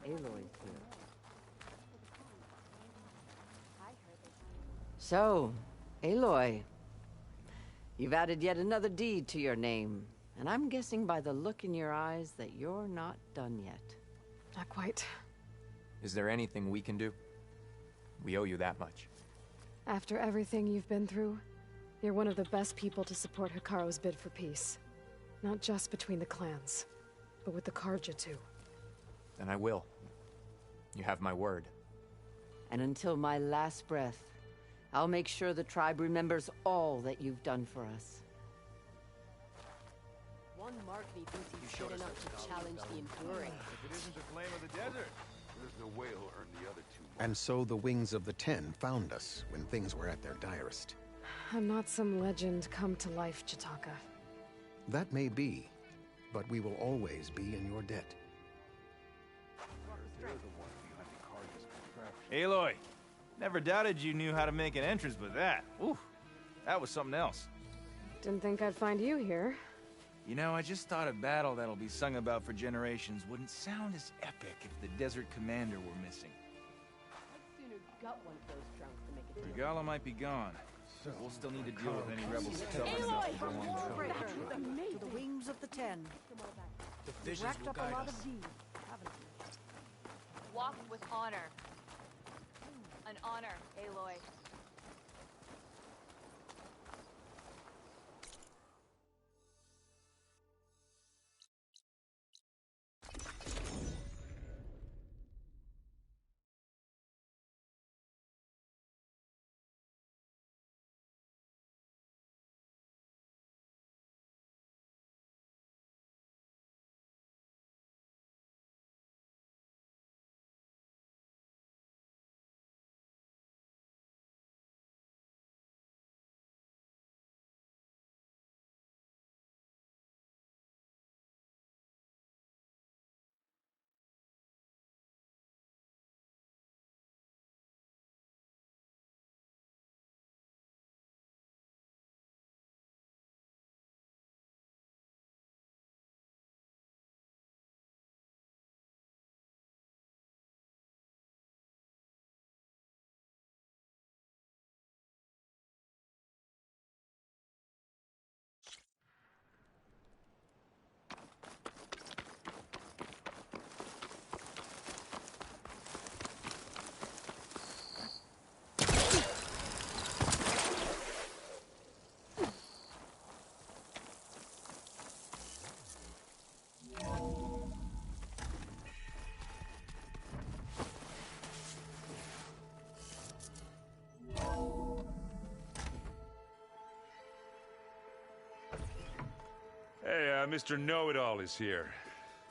Aloy's here. So, Aloy, you've added yet another deed to your name, and I'm guessing by the look in your eyes that you're not done yet. Not quite. Is there anything we can do? We owe you that much. After everything you've been through, you're one of the best people to support Hikaru's bid for peace. Not just between the clans, but with the Carja too. Then I will. You have my word. And until my last breath, I'll make sure the tribe remembers all that you've done for us. One Markby thinks he's good enough to challenge the Enduring. If it isn't the flame of the desert, there's no way he'll earn the other two. And so the Wings of the Ten found us when things were at their direst. I'm not some legend come to life, Chitaka. That may be, but we will always be in your debt. Aloy, never doubted you knew how to make an entrance, but that, ooh, that was something else. Didn't think I'd find you here. You know, I just thought a battle that'll be sung about for generations wouldn't sound as epic if the Desert Commander were missing. I'd sooner gut one of those drunks to make a deal. Regala might be gone, but we'll still need to deal with any rebels stubborn enough to go on the To the Wings of the Ten. The Racked up a lot of deeds, haven't you? Walk with honor. An honor, Aloy. Mr. Know-It-All is here.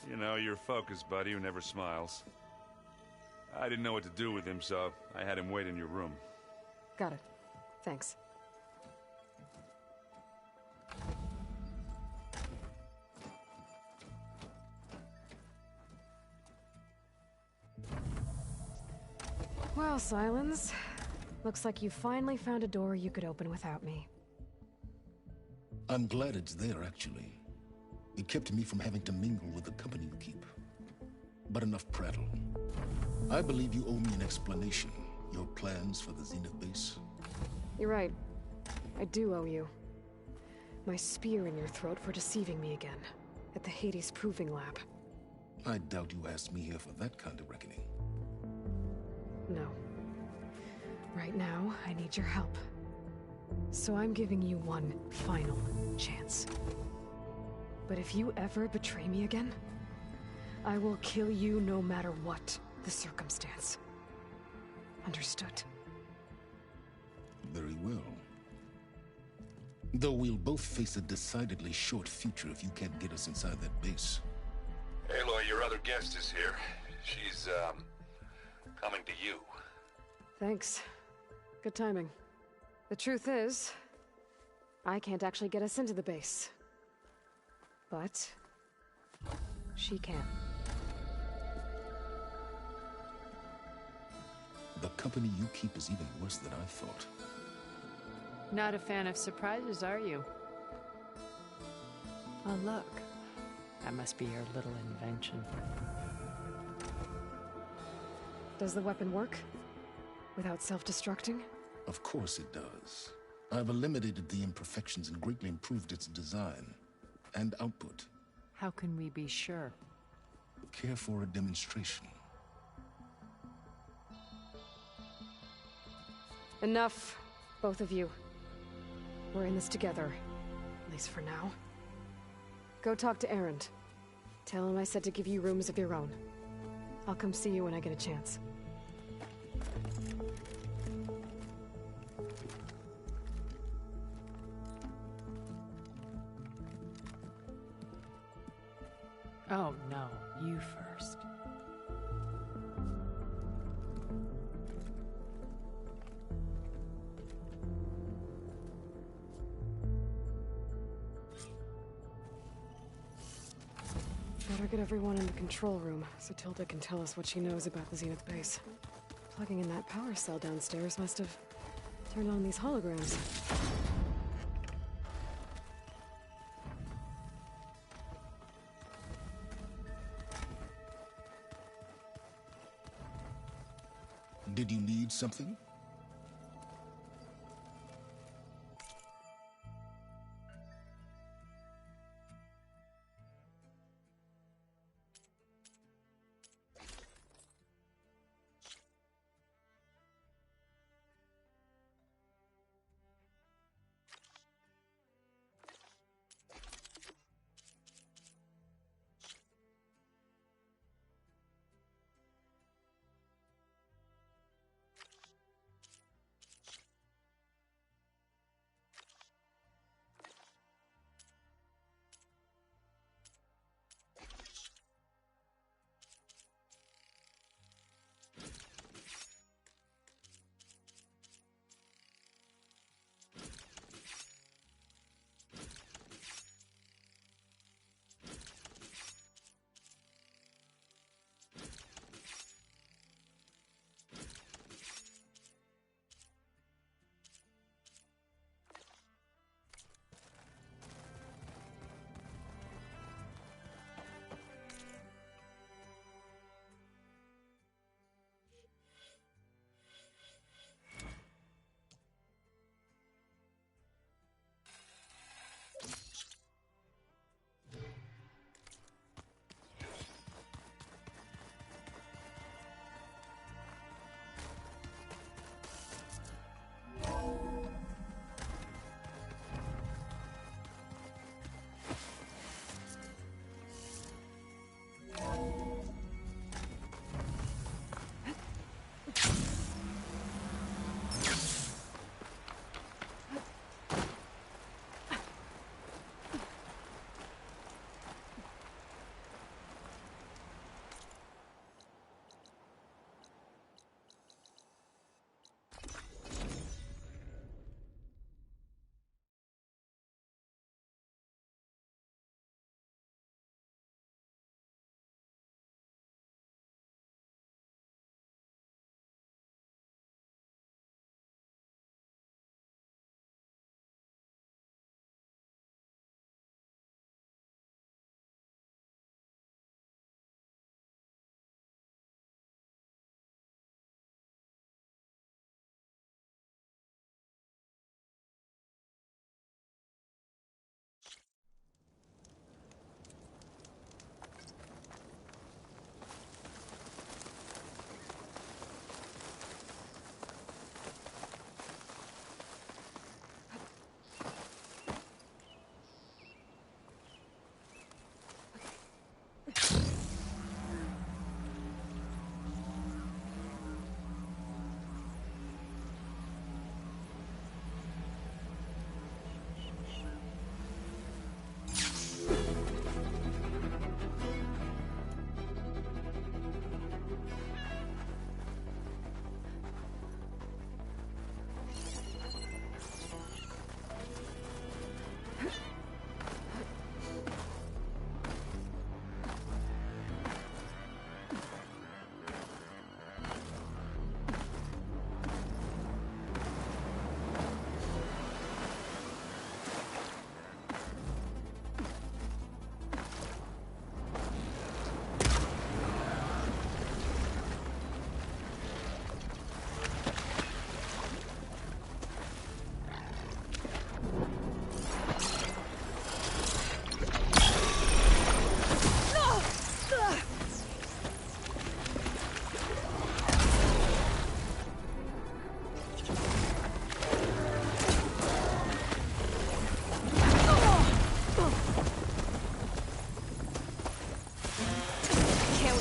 You know, your focus buddy who never smiles. I didn't know what to do with him, so I had him wait in your room. Got it. Thanks. Well, Silence. Looks like you finally found a door you could open without me. I'm glad it's there, actually. It kept me from having to mingle with the company you keep. But enough prattle. I believe you owe me an explanation. Your plans for the Zenith base? You're right. I do owe you. My spear in your throat for deceiving me again. At the Hades Proving Lab. I doubt you asked me here for that kind of reckoning. No. Right now, I need your help. So I'm giving you one final chance. But if you ever betray me again, I will kill you no matter what the circumstance. Understood? Very well. Though we'll both face a decidedly short future if you can't get us inside that base. Aloy, your other guest is here. She's, coming to you. Thanks. Good timing. The truth is, I can't actually get us into the base. But she can. The company you keep is even worse than I thought. Not a fan of surprises, are you? Oh, look. That must be your little invention. Does the weapon work? Without self-destructing? Of course it does. I've eliminated the imperfections and greatly improved its design and output. How can we be sure? Care for a demonstration? Enough, both of you. We're in this together, at least for now. Go talk to Erend. Tell him I said to give you rooms of your own. I'll come see you when I get a chance. Oh, no. You first. Better get everyone in the control room, so Tilda can tell us what she knows about the Zenith base. Plugging in that power cell downstairs must have turned on these holograms. Did you need something?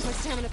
my stamina.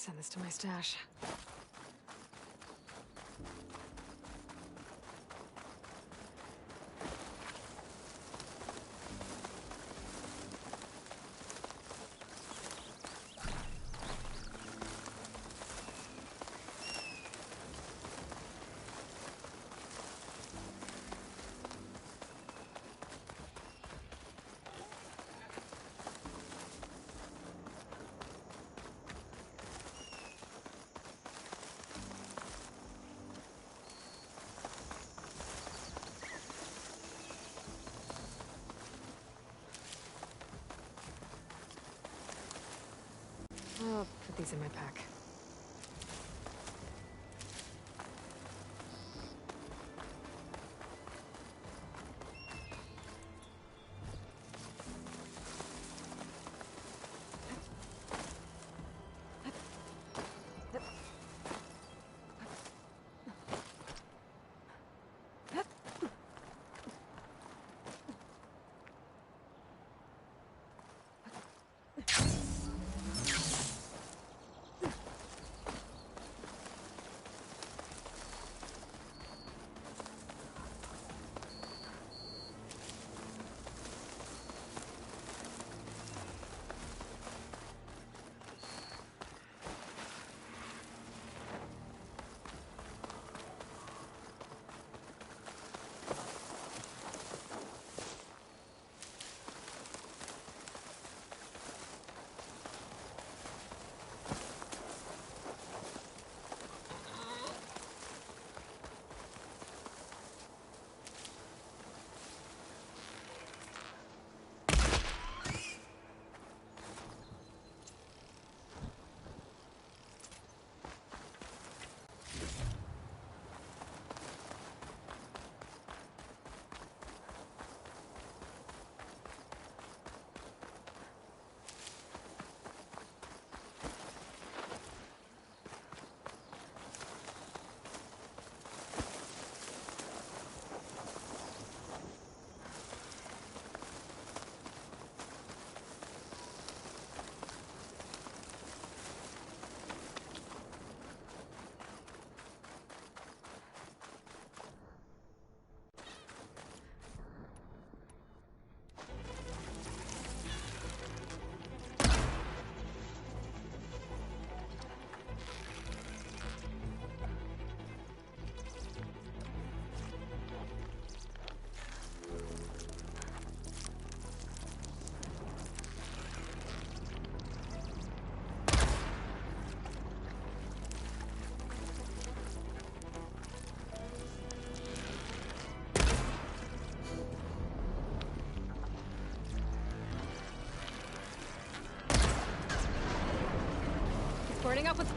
Send this to my stash. I'll put these in my pack. Boarding up with...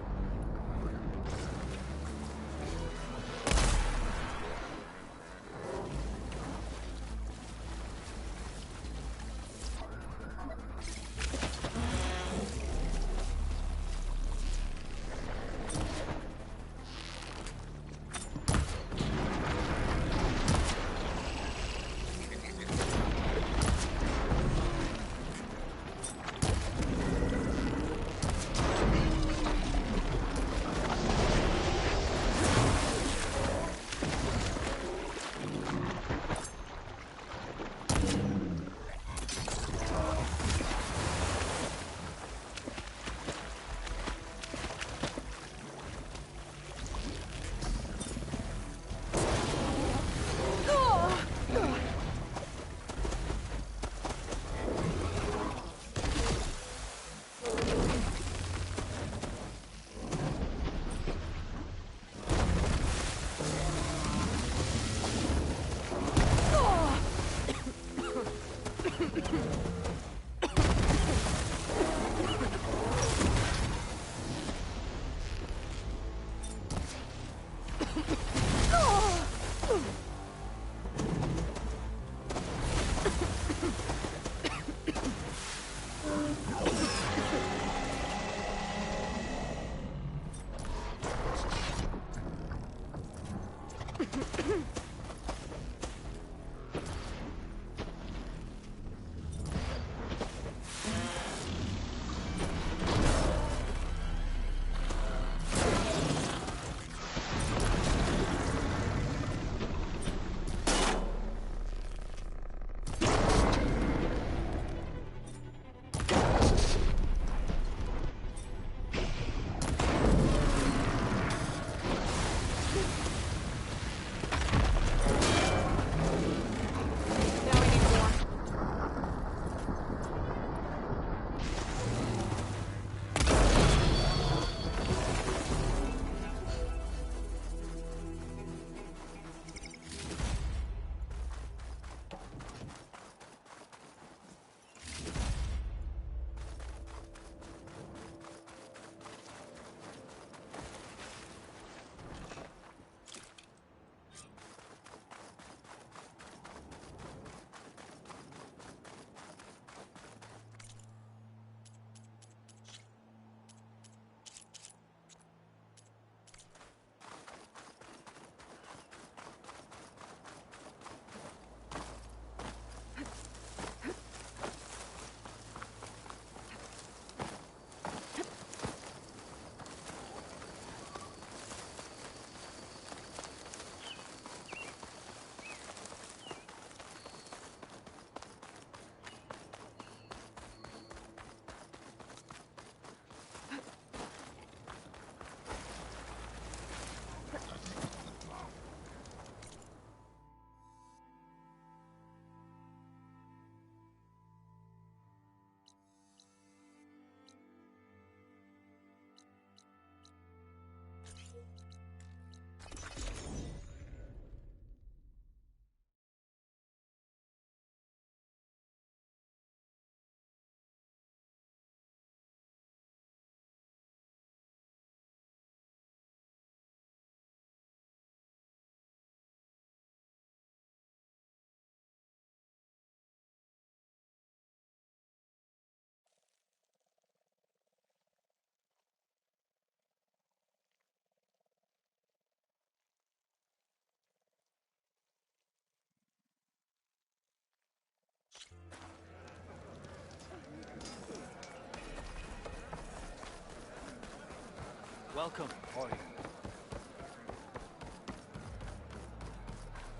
Welcome, party.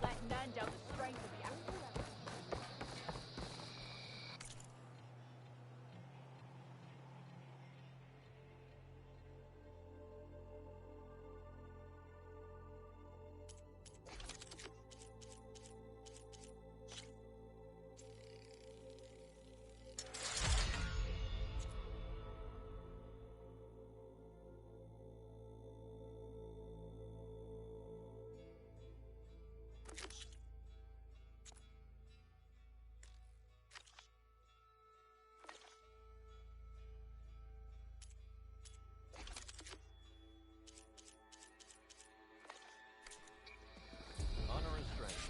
Let none doubt the strength of the apple. Honor and strength.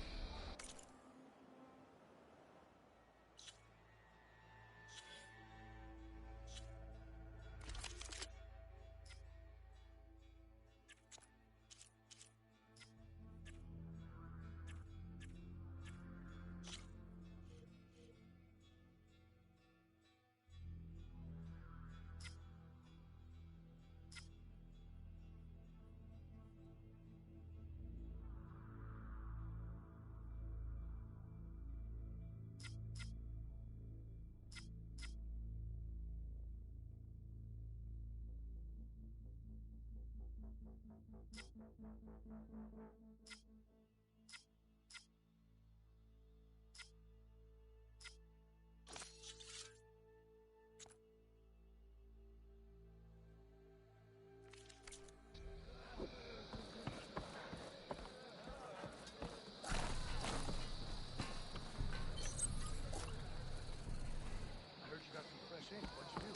I heard you got some fresh ink. What'd you do?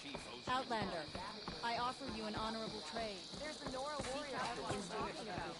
Chief owes Outlander, I offer you an honorable trade. There's the Nora warrior everyone's talking about.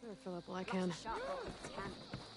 I'll fill up while I can. Shot both with cannon.